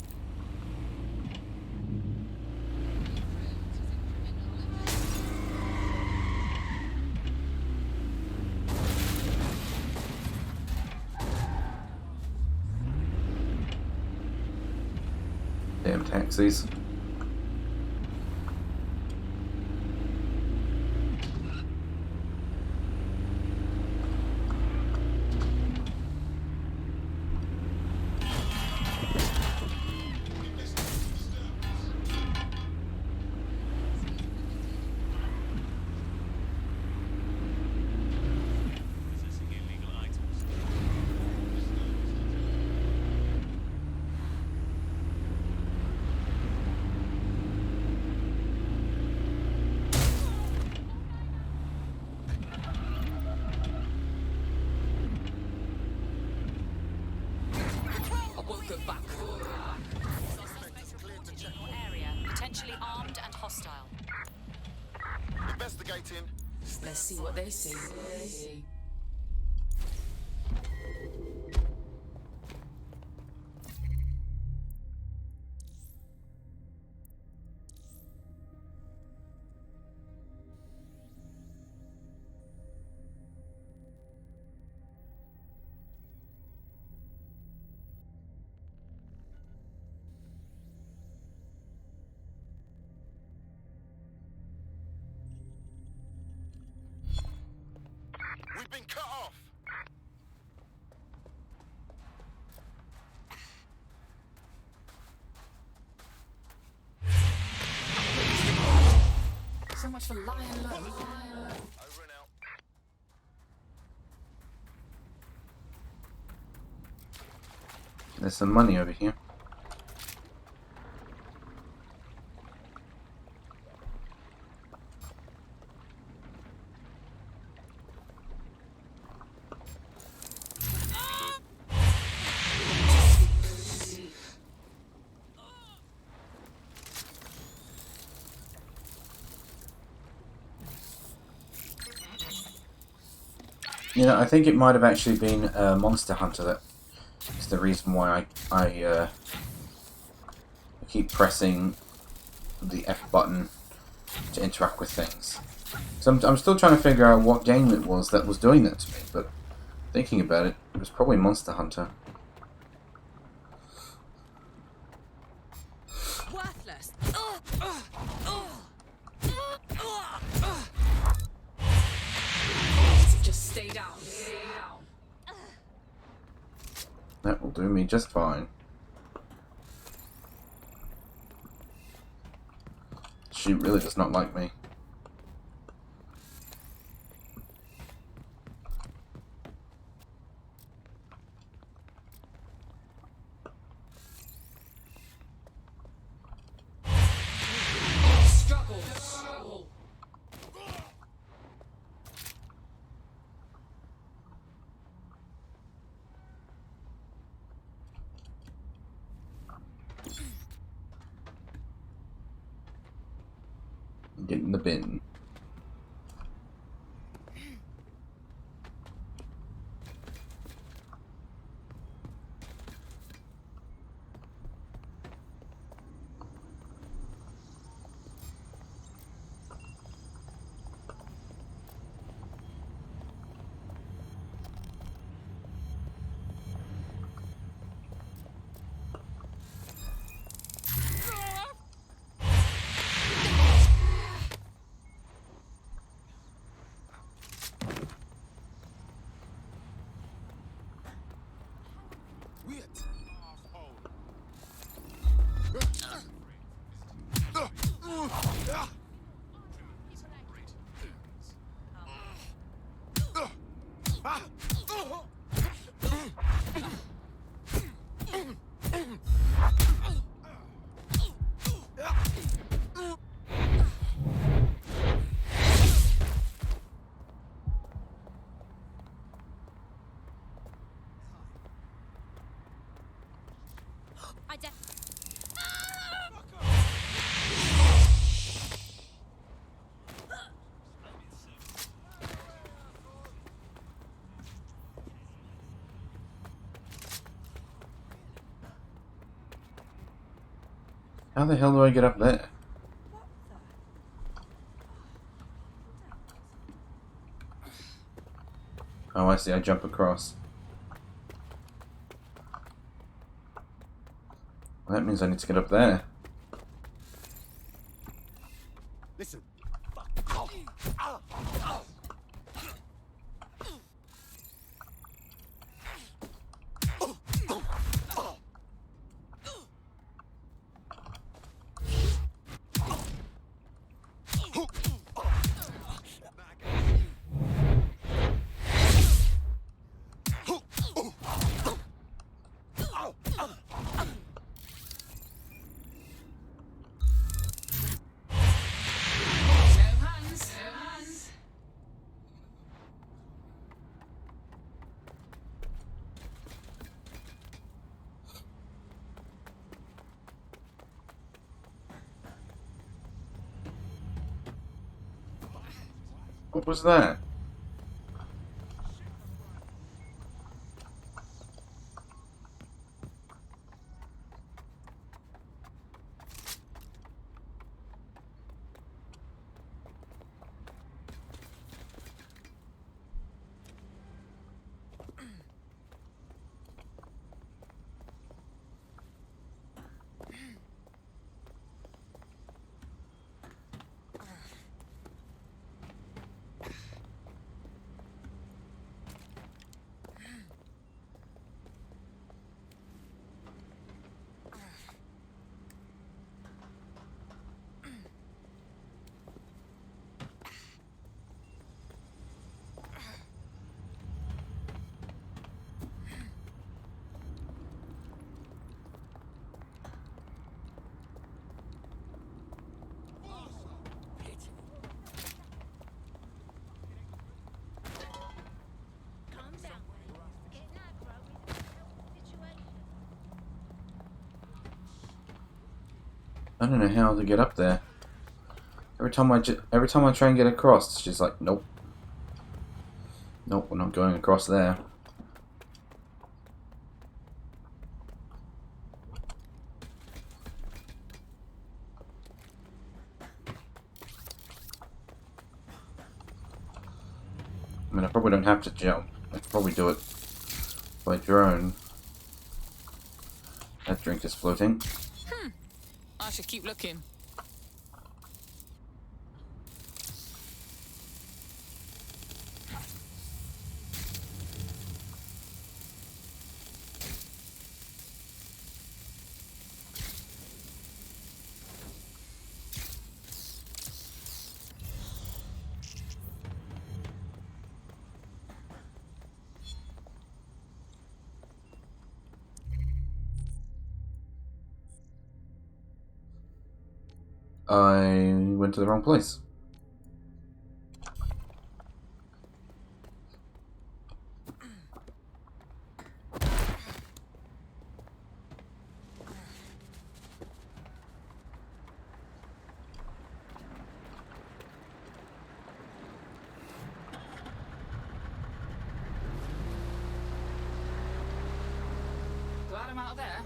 Damn taxis. Potentially armed and hostile. Investigating. Let's see what they see. We've been cut off. So much for lying low. Over and out. There's some money over here. You know, I think it might have actually been Monster Hunter that is the reason why I keep pressing the F button to interact with things. So I'm still trying to figure out what game it was that was doing that to me, but thinking about it, it was probably Monster Hunter. Worthless. Just stay down. That will do me just fine. She really does not like me. Get in the bin. How the hell do I get up there? Oh, I see. I jump across. Well, that means I need to get up there. Listen. What was that? I don't know how to get up there. Every time I try and get across, it's just like, nope. Nope, we're not going across there. I mean, I probably don't have to jump. I could probably do it by drone. That drink is floating. I should keep looking. I went to the wrong place. Glad I'm out of there.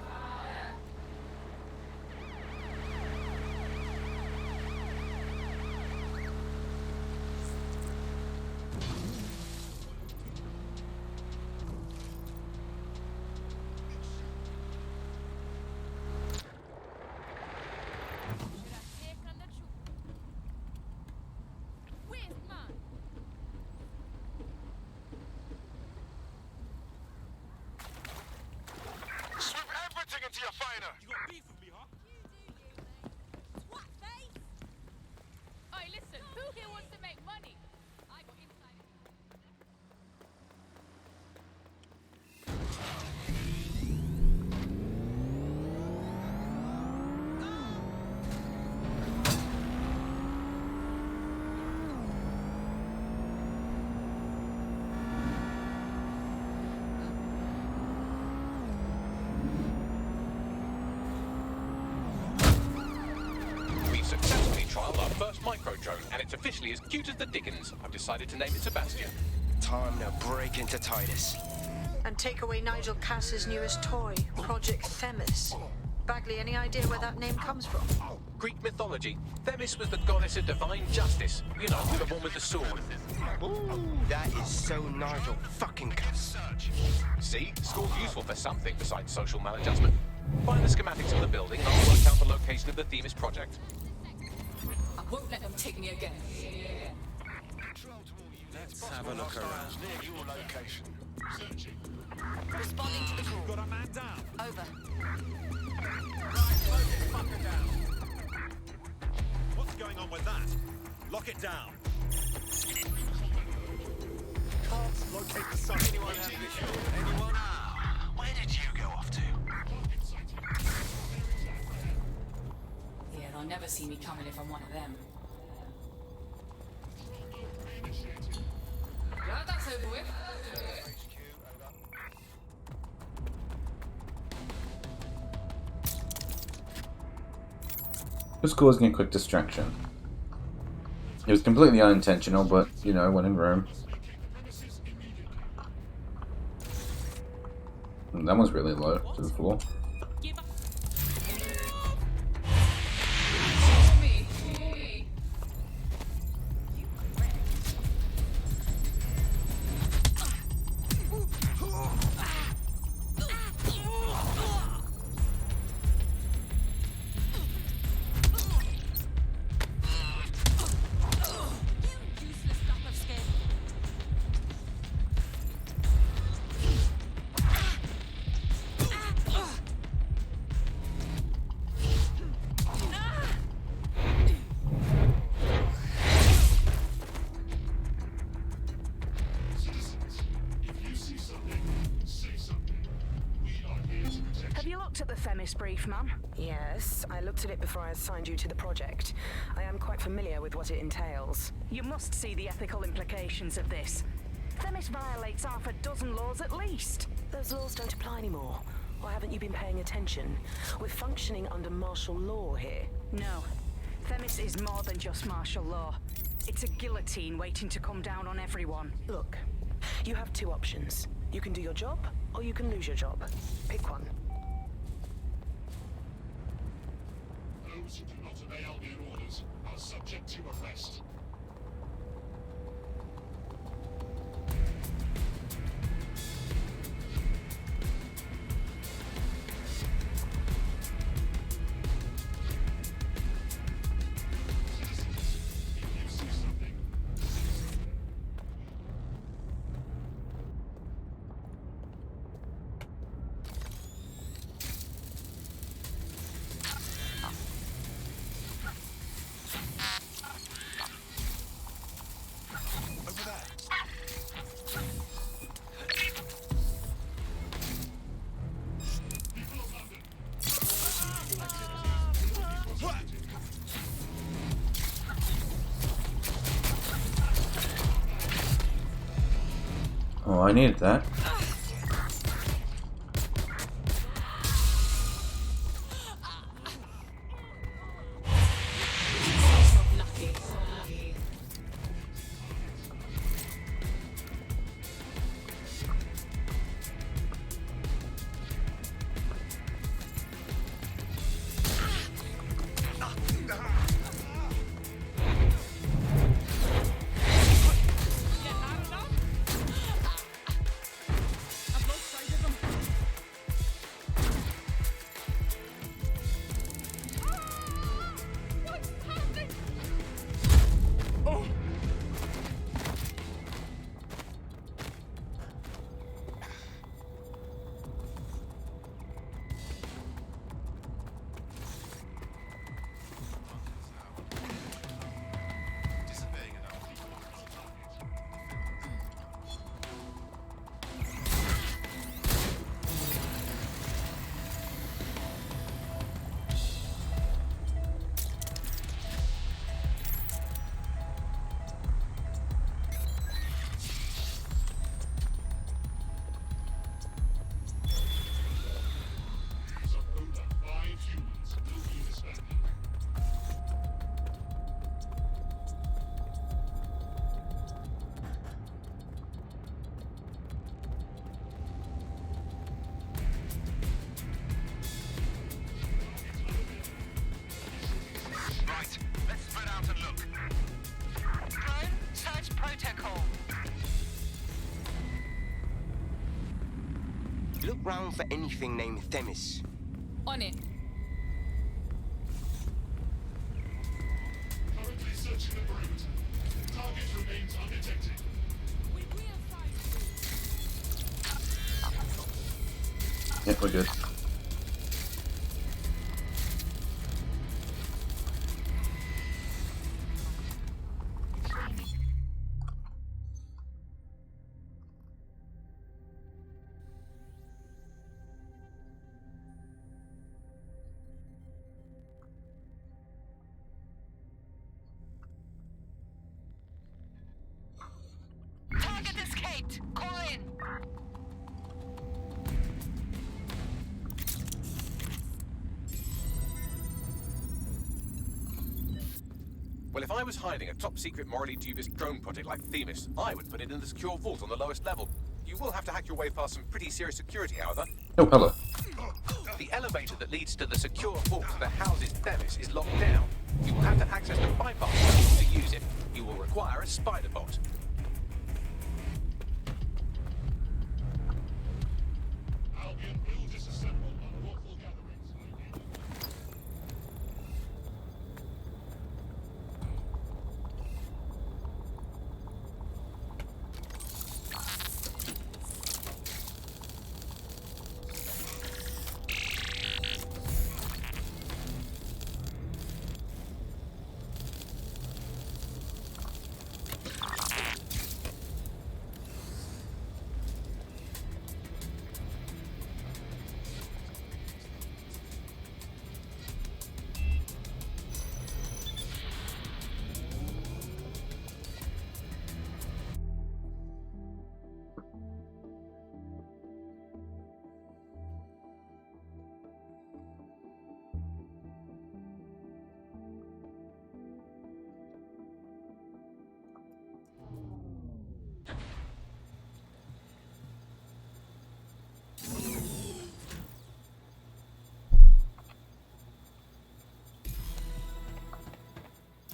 Into your fighter. You got beef with me, huh? What face? Hey, listen, who here wants to make money? I got inside. Successfully trialed our first micro-drone, and it's officially as cute as the dickens. I've decided to name it Sebastian. Time to break into Titus. And take away Nigel Cass's newest toy, Project Themis. Bagley, any idea where that name comes from? Greek mythology. Themis was the goddess of divine justice. You know, the one with the sword. Ooh, that is so Nigel fucking cuss. See? School's useful for something besides social maladjustment. Find the schematics of the building and I'll work out the location of the Themis project. I won't let them take me again. Let's have a look around. Near your location. Responding to the call. Got a man down. Over. Right, slow this fucker down. What's going on with that? Lock it down. Can't locate the sun. Anyone have visual? Anyone? Where did you go off to? Yeah, they'll never see me coming if I'm one of them. Glad that's over with. Just causing a quick distraction. It was completely unintentional, but, you know, when in Rome. That one's really low to the floor. Have you looked at the Themis brief, ma'am? Yes, I looked at it before I assigned you to the project. I am quite familiar with what it entails. You must see the ethical implications of this. Themis violates half a dozen laws at least. Those laws don't apply anymore. Or haven't you been paying attention? We're functioning under martial law here. No. Themis is more than just martial law. It's a guillotine waiting to come down on everyone. Look, you have two options. You can do your job, or you can lose your job. Pick one. Those who do not obey Albion orders are subject to arrest. Oh, I needed that. Look round for anything named Themis. On it. Currently searching the perimeter. Target remains undetected. Yep, we're good. Target escaped. Call in. Well, if I was hiding a top-secret, morally dubious drone project like Themis, I would put it in the secure vault on the lowest level. You will have to hack your way past some pretty serious security, however. Oh, hello. The elevator that leads to the secure vault that houses Themis is locked down. You will have to access the bypass to use it. You will require a spider bot. Albion will disassemble unlawful gatherings.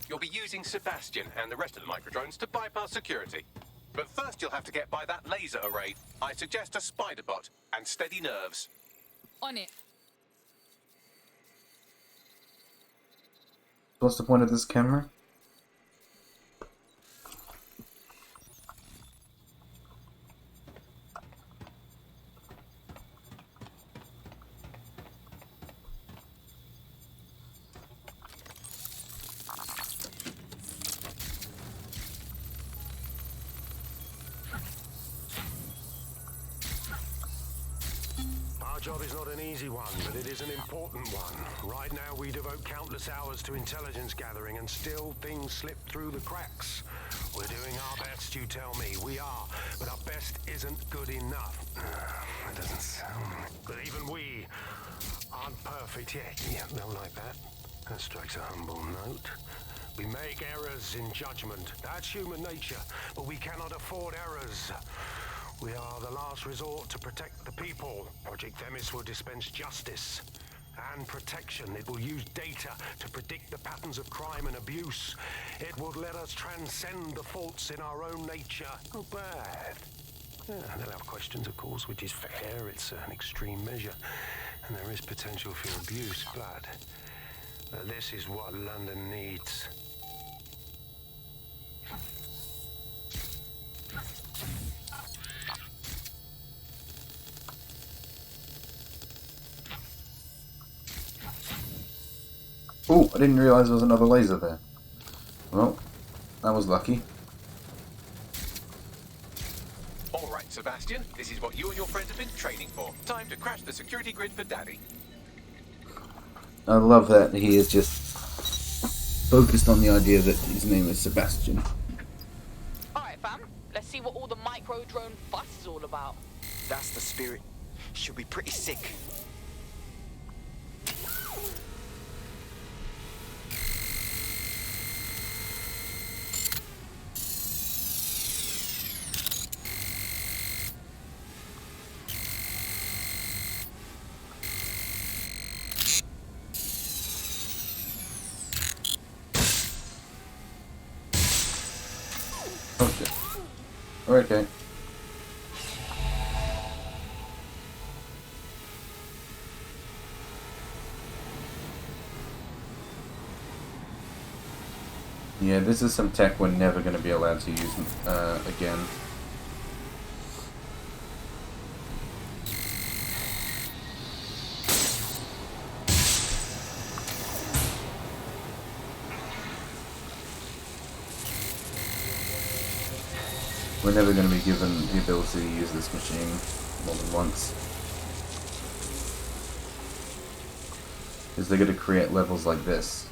You'll be using Sebastian and the rest of the microdrones to bypass security. But first you'll have to get by that laser array. I suggest a spider bot and steady nerves. On it. What's the point of this camera? Our job is not an easy one, but it is an important one. Right now we devote countless hours to intelligence gathering and still things slip through the cracks. We're doing our best, you tell me. We are, but our best isn't good enough. That doesn't sound right. But even we aren't perfect yet. Yeah, not like that. That strikes a humble note. We make errors in judgment. That's human nature, but we cannot afford errors. We are the last resort to protect the people. Project Themis will dispense justice and protection. It will use data to predict the patterns of crime and abuse. It will let us transcend the faults in our own nature. Not bad. Yeah, they'll have questions, of course, which is fair. It's an extreme measure, and there is potential for abuse, but this is what London needs. Oh, I didn't realise there was another laser there. Well, that was lucky. Alright, Sebastian, this is what you and your friends have been training for. Time to crash the security grid for Daddy. I love that he is just focused on the idea that his name is Sebastian. Alright, fam. Let's see what all the micro drone fuss is all about. That's the spirit. She'll be pretty sick. Okay. Yeah, this is some tech we're never going to be allowed to use again. We're never going to be given the ability to use this machine more than once. Because they're going to create levels like this.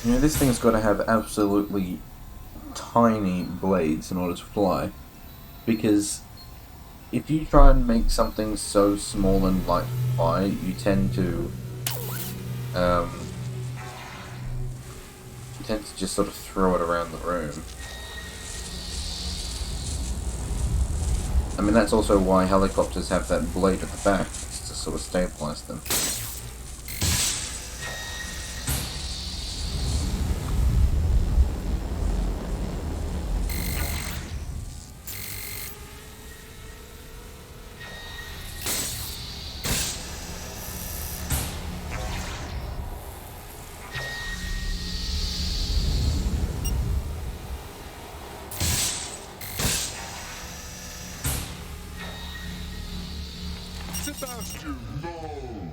You know, this thing's got to have absolutely tiny blades in order to fly, because if you try and make something so small and light fly, you tend to just sort of throw it around the room. I mean, that's also why helicopters have that blade at the back, it's to sort of stabilize them. Sebastian, no!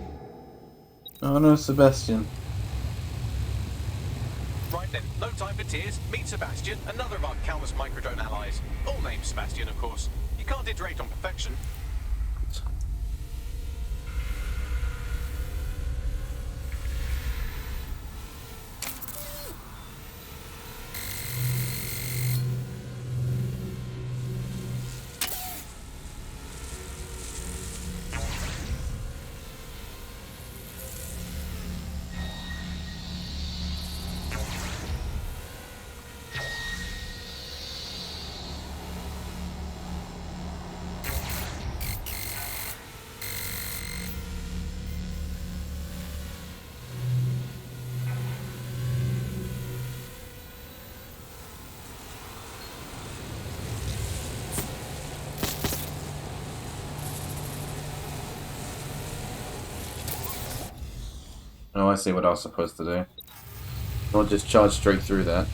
Oh no, Sebastian. Right then, no time for tears. Meet Sebastian, another of our countless microdrone allies. All named Sebastian, of course. You can't iterate on perfection. Oh, I see what I was supposed to do. Not just charge straight through that.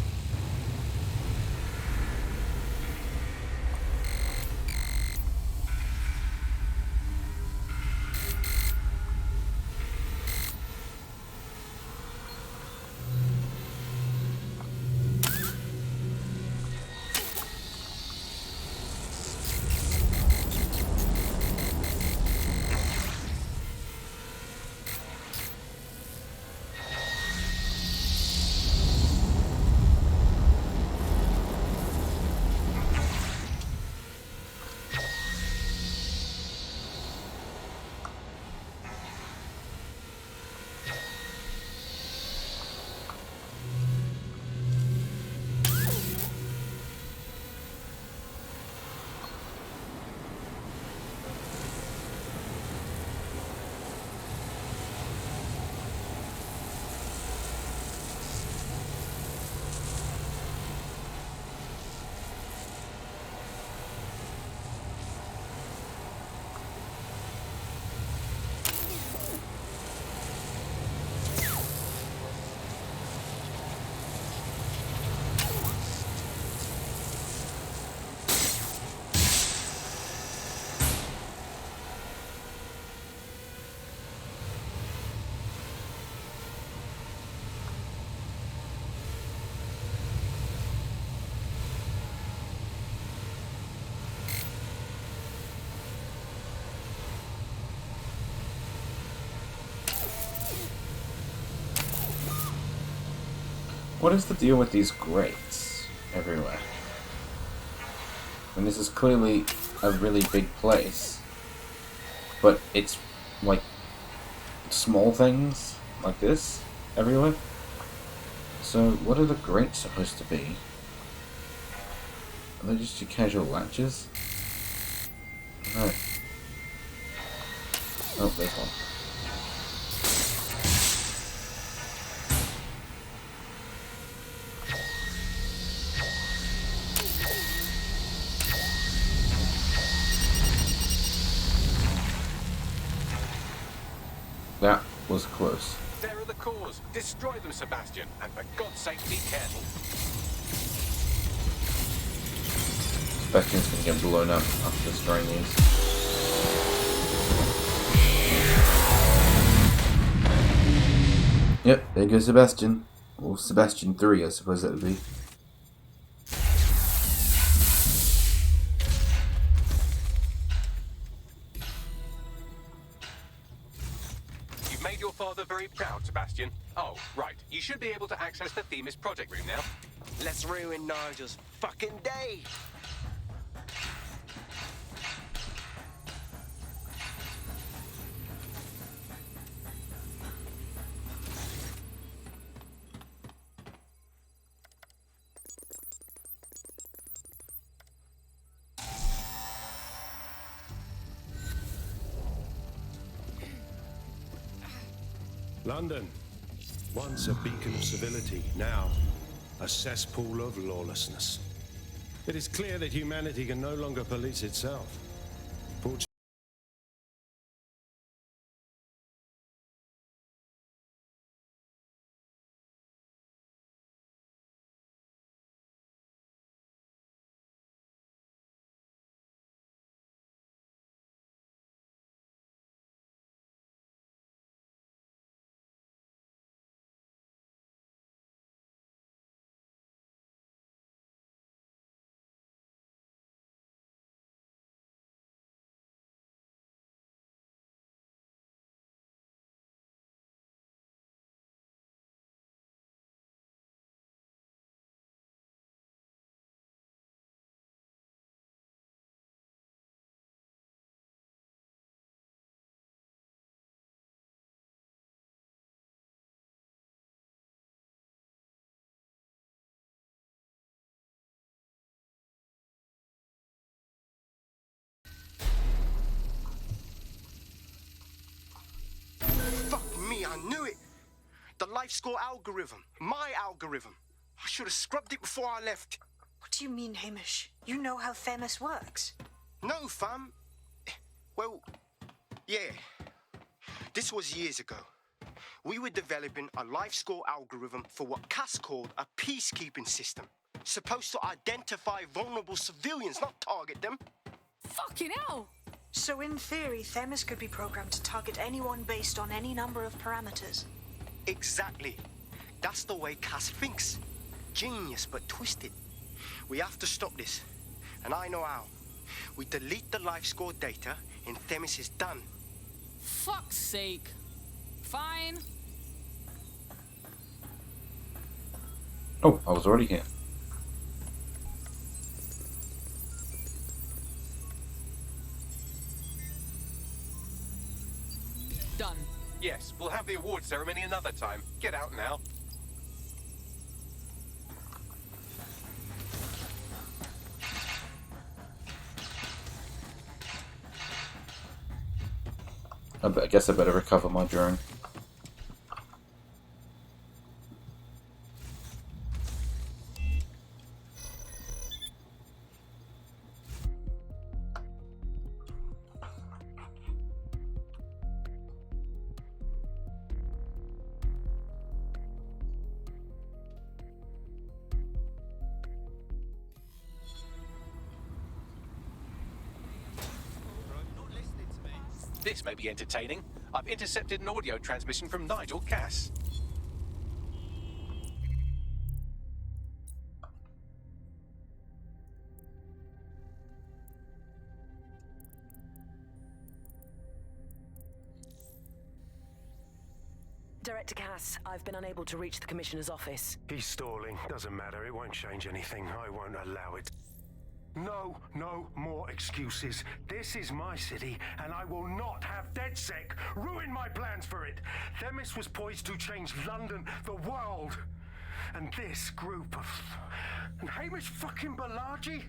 What is the deal with these grates everywhere? I mean, this is clearly a really big place, but it's like small things like this everywhere. So what are the grates supposed to be? Are they just your casual latches? No. Oh, there's one. That was close. There are the cores. Destroy them, Sebastian, and for God's sake, be careful. Sebastian's gonna get blown up after destroying these. Yep, there goes Sebastian. Or Sebastian 3, I suppose that would be. You've made your father very proud, Sebastian. Oh, right. You should be able to access the Themis project room now. Let's ruin Nigel's fucking day. London, once a beacon of civility, now a cesspool of lawlessness. It is clear that humanity can no longer police itself. Fuck me, I knew it. The life score algorithm. My algorithm. I should have scrubbed it before I left. What do you mean, Hamish? You know how Themis works. No, fam. Well, yeah. This was years ago. We were developing a life score algorithm for what Cass called a peacekeeping system. Supposed to identify vulnerable civilians, not target them. Fucking hell! So in theory, Themis could be programmed to target anyone based on any number of parameters. Exactly. That's the way Cass thinks. Genius, but twisted. We have to stop this. And I know how. We delete the life score data and Themis is done. Fuck's sake. Fine. Oh, I was already here. Done. Yes, we'll have the award ceremony another time. Get out now. I guess I better recover my drone. This may be entertaining. I've intercepted an audio transmission from Nigel Cass. Director Cass, I've been unable to reach the Commissioner's office. He's stalling. Doesn't matter. It won't change anything. I won't allow it. No more excuses. This is my city, and I will not have DedSec ruin my plans for it. Themis was poised to change London, the world. And this group of... And Hamish fucking Balaji?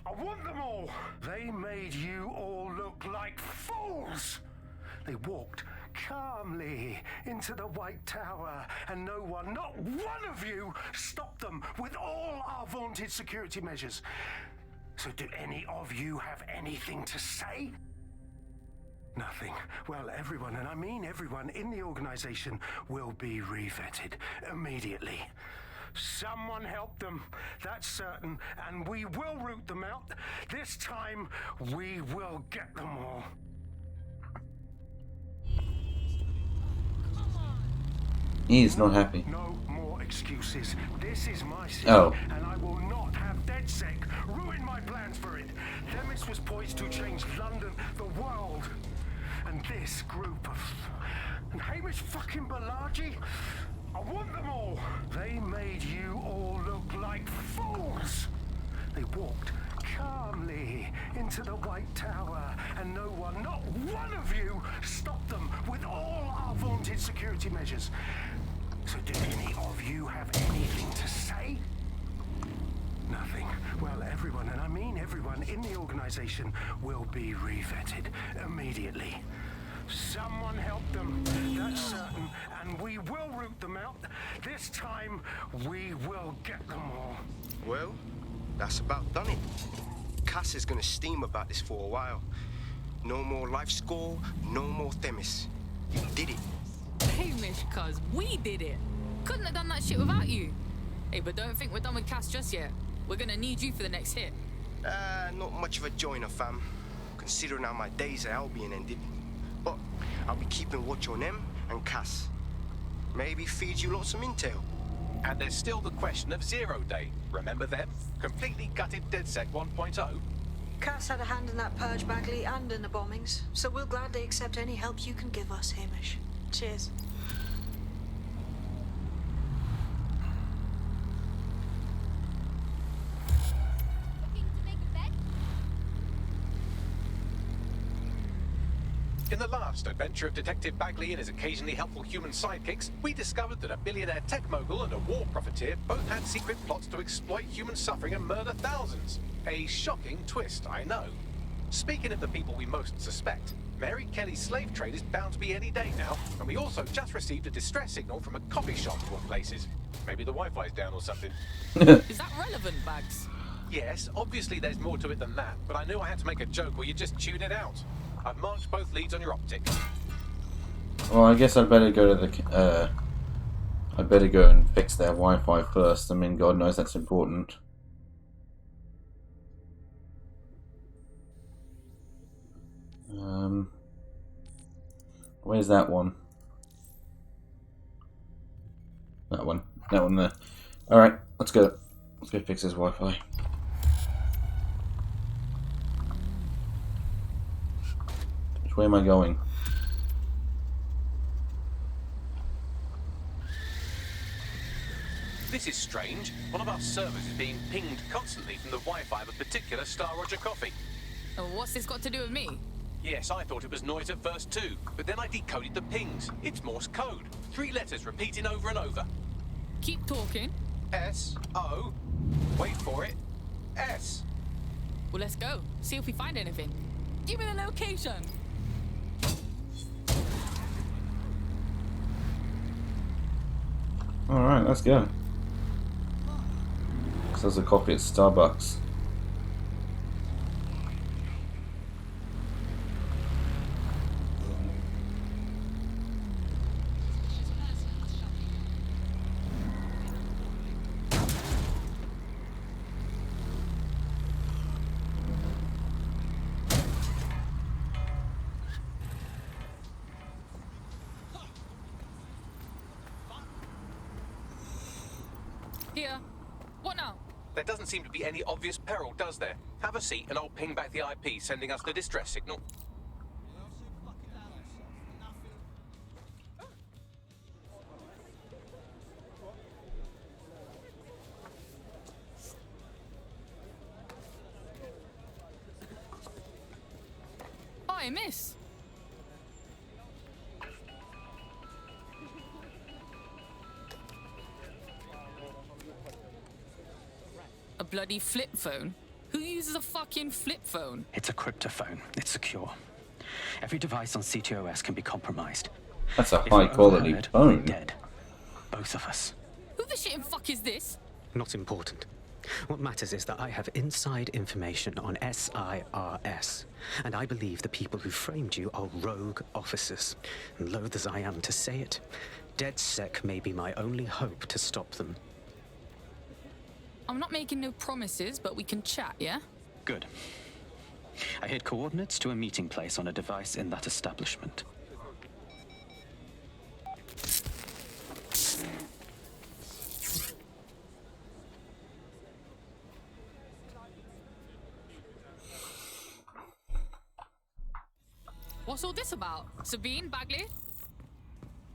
I want them all. They made you all look like fools. They walked calmly into the White Tower, and no one, not one of you, stopped them with all our vaunted security measures. So do any of you have anything to say? Nothing. Well, everyone, and I mean everyone in the organization, will be revetted immediately. Someone help them, that's certain, and we will root them out. This time, we will get them all. He's not happy. No more excuses. This is my city, Oh. and I will not have DedSec ruin my plans for it. Themis was poised to change London, the world. And this group of... And Hamish fucking Balaji? I want them all. They made you all look like fools. They walked calmly into the White Tower, and no one, not one of you, stopped them with all our vaunted security measures. So do any of you have anything to say? Nothing. Well, everyone, and I mean everyone in the organization, will be revetted immediately. Someone help them, that's certain, and we will root them out. This time, we will get them all. Well, that's about done it. Cass is gonna steam about this for a while. No more life score, no more Themis. You did it. Hamish, cuz, we did it. Couldn't have done that shit without you. Hey, but don't think we're done with Cass just yet. We're gonna need you for the next hit. Not much of a joiner, fam. Considering how my days at Albion ended. But I'll be keeping watch on them and Cass. Maybe feed you lots of intel. And there's still the question of Zero Day. Remember them? Completely gutted DedSec 1.0. Cass had a hand in that purge, Bagley, and in the bombings, so we'll gladly accept any help you can give us, Hamish. Cheers. In the last adventure of Detective Bagley and his occasionally helpful human sidekicks, we discovered that a billionaire tech mogul and a war profiteer both had secret plots to exploit human suffering and murder thousands. A shocking twist, I know. Speaking of the people we most suspect, Mary Kelly's slave trade is bound to be any day now, and we also just received a distress signal from a coffee shop of all places. Maybe the Wi-Fi's down or something. Is that relevant, Bags? Yes, obviously there's more to it than that, but I knew I had to make a joke or you just tune it out. I've marked both leads on your optic. Well, I guess I'd better go to the... I'd better go and fix their Wi-Fi first. I mean, God knows that's important. Where's that one? That one. That one there. Alright, let's go. Let's go fix his Wi-Fi. Which way am I going? This is strange. One of our servers is being pinged constantly from the Wi-Fi of a particular Star Roger coffee. What's this got to do with me? Yes, I thought it was noise at first too, but then I decoded the pings. It's Morse code. 3 letters repeating over and over. Keep talking. S-O. Wait for it. S. Well, let's go. See if we find anything. Give me the location. Alright, let's go. So there's a coffee at Starbucks. Here. What now? There doesn't seem to be any obvious peril, does there? Have a seat and I'll ping back the IP sending us the distress signal. I miss? A bloody flip phone? Who uses a fucking flip phone? It's a cryptophone. It's secure. Every device on CTOS can be compromised. That's a If we're high quality overheard, we're phone. dead. Both of us. Who the shit and fuck is this? Not important. What matters is that I have inside information on SIRS, and I believe the people who framed you are rogue officers. And loath as I am to say it, DedSec may be my only hope to stop them. I'm not making no promises, but we can chat, yeah? Good. I hid coordinates to a meeting place on a device in that establishment. What's all this about? Sabine, Bagley?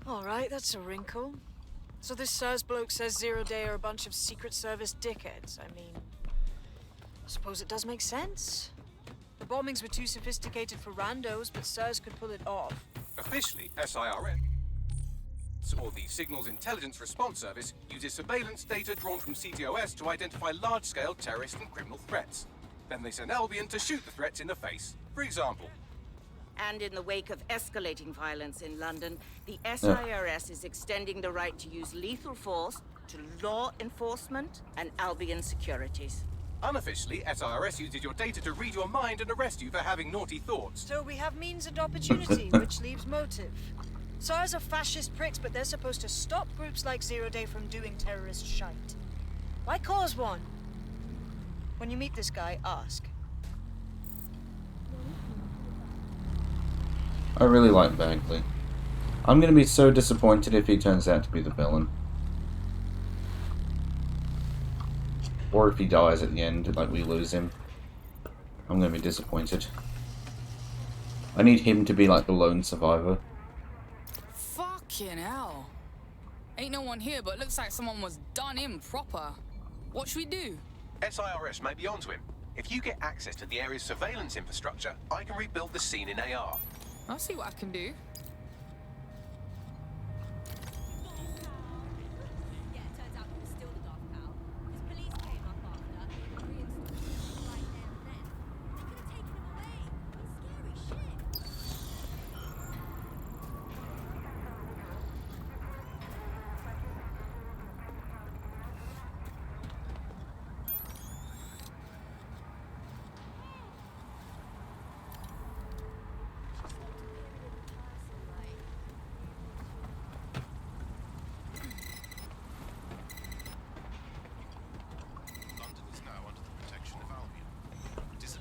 Alright, that's a wrinkle. So this SIRS bloke says Zero Day are a bunch of Secret Service dickheads. I mean, I suppose it does make sense. The bombings were too sophisticated for randos, but SIRS could pull it off. Officially, SIRS, or the Signals Intelligence Response Service, uses surveillance data drawn from CTOS to identify large-scale terrorist and criminal threats. Then they send Albion to shoot the threats in the face. For example, And in the wake of escalating violence in London, the SIRS is extending the right to use lethal force to law enforcement and Albion securities. unofficially, SIRS uses your data to read your mind and arrest you for having naughty thoughts. So we have means and opportunity, which leaves motive. SIRS are fascist pricks, but they're supposed to stop groups like Zero Day from doing terrorist shite. Why cause one? When you meet this guy, ask. I really like Bagley. I'm gonna be so disappointed if he turns out to be the villain. Or if he dies at the end, like we lose him. I'm gonna be disappointed. I need him to be like the lone survivor. Fucking hell. Ain't no one here, but looks like someone was done in proper. What should we do? SIRS may be onto him. If you get access to the area's surveillance infrastructure, I can rebuild the scene in AR. I'll see what I can do.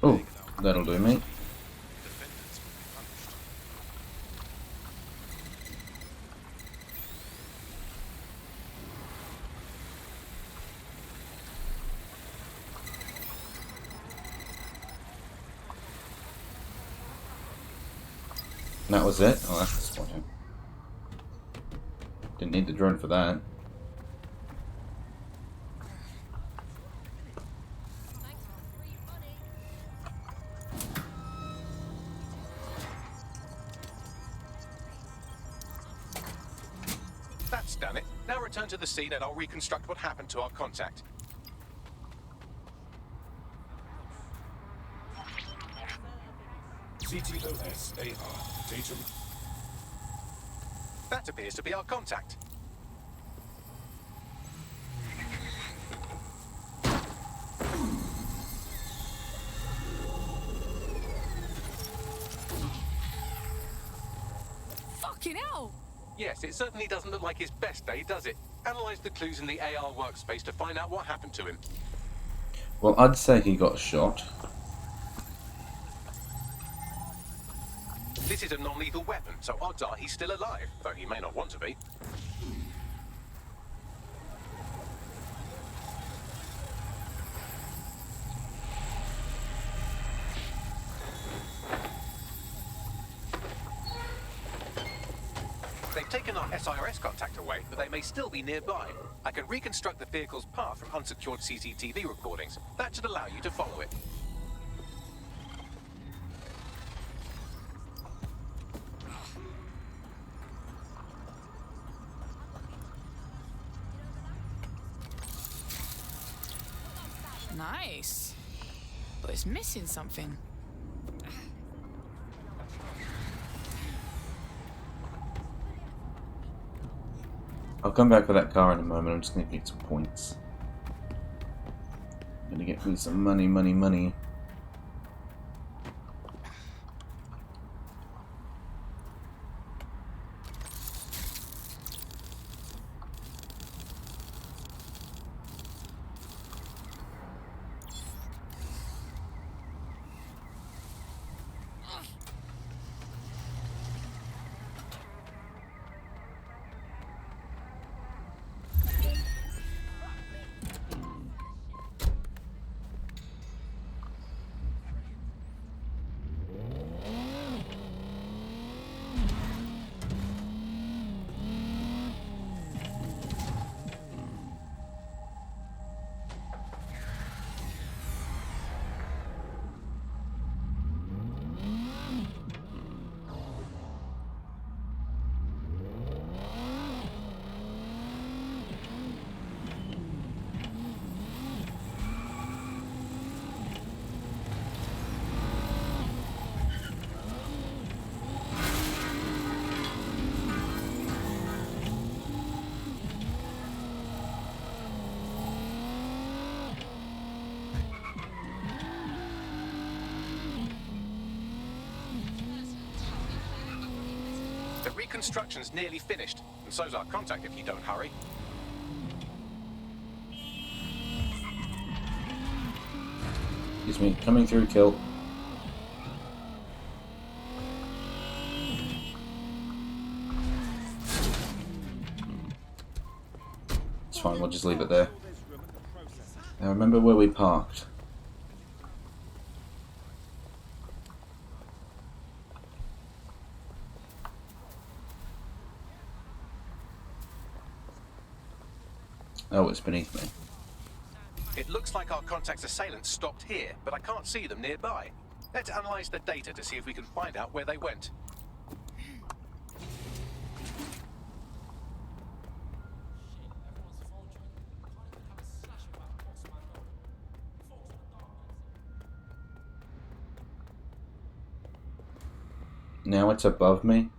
Oh, that'll do me. That was it? Oh, that's disappointing. Didn't need the drone for that. That's done it. Now return to the scene and I'll reconstruct what happened to our contact. CTOS AR. Data. That appears to be our contact. Fucking hell! Yes, it certainly doesn't look like his best day, does it? Analyze the clues in the AR workspace to find out what happened to him. Well, I'd say he got shot. This is a non-lethal weapon, so odds are he's still alive, though he may not want to be. They've taken our SIRS contact away, but they may still be nearby. I can reconstruct the vehicle's path from unsecured CCTV recordings. That should allow you to follow it. Nice. But it's missing something. I'll come back for that car in a moment. I'm just going to get some points. I'm going to get me some money, money, money. The reconstruction's nearly finished, and so's our contact if you don't hurry. Excuse me, coming through, kill. It's fine, we'll just leave it there. Now remember where we parked. Oh, it's beneath me. It looks like our contact's assailants stopped here, but I can't see them nearby. Let's analyze the data to see if we can find out where they went. Now it's above me.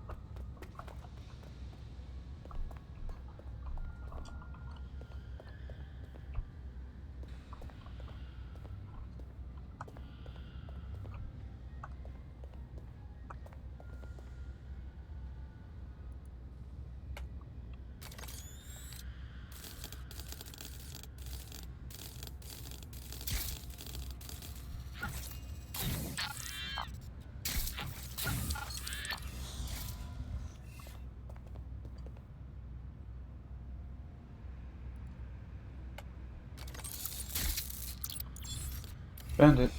Found it.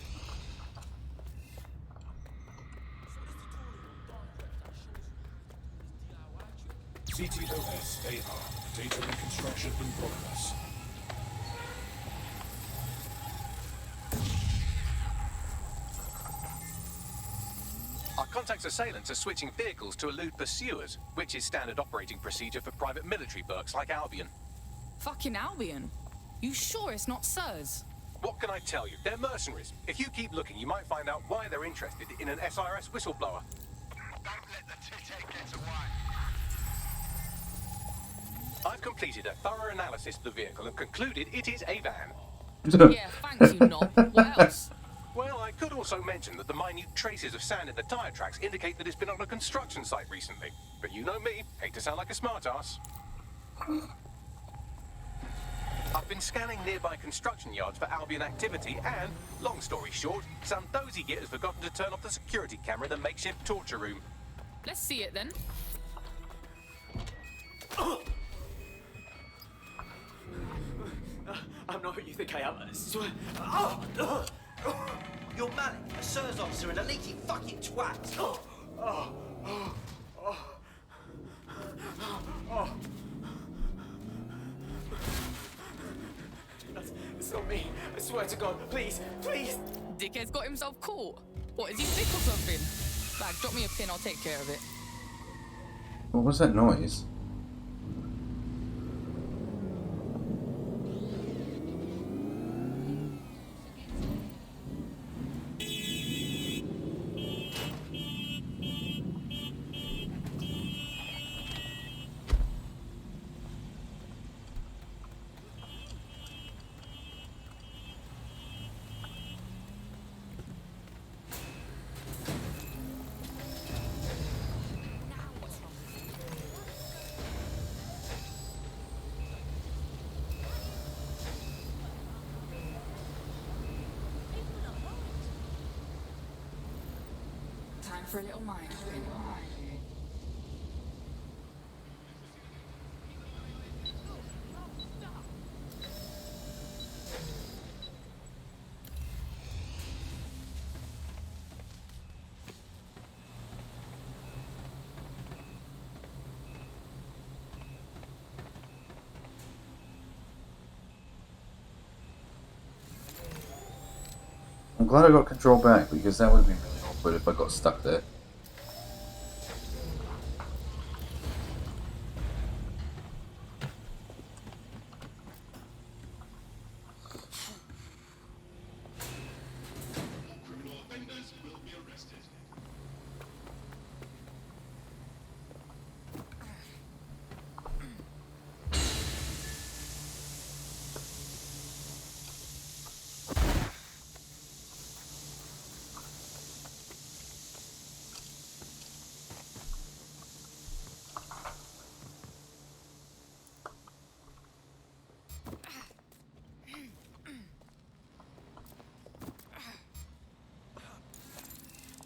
CTOS AR. Data reconstruction in progress. Our contact's assailants are switching vehicles to elude pursuers, which is standard operating procedure for private military burks like Albion. Fucking Albion? You sure it's not SIRS? What can I tell you? They're mercenaries. If you keep looking, you might find out why they're interested in an SRS whistleblower. Don't let the tit-head get away. I've completed a thorough analysis of the vehicle and concluded it is a van. Yeah, thanks, you knob. What else? Well, I could also mention that the minute traces of sand in the tyre tracks indicate that it's been on a construction site recently. But you know me, hate to sound like a smartass. I've been scanning nearby construction yards for Albion activity and, long story short, some dozy git has forgotten to turn off the security camera in the makeshift torture room. Let's see it then. I'm not who you think I am, I swear. You're Malik, a SIRS officer and a leaky fucking twat. It's not me. I swear to God. Please, please. Dickhead's got himself caught. What, is he sick or something? Like, drop me a pin, I'll take care of it. What was that noise? for a little mind spin. I'm glad I got control back because that would have been really awkward if I got stuck there. Criminal offenders will be arrested.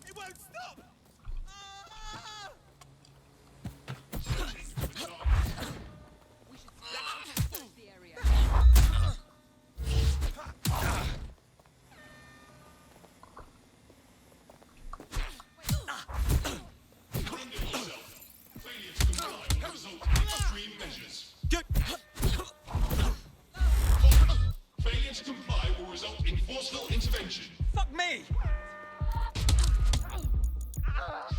It won't stop! Surrender yourself. Failure to comply will result in extreme measures. Failure to comply will result in forceful intervention. Fuck me!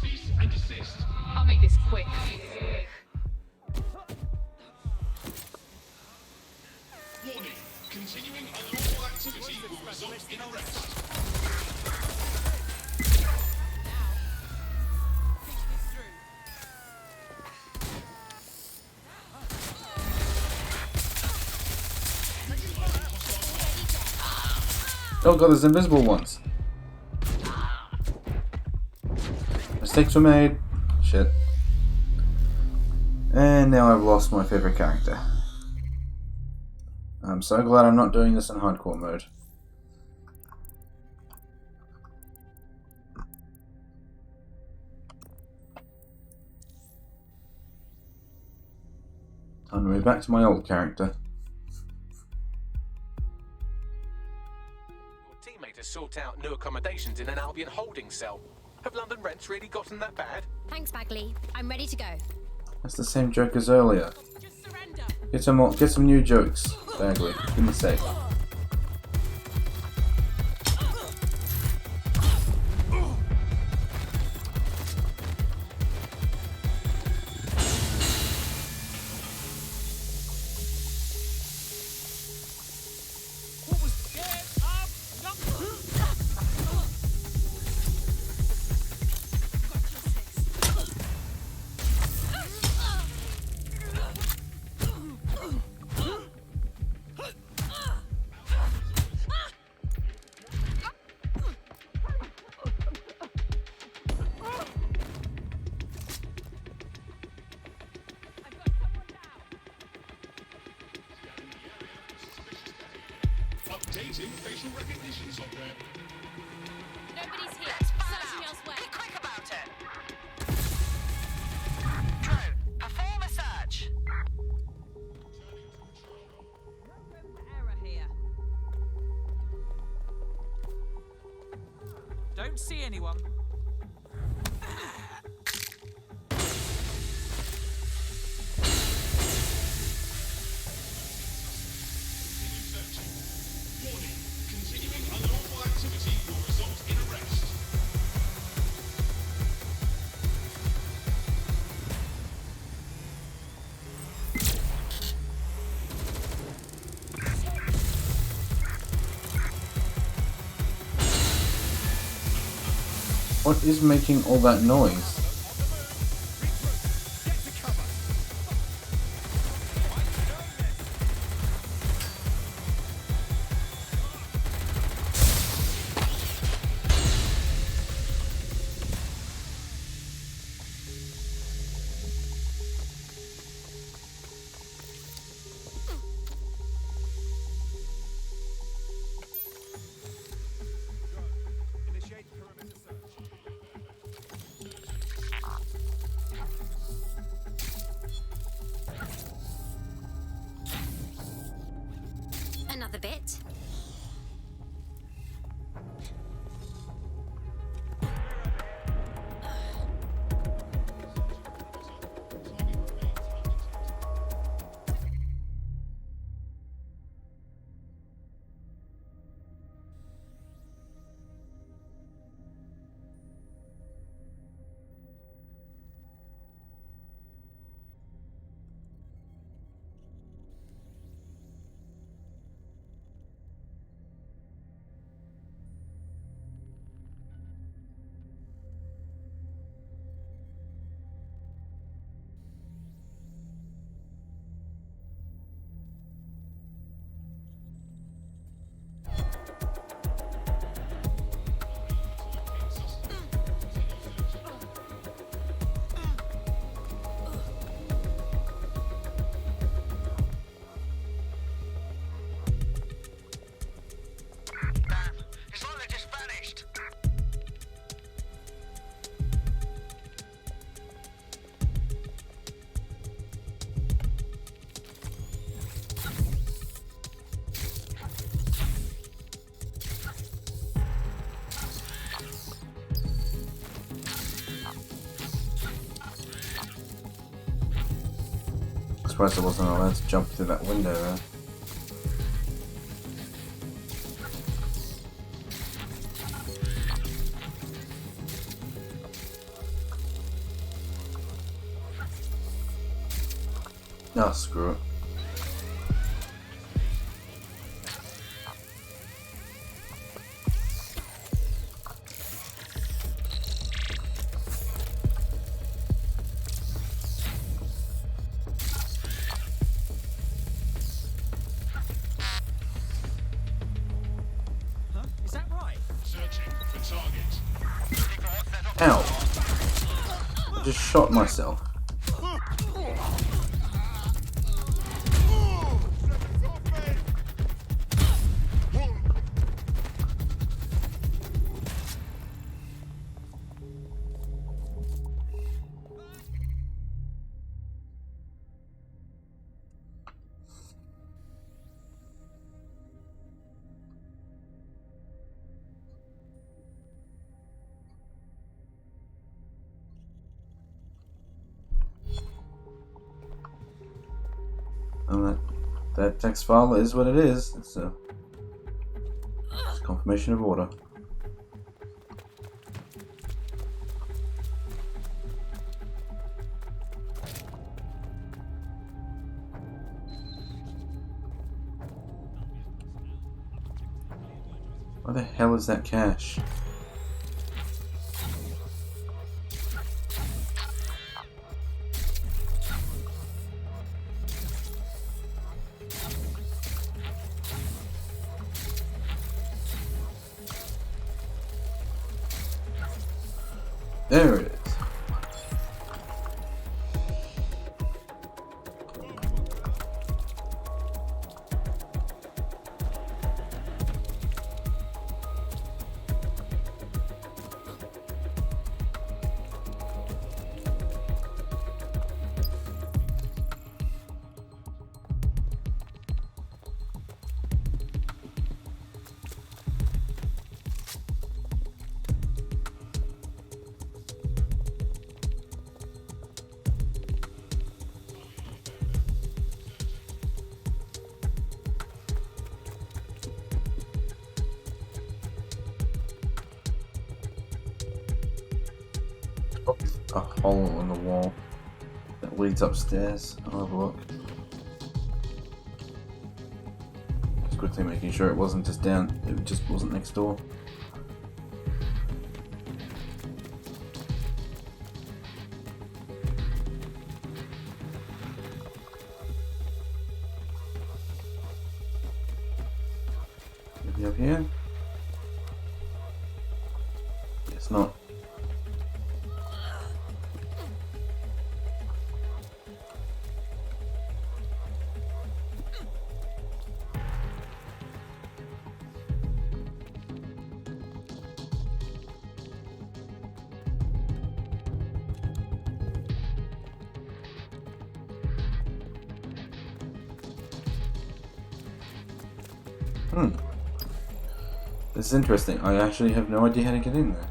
Cease and desist. I'll make this quick. Warning. Continuing unlawful activity will result in arrest. Oh god, there's invisible ones. Mistakes were made. Shit. And now I've lost my favorite character. I'm so glad I'm not doing this in hardcore mode. Time to move back to my old character. Your teammate has sought out new accommodations in an Albion holding cell. Have London rents really gotten that bad? Thanks, Bagley. I'm ready to go. That's the same joke as earlier. Get some new jokes, Bagley. Give me a sec. Updating facial recognition software. Nobody's here. Searching elsewhere. Be quick about it. Drone, perform a search. Error here. Don't see anyone. Warning. Continuing unlawful activity will result in arrest. What is making all that noise? Initiate perimeter search. Another bit. Surprised I wasn't allowed to jump through that window there. Ah, screw it. Is that right? Searching for target. Ow! I just shot myself. And that text file is what it is. It's a confirmation of order. Where the hell is that cache? There it is. A hole in the wall that leads upstairs. I'll have a look. Just quickly making sure it wasn't just down, it just wasn't next door. Maybe up here? It's not. This is interesting. I actually have no idea how to get in there.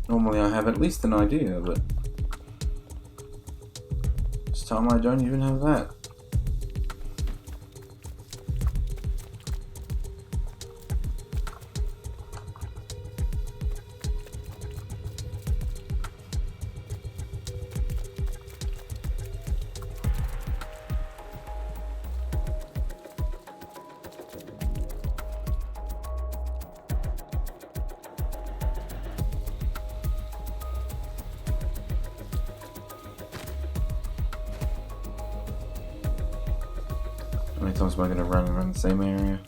Normally I have at least an idea, but this time I don't even have that. How many times am I going to run around the same area?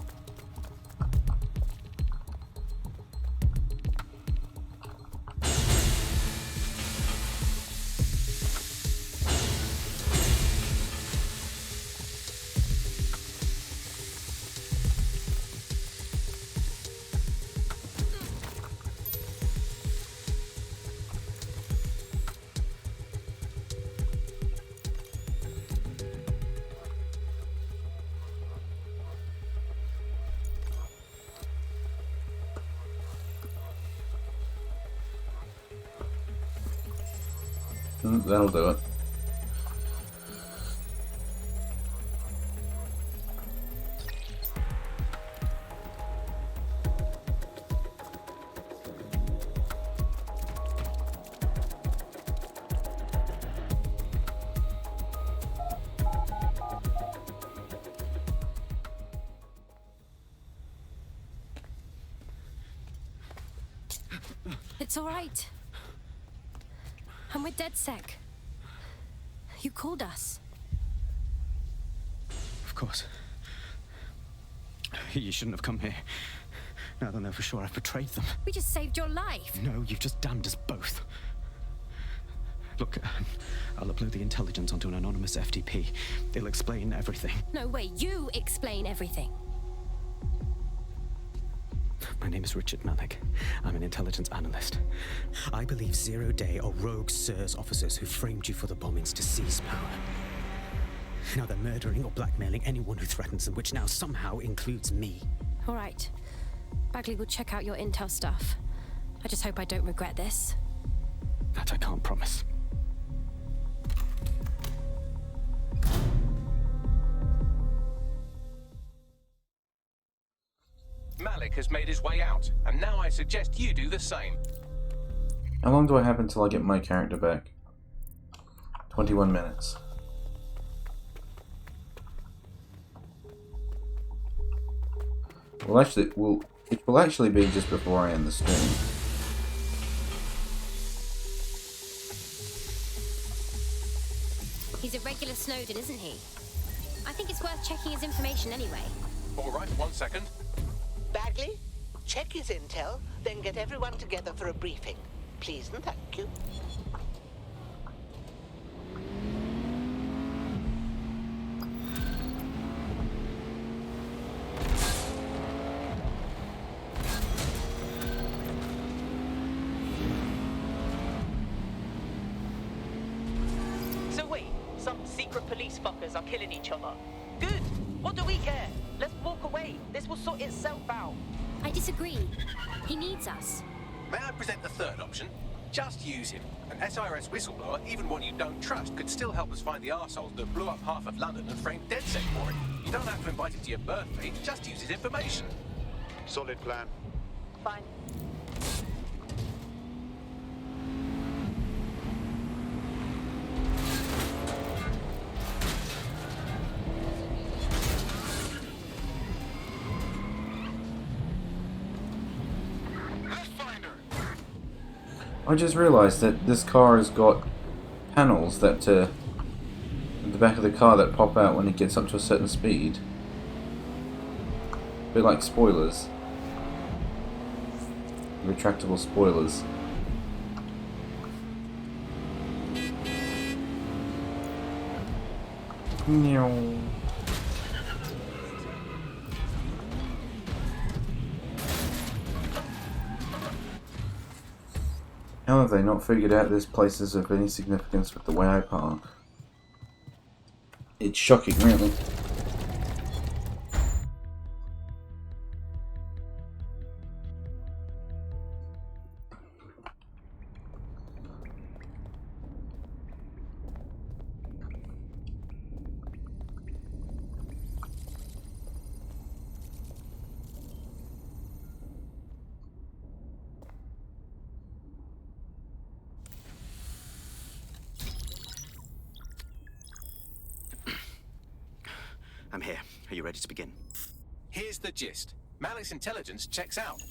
That'll do it. It's all right. I'm with DedSec. You called us. Of course. You shouldn't have come here. Now they'll know for sure I've betrayed them. We just saved your life. No, you've just damned us both. Look, I'll upload the intelligence onto an anonymous FTP. It'll explain everything. No way, you explain everything. My name is Richard Malik. I'm an intelligence analyst. I believe Zero Day are rogue SIRS officers who framed you for the bombings to seize power. Now they're murdering or blackmailing anyone who threatens them, which now somehow includes me. All right. Bagley will check out your intel stuff. I just hope I don't regret this. That I can't promise. Malik has made his way out, and now I suggest you do the same. How long do I have until I get my character back? 21 minutes. Well, actually, it will actually be just before I end the stream. He's a regular Snowden, isn't he? I think it's worth checking his information anyway. All right, 1 second. Bagley, check his intel, then get everyone together for a briefing. Please and thank you. So wait, some secret police fuckers are killing each other. Good! What do we care? Let's walk away. This will sort itself out. I disagree. He needs us. May I present the third option? Just use him. An SIRS whistleblower, even one you don't trust, could still help us find the arseholes that blew up half of London and framed DedSec for it. You don't have to invite him to your birthday, just use his information. Solid plan. Fine. I just realised that this car has got panels that at the back of the car that pop out when it gets up to a certain speed. A bit like spoilers. Retractable spoilers. Meow. How have they not figured out this place is of any significance with the way I park? It's shocking, really. I'm here. Are you ready to begin? Here's the gist. Malik's intelligence checks out.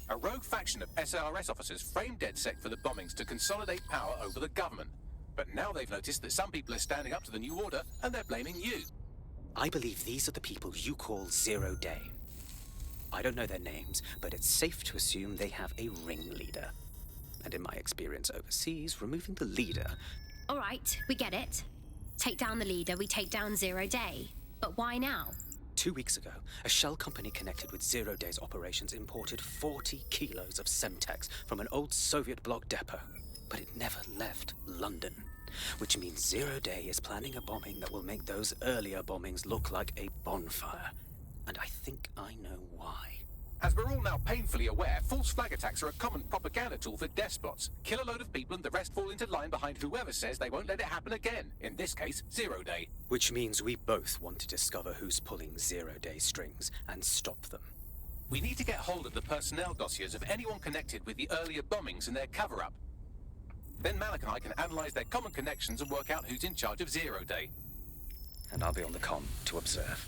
A rogue faction of SARS officers framed DedSec for the bombings to consolidate power over the government. But now they've noticed that some people are standing up to the new order, and they're blaming you. I believe these are the people you call Zero Day. I don't know their names, but it's safe to assume they have a ringleader. And in my experience overseas, removing the leader... All right, we get it. Take down the leader, we take down Zero Day. But why now? 2 weeks ago, a shell company connected with Zero Day's operations imported 40 kilos of Semtex from an old Soviet bloc depot. But it never left London. Which means Zero Day is planning a bombing that will make those earlier bombings look like a bonfire. And I think I know why. As we're all now painfully aware, false flag attacks are a common propaganda tool for despots. Kill a load of people and the rest fall into line behind whoever says they won't let it happen again. In this case, Zero Day. Which means we both want to discover who's pulling Zero Day strings and stop them. We need to get hold of the personnel dossiers of anyone connected with the earlier bombings and their cover-up. Then Malik and I can analyze their common connections and work out who's in charge of Zero Day. And I'll be on the comm to observe.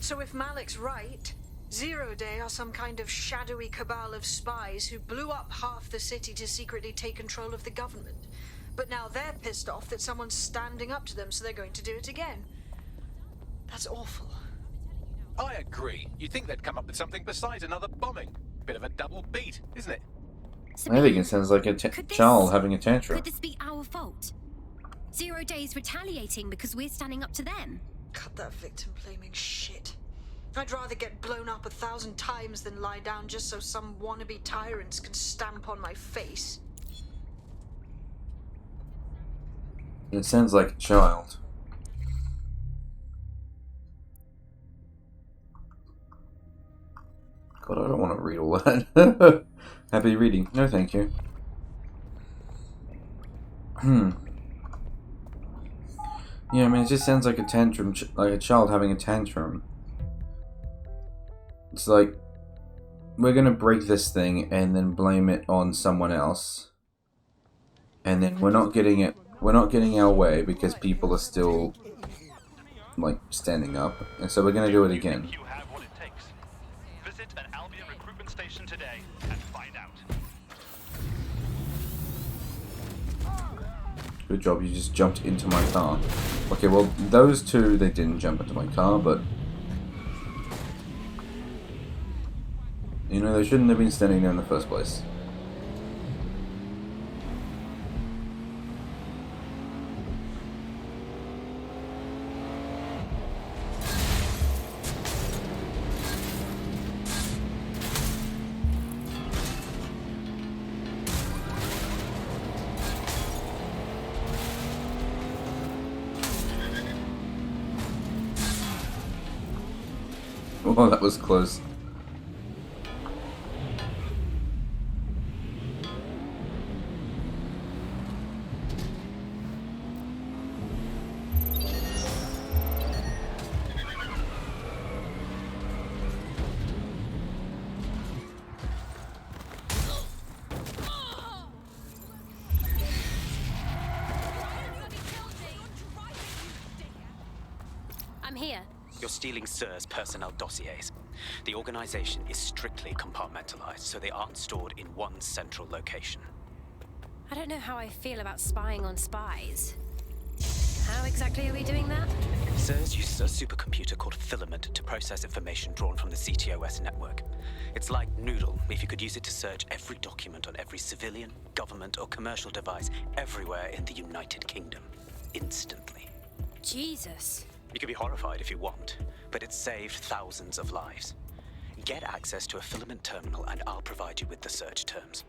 So if Malik's right, Zero Day are some kind of shadowy cabal of spies who blew up half the city to secretly take control of the government. But now they're pissed off that someone's standing up to them, so they're going to do it again. That's awful. I agree. You'd think they'd come up with something besides another bombing. Bit of a double beat, isn't it? I think it sounds like a child having a tantrum. Could this be our fault? Zero Day's retaliating because we're standing up to them. Cut that victim-blaming shit. I'd rather get blown up 1,000 times than lie down just so some wannabe tyrants can stamp on my face. It sounds like a child. God, I don't want to read all that. Happy reading. No, thank you. Yeah, I mean, it just sounds like a tantrum, like a child having a tantrum. It's like, we're gonna break this thing and then blame it on someone else. And then we're not getting our way because people are still, like, standing up. And so we're gonna do it again. You have what it takes. Visit an Albion recruitment station today and find out. Good job, you just jumped into my car. Okay, well, those two, they didn't jump into my car, but... You know, they shouldn't have been standing there in the first place. Oh, that was close. I'm here. You're stealing SIR's personnel dossiers. The organization is strictly compartmentalized, so they aren't stored in one central location. I don't know how I feel about spying on spies. How exactly are we doing that? SIRS uses a supercomputer called Filament to process information drawn from the CTOS network. It's like Noodle, if you could use it to search every document on every civilian, government, or commercial device everywhere in the United Kingdom. Instantly. Jesus. You can be horrified if you want, but it saved thousands of lives. Get access to a filament terminal and I'll provide you with the search terms.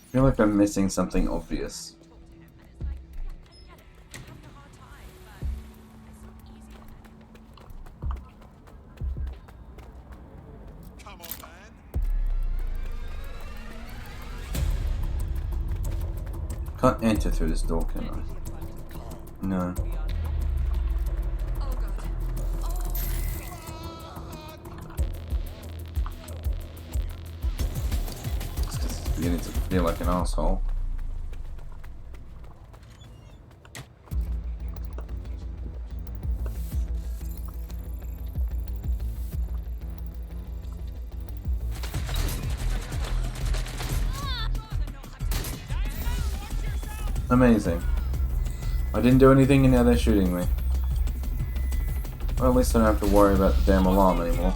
I feel like I'm missing something obvious. Can't enter through this door, can I? No. Beginning to feel like an asshole. Amazing. I didn't do anything and now they're shooting me. Well, at least I don't have to worry about the damn alarm anymore.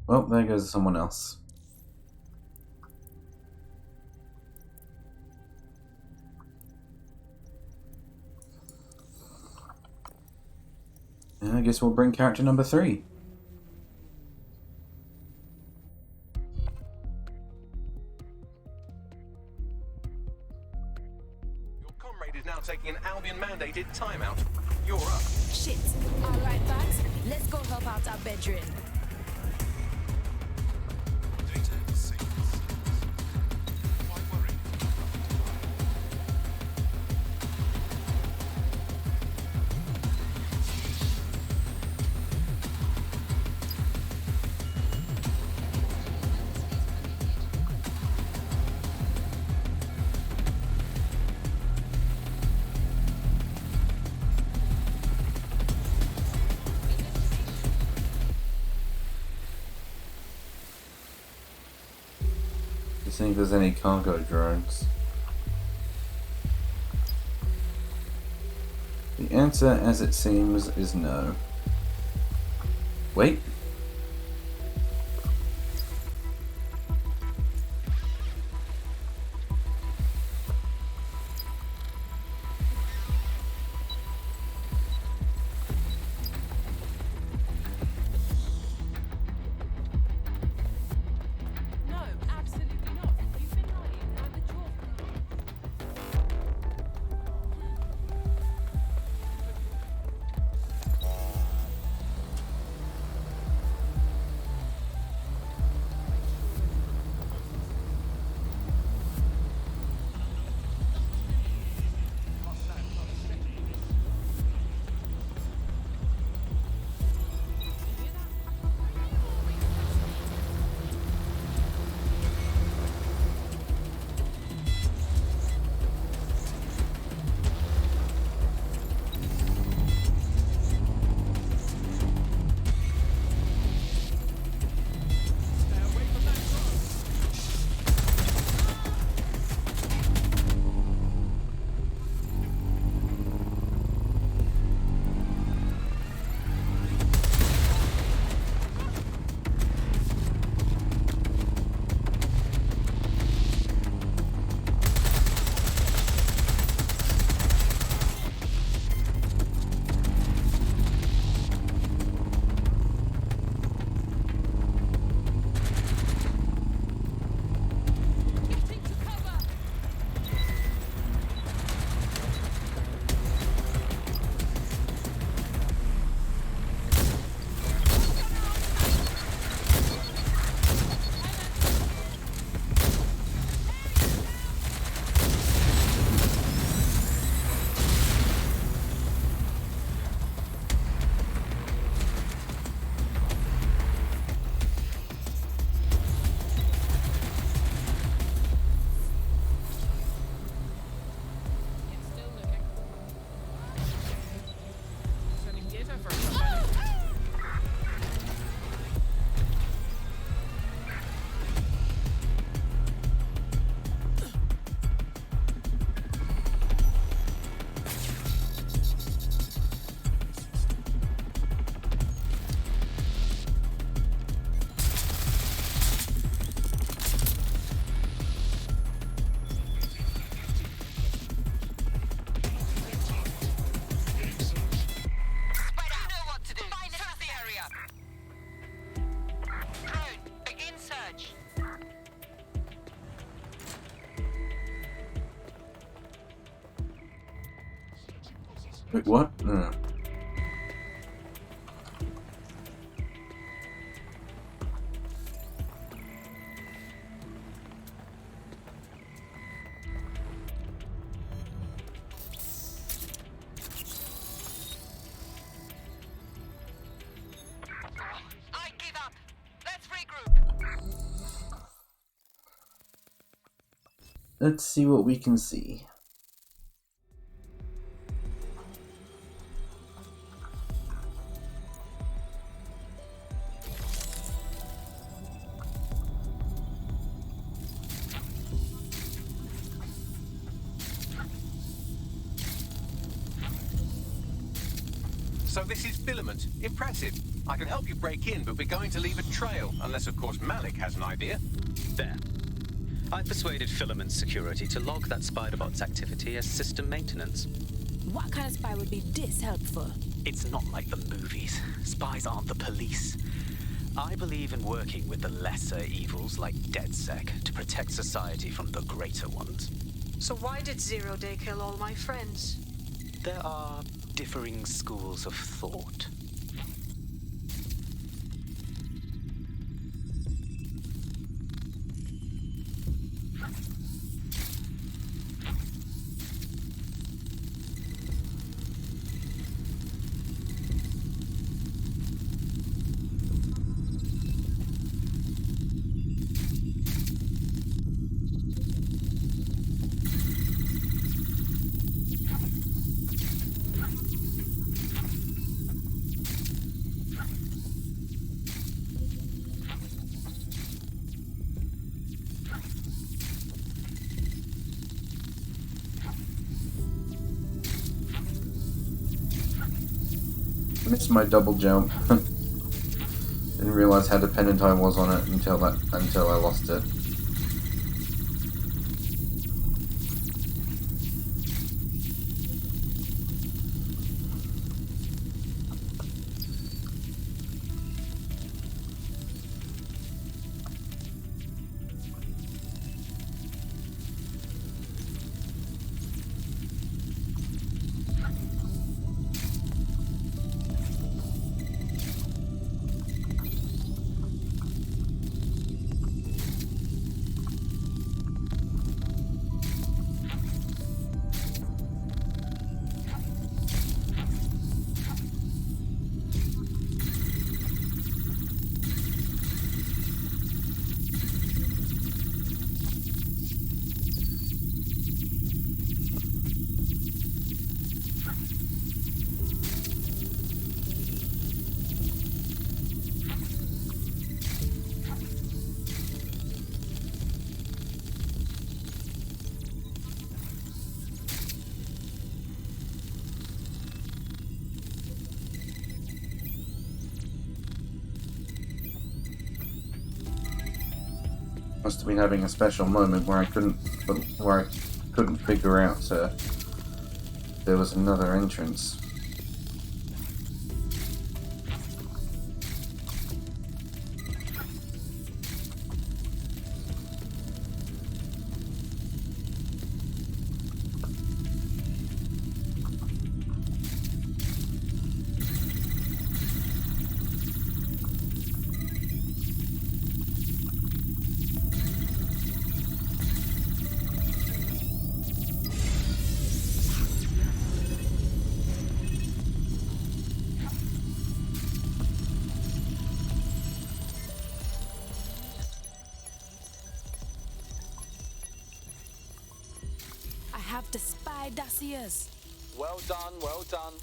Well, there goes someone else. And I guess we'll bring character number 3. Your comrade is now taking an Albion-mandated timeout. You're up. Shit. Alright, Bugs. Let's go help out our bedroom. See if there's any cargo drones. The answer, as it seems, is no. Wait. Wait, what? Let's see what we can see. So this is Filament. Impressive. I can help you break in, but we're going to leave a trail, unless of course Malik has an idea. There. I persuaded Filament Security to log that Spider-Bot's activity as system maintenance. What kind of spy would be this helpful? It's not like the movies. Spies aren't the police. I believe in working with the lesser evils like DedSec to protect society from the greater ones. So why did Zero Day kill all my friends? There are differing schools of thought. Missed my double jump. Didn't realize how dependent I was on it until I lost it. Must have been having a special moment where I couldn't figure out there was another entrance. Have the spy dossiers. Well done, well done.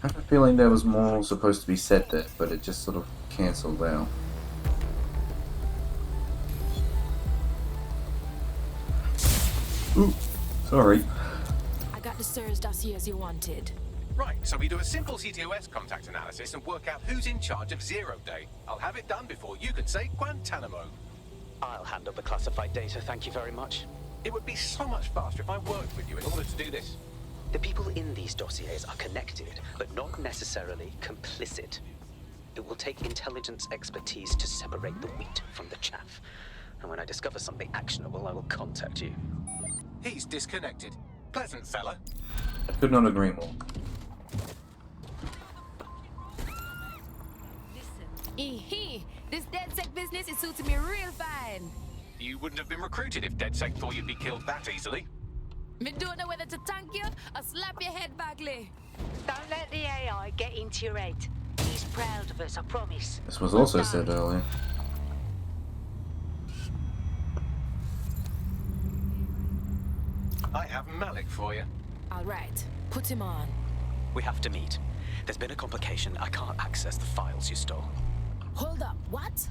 I have a feeling there was more supposed to be said there, but it just sort of cancelled out. Ooh, sorry. I got the SIRS dossiers you wanted. Right, so we do a simple CTOS contact analysis and work out who's in charge of Zero Day. I'll have it done before you can say Guantanamo. I'll handle the classified data, thank you very much. It would be so much faster if I worked with you in order to do this. The people in these dossiers are connected, but not necessarily complicit. It will take intelligence expertise to separate the wheat from the chaff. And when I discover something actionable, I will contact you. He's disconnected. Pleasant fella. I could not agree more. This DedSec business is suiting me real fine. You wouldn't have been recruited if DedSec thought you'd be killed that easily. Me don't know whether to thank you or slap your head, Bagley. Don't let the AI get into your head. He's proud of us, I promise. This was also said earlier. I have Malik for you. All right, put him on. We have to meet. There's been a complication. I can't access the files you stole. Hold up, what?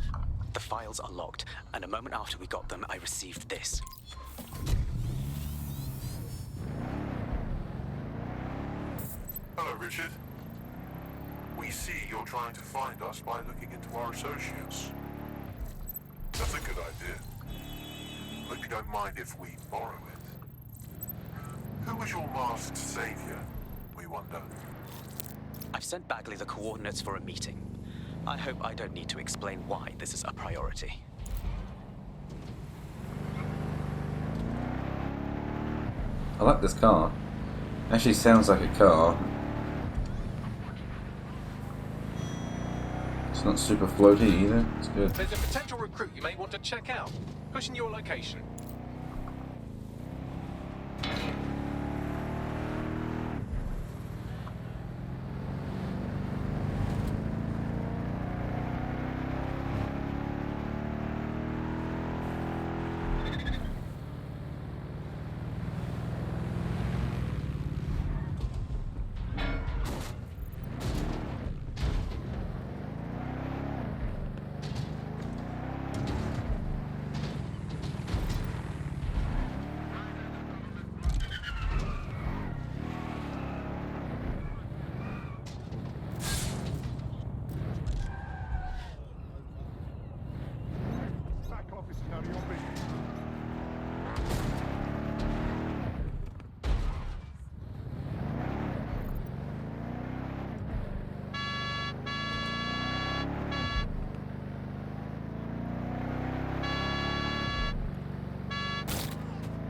The files are locked, and a moment after we got them, I received this. Hello, Richard. We see you're trying to find us by looking into our associates. That's a good idea. Hope you don't mind if we borrow it. Who was your masked savior, we wonder? I've sent Bagley the coordinates for a meeting. I hope I don't need to explain why this is a priority. I like this car. Actually sounds like a car. It's not super floaty either. It's good. There's a potential recruit you may want to check out. Pushing your location.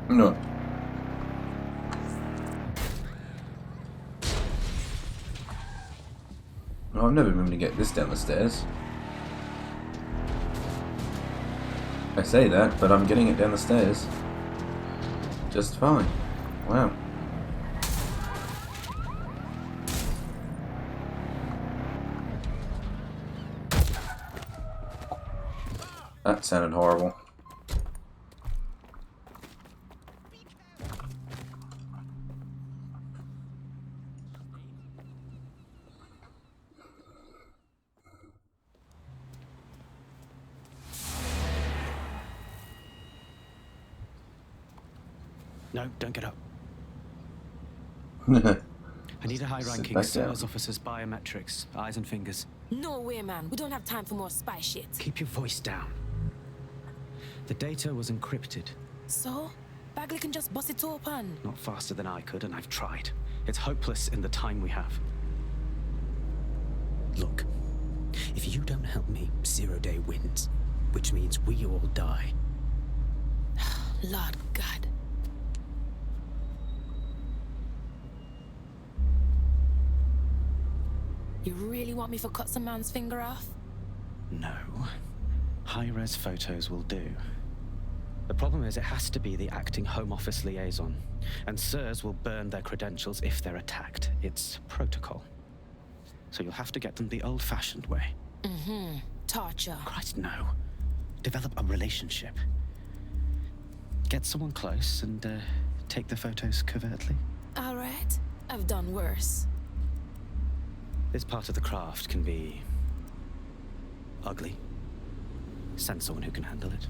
No. Oh, I've never been able to get this down the stairs. I say that, but I'm getting it down the stairs just fine. Wow. That sounded horrible. No, don't get up. I need a high-ranking back SIRS down. officer's biometrics, eyes and fingers. No way, man. We don't have time for more spy shit. Keep your voice down. The data was encrypted. So? Bagley can just bust it open. Not faster than I could, and I've tried. It's hopeless in the time we have. Look, if you don't help me, 0 Day wins. Which means we all die. Lord God. You really want me to cut some man's finger off? No. High-res photos will do. The problem is it has to be the acting Home Office liaison, and SIRS will burn their credentials if they're attacked. It's protocol. So you'll have to get them the old-fashioned way. Mm-hmm. Torture. Christ, no. Develop a relationship. Get someone close and take the photos covertly. All right. I've done worse. This part of the craft can be ugly. Send someone who can handle it.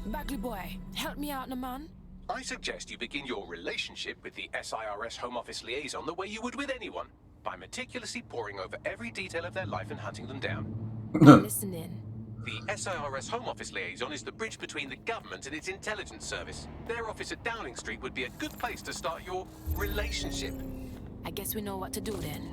Bagley boy, help me out, man. I suggest you begin your relationship with the SIRS Home Office liaison the way you would with anyone, by meticulously poring over every detail of their life and hunting them down. I'm listening. The SIRS Home Office liaison is the bridge between the government and its intelligence service. Their office at Downing Street would be a good place to start your relationship. I guess we know what to do then.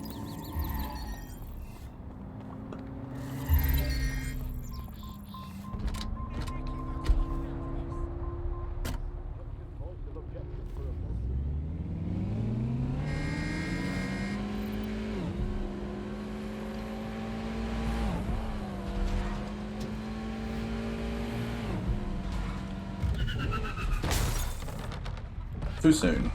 Too soon.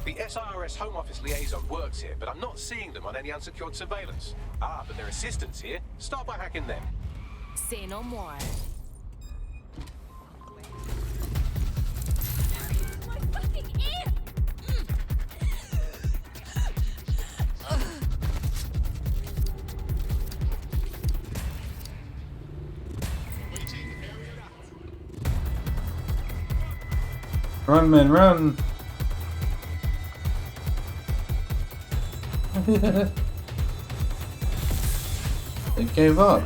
The SIRS Home Office liaison works here, but I'm not seeing them on any unsecured surveillance. Ah, but their assistants here. Start by hacking them. Say no more. Run, man, run! They gave up.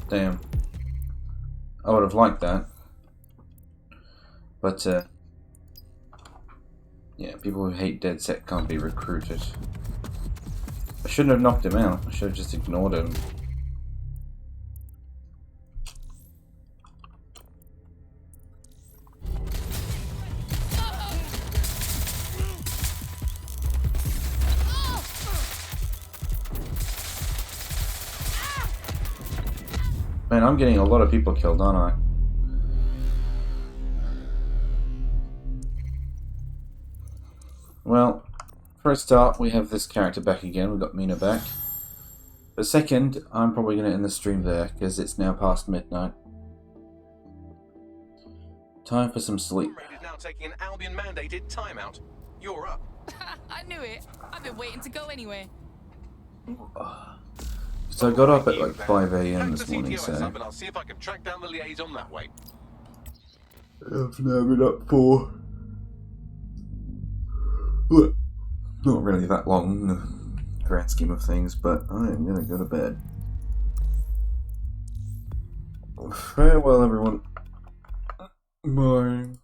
Damn. I would have liked that. But, yeah, people who hate DedSec can't be recruited. I shouldn't have knocked him out. I should have just ignored him. Man, I'm getting a lot of people killed, aren't I? Well, for a start, we have this character back again. We've got Mina back. But second, I'm probably going to end the stream there, because it's now past midnight. Time for some sleep. Comrade is now taking an Albion-mandated timeout. You're up. I knew it. I've been waiting to go anyway. So I got up at like 5 AM this morning, so... Up and I'll see if I can track down the liaison that way. I've now been up for... Look, not really that long in the grand scheme of things, but I am gonna go to bed. Farewell, everyone. Bye.